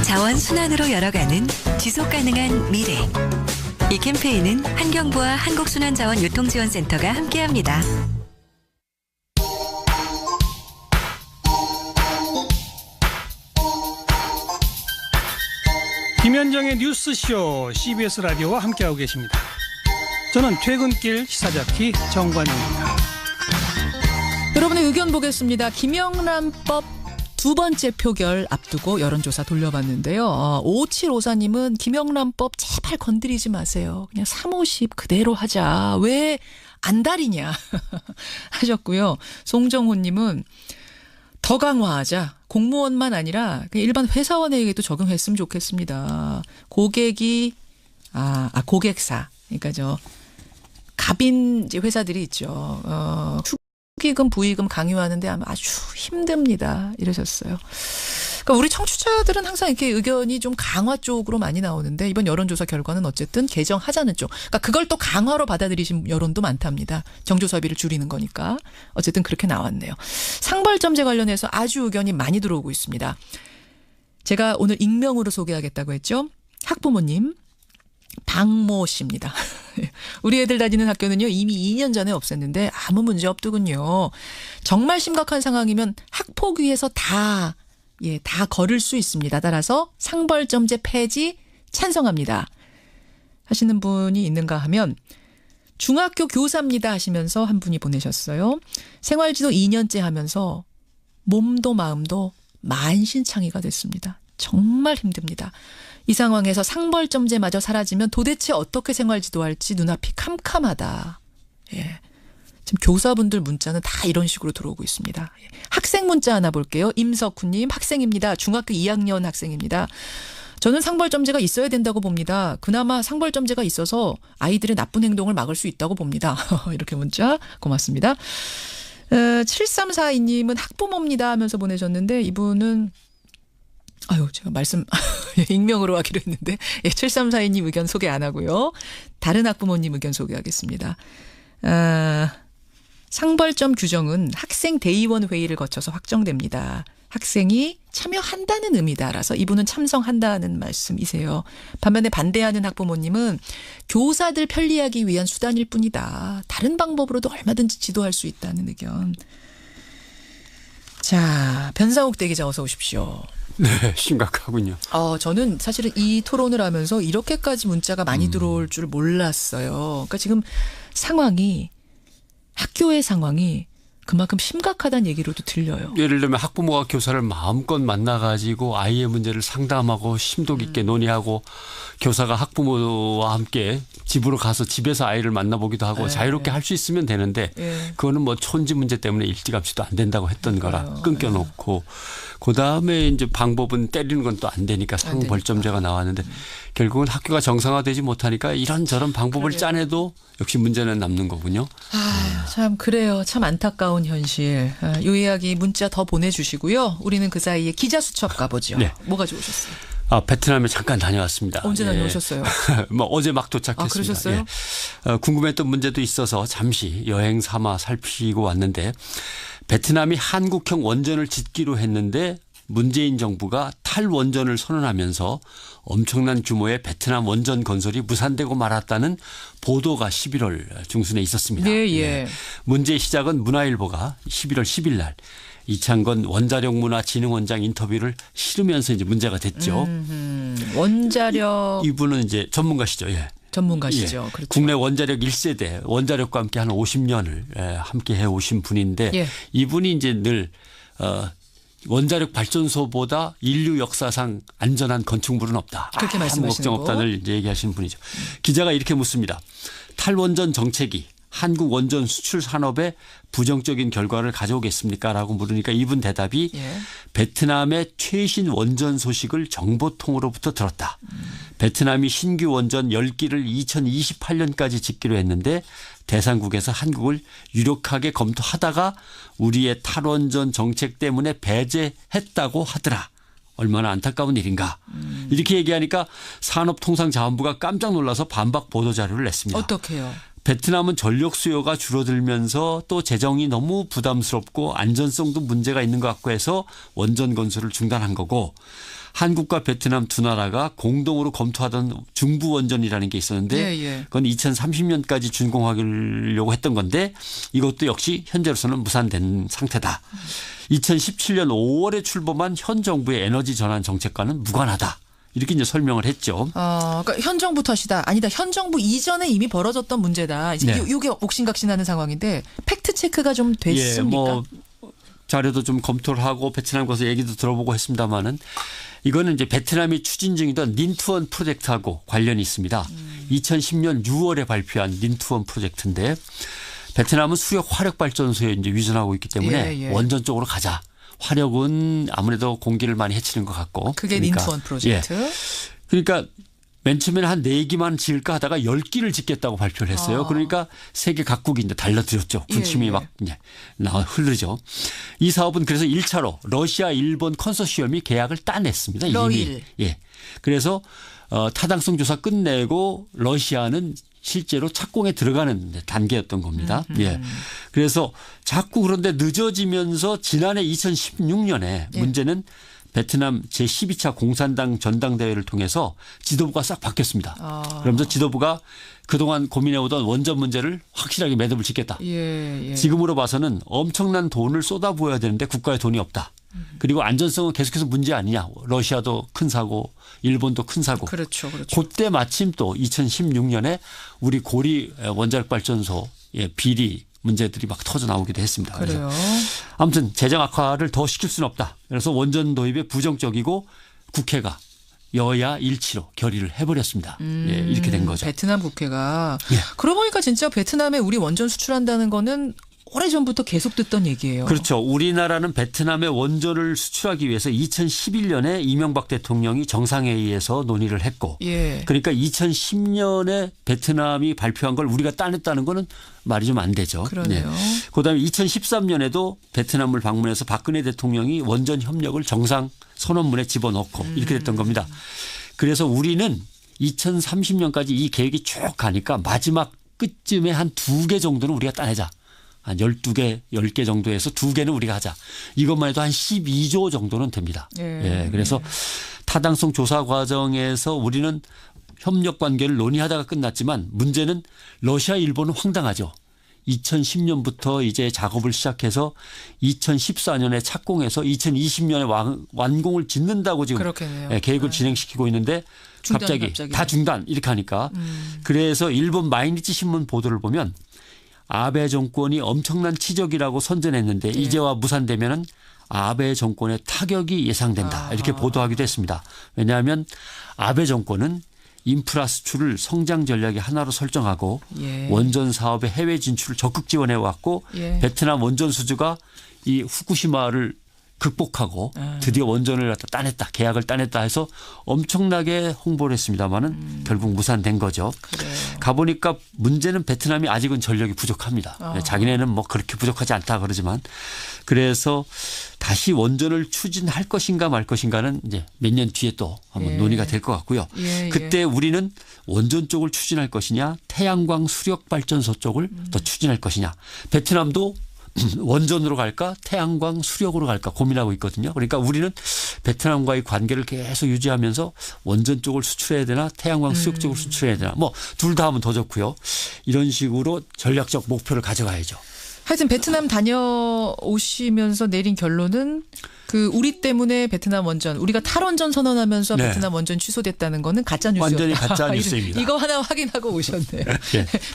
자원 순환으로 열어가는 지속가능한 미래. 이 캠페인은 환경부와 한국순환자원유통지원센터가 함께합니다. 김현정의 뉴스쇼 CBS 라디오와 함께하고 계십니다. 저는 퇴근길 시사자키 정관용입니다. 여러분의 의견 보겠습니다. 김영란법 두 번째 표결 앞두고 여론조사 돌려봤는데요. 5754님은 김영란법 제발 건드리지 마세요. 그냥 350 그대로 하자. 왜 안달이냐 하셨고요. 송정호님은 더 강화하자. 공무원만 아니라 일반 회사원에게도 적용했으면 좋겠습니다. 고객사. 그러니까 갑인 이제 회사들이 있죠. 축의금, 부의금 강요하는데 아마 아주 힘듭니다. 이러셨어요. 그러니까 우리 청취자들은 항상 이렇게 의견이 좀 강화 쪽으로 많이 나오는데 이번 여론조사 결과는 어쨌든 개정하자는 쪽. 그러니까 그걸 또 강화로 받아들이신 여론도 많답니다. 정조사비를 줄이는 거니까. 어쨌든 그렇게 나왔네요. 상벌점제 관련해서 아주 의견이 많이 들어오고 있습니다. 제가 오늘 익명으로 소개하겠다고 했죠. 학부모님. 박모 씨입니다. 우리 애들 다니는 학교는요 이미 2년 전에 없앴는데 아무 문제 없더군요. 정말 심각한 상황이면 학폭위에서 다 걸을 수 있습니다. 따라서 상벌점제 폐지 찬성합니다. 하시는 분이 있는가 하면 중학교 교사입니다 하시면서 한 분이 보내셨어요. 생활지도 2년째 하면서 몸도 마음도 만신창이가 됐습니다. 정말 힘듭니다. 이 상황에서 상벌점제마저 사라지면 도대체 어떻게 생활지도할지 눈앞이 캄캄하다. 예. 지금 교사분들 문자는 다 이런 식으로 들어오고 있습니다. 학생 문자 하나 볼게요. 임석훈님 학생입니다. 중학교 2학년 학생입니다. 저는 상벌점제가 있어야 된다고 봅니다. 그나마 상벌점제가 있어서 아이들의 나쁜 행동을 막을 수 있다고 봅니다. 이렇게 문자 고맙습니다. 7342님은 학부모입니다 하면서 보내셨는데 이분은 제가 익명으로 하기로 했는데 7342님 의견 소개 안 하고요. 다른 학부모님 의견 소개하겠습니다. 상벌점 규정은 학생 대의원 회의를 거쳐서 확정됩니다. 학생이 참여한다는 의미다라서 이분은 참석한다는 말씀이세요. 반면에 반대하는 학부모님은 교사들 편리하기 위한 수단일 뿐이다. 다른 방법으로도 얼마든지 지도할 수 있다는 의견. 자, 변상욱 대기자 어서 오십시오. 네, 심각하군요. 저는 사실은 이 토론을 하면서 이렇게까지 문자가 많이 들어올 줄 몰랐어요. 그러니까 지금 학교의 상황이 그만큼 심각하다는 얘기로도 들려요. 예를 들면 학부모가 교사를 마음껏 만나가지고 아이의 문제를 상담하고 심도 깊게 논의하고 교사가 학부모와 함께 집으로 가서 집에서 아이를 만나보기도 하고 자유롭게 할 수 있으면 되는데 그거는 뭐 촌지 문제 때문에 일찌감치도 안 된다고 했던 거라 끊겨놓고 그다음에 이제 방법은 때리는 건 또 안 되니까 상벌점제가 나왔는데 결국은 학교가 정상화되지 못하니까 이런저런 방법을 짜내도 역시 문제는 남는 거군요. 참 그래요. 참 안타까운 현실. 이 이야기 문자 더 보내주시고요. 우리는 그 사이에 기자 수첩 가보죠. 네. 뭐 가져오셨어요? 베트남에 잠깐 다녀왔습니다. 언제 다녀오셨어요? 어제 막 도착했습니다. 그러셨어요? 궁금했던 문제도 있어서 잠시 여행 삼아 살피고 왔는데 베트남이 한국형 원전을 짓기로 했는데 문재인 정부가 탈원전을 선언하면서 엄청난 규모의 베트남 원전 건설이 무산되고 말았다는 보도가 11월 중순에 있었습니다. 예. 문제의 시작은 문화일보가 11월 10일 날 이창건 원자력문화진흥원장 인터뷰를 실으면서 이제 문제가 됐죠. 원자력 이분은 이제 전문가시죠. 예. 전문가시죠. 그렇죠. 국내 원자력 1세대 원자력과 함께 한 50년을 함께 해오신 분인데 이분이 이제 늘 원자력 발전소보다 인류 역사상 안전한 건축물은 없다. 그렇게 아무 걱정 없다를 이제 얘기하시는 분이죠. 기자가 이렇게 묻습니다. 탈원전 정책이 한국 원전 수출 산업에 부정적인 결과를 가져오겠습니까? 라고 물으니까 이분 대답이 베트남의 최신 원전 소식을 정보통으로부터 들었다. 베트남이 신규 원전 10기를 2028년까지 짓기로 했는데 대상국에서 한국을 유력하게 검토하다가 우리의 탈원전 정책 때문에 배제했다고 하더라. 얼마나 안타까운 일인가. 이렇게 얘기하니까 산업통상자원부가 깜짝 놀라서 반박 보도자료를 냈습니다. 어떻게요? 베트남은 전력 수요가 줄어들면서 또 재정이 너무 부담스럽고 안전성도 문제가 있는 것 같고 해서 원전 건설을 중단한 거고 한국과 베트남 두 나라가 공동으로 검토하던 중부 원전이라는 게 있었는데 그건 2030년까지 준공하려고 했던 건데 이것도 역시 현재로서는 무산된 상태다. 2017년 5월에 출범한 현 정부의 에너지 전환 정책과는 무관하다. 이렇게 이제 설명을 했죠. 그러니까 현 정부 탓이다. 아니다. 현 정부 이전에 이미 벌어졌던 문제다. 이제 이게 옥신각신하는 상황인데 팩트 체크가 좀 됐습니까? 자료도 좀 검토를 하고 베트남 가서 얘기도 들어보고 했습니다마는 이거는 이제 베트남이 추진 중이던 닌투원 프로젝트하고 관련이 있습니다. 2010년 6월에 발표한 닌투원 프로젝트인데 베트남은 수력 화력 발전소에 이제 위전하고 있기 때문에 원전 쪽으로 가자. 화력은 아무래도 공기를 많이 해치는 것 같고. 그게 닌투원 프로젝트. 그러니까 맨 처음에는 한 4기만 지을까 하다가 10기를 짓겠다고 발표를 했어요. 그러니까 세계 각국이 이제 달라들었죠. 군침이 막 이제 흐르죠. 이 사업은 그래서 1차로 러시아, 일본 컨소시엄이 계약을 따냈습니다. 이미. 예. 그래서 타당성 조사 끝내고 러시아는 실제로 착공에 들어가는 단계였던 겁니다. 예. 그래서 자꾸 그런데 늦어지면서 지난해 2016년에 문제는 베트남 제12차 공산당 전당대회를 통해서 지도부가 싹 바뀌었습니다. 그러면서 지도부가 그동안 고민해오던 원전 문제를 확실하게 매듭을 짓겠다. 지금으로 봐서는 엄청난 돈을 쏟아부어야 되는데 국가에 돈이 없다. 그리고 안전성은 계속해서 문제 아니냐. 러시아도 큰 사고, 일본도 큰 사고. 그렇죠. 그때 마침 또 2016년에 우리 고리 원자력 발전소 비리 문제들이 막 터져 나오기도 했습니다. 그래요. 그래서 아무튼 재정 악화를 더 시킬 수는 없다. 그래서 원전 도입에 부정적이고 국회가 여야 일치로 결의를 해버렸습니다. 예, 이렇게 된 거죠. 베트남 국회가. 그러고 보니까 진짜 베트남에 우리 원전 수출한다는 거는 오래전부터 계속 듣던 얘기예요. 그렇죠. 우리나라는 베트남에 원전을 수출하기 위해서 2011년에 이명박 대통령이 정상회의에서 논의를 했고 그러니까 2010년에 베트남이 발표한 걸 우리가 따냈다는 거는 말이 좀 안 되죠. 그러네요. 그다음에 2013년에도 베트남을 방문해서 박근혜 대통령이 원전 협력을 정상 선언문에 집어넣고 이렇게 됐던 겁니다. 그래서 우리는 2030년까지 이 계획이 쭉 가니까 마지막 끝쯤에 한 2개 정도는 우리가 따내자. 한 12개, 10개 정도에서 2개는 우리가 하자. 이것만 해도 한 12조 정도는 됩니다. 그래서 타당성 조사 과정에서 우리는 협력 관계를 논의하다가 끝났지만 문제는 러시아, 일본은 황당하죠. 2010년부터 이제 작업을 시작해서 2014년에 착공해서 2020년에 완공을 짓는다고 지금 계획을 진행시키고 있는데 갑자기 다 중단 이렇게 하니까 그래서 일본 마이니치 신문 보도를 보면 아베 정권이 엄청난 치적이라고 선전했는데 이제와 무산되면은 아베 정권의 타격이 예상된다. 이렇게 보도하기도 했습니다. 왜냐하면 아베 정권은 인프라 수출을 성장 전략의 하나로 설정하고 원전 사업의 해외 진출을 적극 지원해 왔고 베트남 원전 수주가 이 후쿠시마를 극복하고 드디어 원전을 갖다 따냈다. 계약을 따냈다 해서 엄청나게 홍보를 했습니다마는 결국 무산된 거죠. 가보니까 문제는 베트남이 아직은 전력이 부족합니다. 자기네는 뭐 그렇게 부족하지 않다 그러지만 그래서 다시 원전을 추진할 것인가 말 것인가는 이제 몇 년 뒤에 또 한번 논의가 될 것 같고요. 그때 우리는 원전 쪽을 추진할 것이냐 태양광 수력 발전소 쪽을 더 추진할 것이냐 베트남도 원전으로 갈까 태양광 수력으로 갈까 고민하고 있거든요. 그러니까 우리는 베트남과의 관계를 계속 유지하면서 원전 쪽을 수출해야 되나 태양광 수력 쪽을 수출해야 되나 뭐 둘 다 하면 더 좋고요. 이런 식으로 전략적 목표를 가져가야죠. 하여튼 베트남 다녀오시면서 내린 결론은 그 우리 때문에 베트남 원전 우리가 탈원전 선언하면서 베트남 원전 취소됐다는 거는 가짜 뉴스였다. 완전히 가짜 뉴스입니다. 이거 하나 확인하고 오셨네요.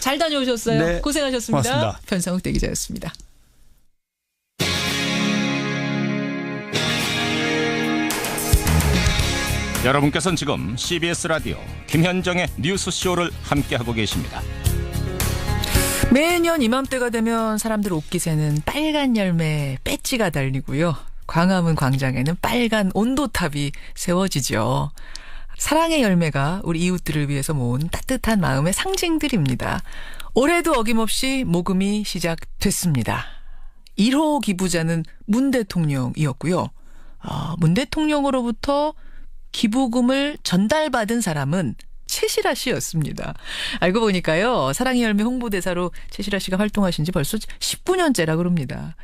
잘 다녀오셨어요. 고생하셨습니다. 고맙습니다. 변상욱 대기자였습니다. 여러분께서는 지금 CBS 라디오 김현정의 뉴스쇼를 함께하고 계십니다. 매년 이맘때가 되면 사람들 옷깃에는 빨간 열매 배지가 달리고요. 광화문 광장에는 빨간 온도탑이 세워지죠. 사랑의 열매가 우리 이웃들을 위해서 모은 따뜻한 마음의 상징들입니다. 올해도 어김없이 모금이 시작됐습니다. 1호 기부자는 문 대통령이었고요. 문 대통령으로부터 기부금을 전달받은 사람은 최시라 씨였습니다. 알고 보니까요. 사랑의 열매 홍보대사로 최시라 씨가 활동하신 지 벌써 19년째라 그럽니다.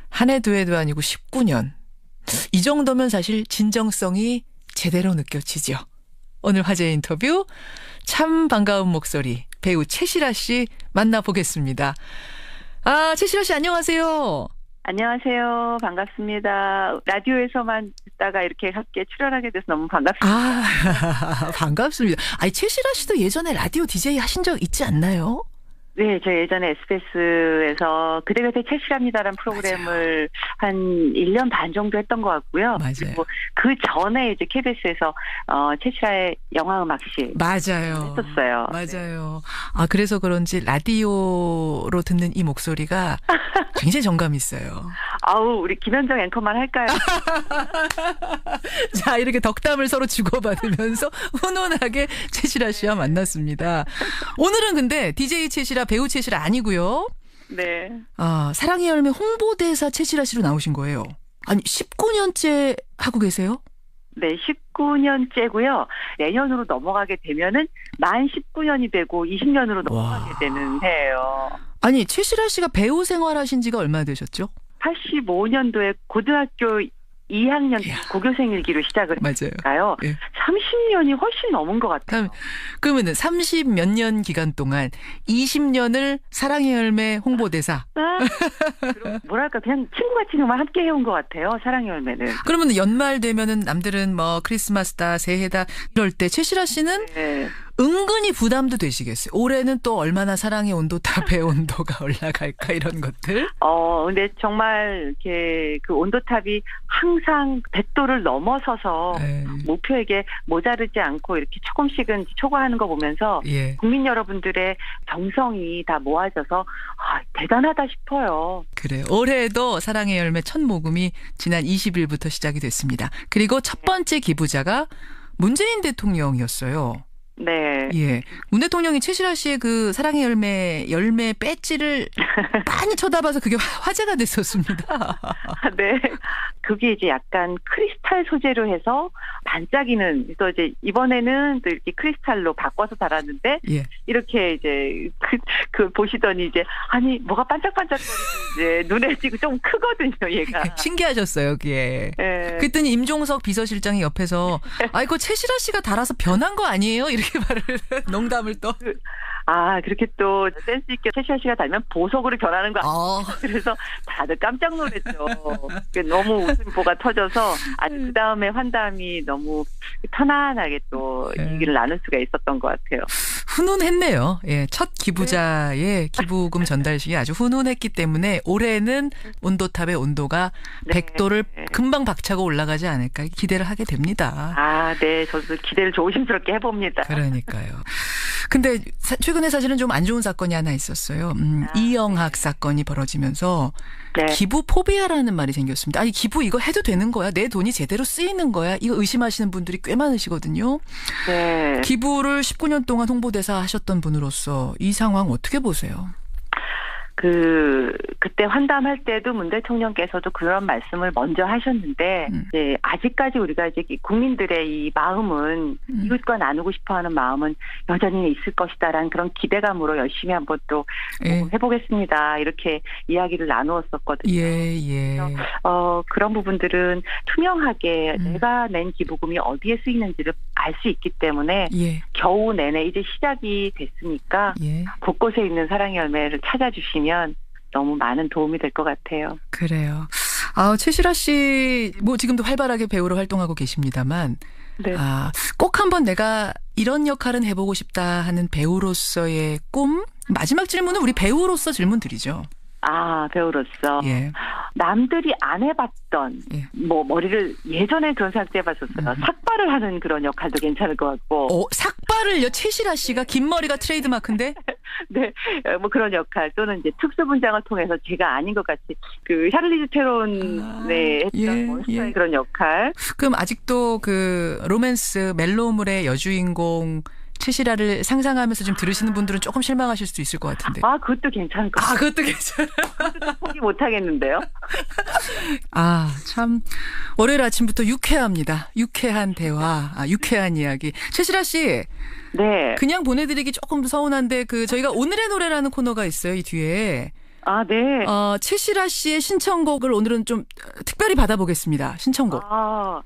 한 해 두 해도 아니고 19년. 이 정도면 사실 진정성이 제대로 느껴지죠. 오늘 화제 인터뷰 참 반가운 목소리 배우 최시라 씨 만나보겠습니다. 최시라 씨 안녕하세요. 안녕하세요. 반갑습니다. 라디오에서만 듣다가 이렇게 함께 출연하게 돼서 너무 반갑습니다. 반갑습니다. 최시라 씨도 예전에 라디오 DJ 하신 적 있지 않나요? 네, 저 예전에 SBS에서 그대곁에 최시라입니다라는 프로그램을 한 1년 반 정도 했던 것 같고요. 맞아요. 그리고 그 전에 이제 KBS에서 최시라의 영화음악실 맞아요. 했었어요. 맞아요. 그래서 그런지 라디오로 듣는 이 목소리가 굉장히 정감 있어요. 아우, 우리 김현정 앵커만 할까요? 자, 이렇게 덕담을 서로 주고받으면서 훈훈하게 최시라 씨와 만났습니다. 오늘은 근데 DJ 최시라, 배우 최시라 아니고요. 네. 사랑의 열매 홍보대사 최시라 씨로 나오신 거예요. 아니, 19년째 하고 계세요? 네, 19년째고요. 내년으로 넘어가게 되면은 만 19년이 되고 20년으로 넘어가게 되는 해예요. 아니, 최시라 씨가 배우 생활하신 지가 얼마나 되셨죠? 85년도에 고등학교 2학년 고교생 일기로 시작을 했으니까요. 예. 30년이 훨씬 넘은 것 같아요. 그러면은 30 몇 년 기간 동안 20년을 사랑의 열매 홍보대사. 뭐랄까 그냥 친구같이 정말 함께 해온 것 같아요. 사랑의 열매는. 그러면 연말 되면은 남들은 뭐 크리스마스다 새해다 이럴 때 최시라 씨는 은근히 부담도 되시겠어요. 올해는 또 얼마나 사랑의 온도탑의 온도가 올라갈까 이런 것들. 근데 정말 이렇게 그 온도탑이 항상 100도를 넘어서서 목표에게 모자르지 않고 이렇게 조금씩은 초과하는 거 보면서 국민 여러분들의 정성이 다 모아져서 대단하다 싶어요. 그래요. 올해도 사랑의 열매 첫 모금이 지난 20일부터 시작이 됐습니다. 그리고 첫 번째 기부자가 문재인 대통령이었어요. 네. 예. 문 대통령이 최시라 씨의 그 사랑의 열매 배지를 많이 쳐다봐서 그게 화제가 됐었습니다. 네. 그게 이제 약간 크리스탈 소재로 해서 반짝이는, 그래서 이제 이번에는 또 이렇게 크리스탈로 바꿔서 달았는데, 이렇게 이제 그 보시더니 이제, 아니, 뭐가 반짝반짝거리고 이제 눈에 띄고 좀 크거든요, 얘가. 신기하셨어요, 그게. 그랬더니 임종석 비서실장이 옆에서, 이거 최시라 씨가 달아서 변한 거 아니에요? 이렇게 말을, 농담을 또. 그렇게 또 센스 있게 최시라 씨가 달면 보석으로 변하는 거 아니에요? 그래서 다들 깜짝 놀랐죠. 너무 웃음보가 터져서 그 다음에 환담이 너무 편안하게 또 얘기를 나눌 수가 있었던 것 같아요. 훈훈했네요. 예, 첫 기부자의 기부금 전달식이 아주 훈훈했기 때문에 올해는 온도탑의 온도가 100도를 금방 박차고 올라가지 않을까 기대를 하게 됩니다. 네. 저도 기대를 조심스럽게 해봅니다. 그러니까요. 근데 최근에 사실은 좀 안 좋은 사건이 하나 있었어요. 이영학 사건이 벌어지면서 기부 포비아라는 말이 생겼습니다. 아니, 기부 이거 해도 되는 거야? 내 돈이 제대로 쓰이는 거야? 이거 의심하시는 분들이 꽤 많으시거든요. 네. 기부를 19년 동안 홍보대사 하셨던 분으로서 이 상황 어떻게 보세요? 그때 환담할 때도 문 대통령께서도 그런 말씀을 먼저 하셨는데, 이제 아직까지 우리가 이제 국민들의 이 마음은, 이웃과 나누고 싶어 하는 마음은 여전히 있을 것이다라는 그런 기대감으로 열심히 한번 또 해보겠습니다. 이렇게 이야기를 나누었었거든요. 그래서, 그런 부분들은 투명하게 내가 낸 기부금이 어디에 쓰이는지를 알 수 있기 때문에, 겨우 내내 이제 시작이 됐으니까, 곳곳에 있는 사랑의 열매를 찾아주시면 너무 많은 도움이 될 것 같아요. 그래요. 최시라 씨, 뭐 지금도 활발하게 배우로 활동하고 계십니다만, 꼭 한번 내가 이런 역할은 해보고 싶다 하는 배우로서의 꿈? 마지막 질문은 우리 배우로서 질문 드리죠. 배우로서. 남들이 안 해봤던, 머리를 예전에 그런 생각도 해봤었어요. 삭발을 하는 그런 역할도 괜찮을 것 같고. 삭발을요? 최시라 씨가 긴 머리가 트레이드마크인데? 네, 뭐 그런 역할 또는 이제 특수분장을 통해서 제가 아닌 것 같이 그 샤를리즈 테론의 했던 몬스터의 그런 역할. 그럼 아직도 그 로맨스 멜로물의 여주인공 최시라를 상상하면서 지금 들으시는 분들은 조금 실망하실 수도 있을 것 같은데. 그것도 괜찮을 것 같아요. 그것도 괜찮아요. 그것도 포기 못하겠는데요. 참 월요일 아침부터 유쾌합니다. 유쾌한 대화, 유쾌한 이야기. 최시라 씨. 네. 그냥 보내드리기 조금 서운한데 저희가 오늘의 노래라는 코너가 있어요. 이 뒤에. 네. 최시라 씨의 신청곡을 오늘은 좀 특별히 받아보겠습니다. 신청곡.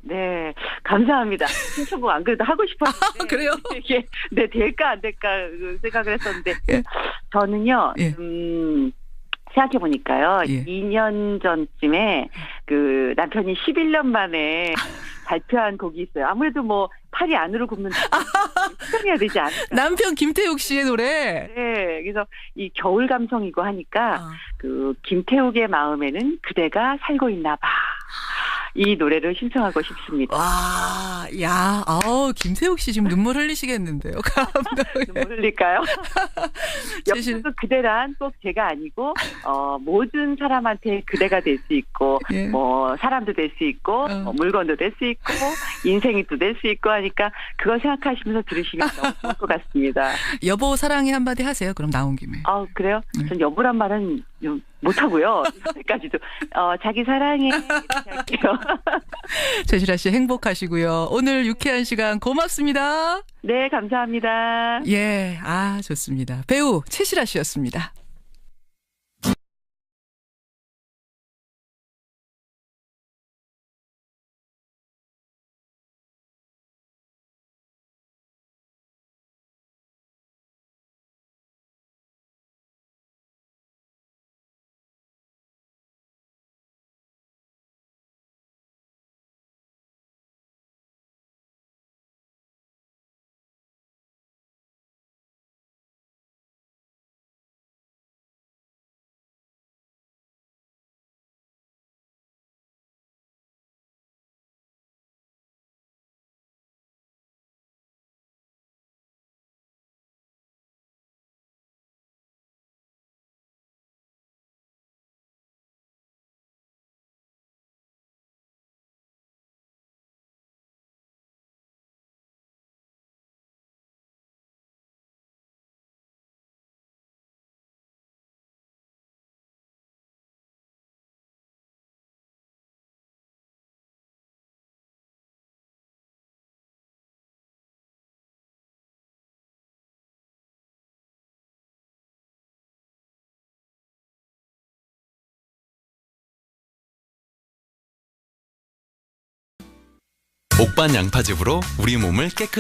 네. 감사합니다. 신청곡 안 그래도 하고 싶었는데. 그래요? 이게 될까 안 될까 생각을 했었는데. 저는요, 생각해보니까요, 2년 전쯤에 남편이 11년 만에 발표한 곡이 있어요. 아무래도 팔이 안으로 굽는 수정해야 되지 않을까. 남편 김태욱 씨의 노래. 네, 그래서 이 겨울 감성이고 하니까 김태욱의 마음에는 그대가 살고 있나 봐. 이 노래를 신청하고 싶습니다. 와, 야, 김세욱 씨 지금 눈물 흘리시겠는데요. 눈물 흘릴까요? 옆에서 그대란 꼭 제가 아니고 모든 사람한테 그대가 될 수 있고 예. 뭐 사람도 될 수 있고 뭐 물건도 될 수 있고 인생이 또 될 수 있고 하니까 그거 생각하시면서 들으시면 너무 좋을 것 같습니다. 여보 사랑해 한마디 하세요. 그럼 나온 김에. 그래요? 전 여보란 말은 좀 못하고요. 여기까지도 자기 사랑해 이렇게 할게요. 최시라 씨 행복하시고요. 오늘 유쾌한 시간 고맙습니다. 네, 감사합니다. 예, 좋습니다. 배우 최시라 씨였습니다. 옥반 양파즙으로 우리 몸을 깨끗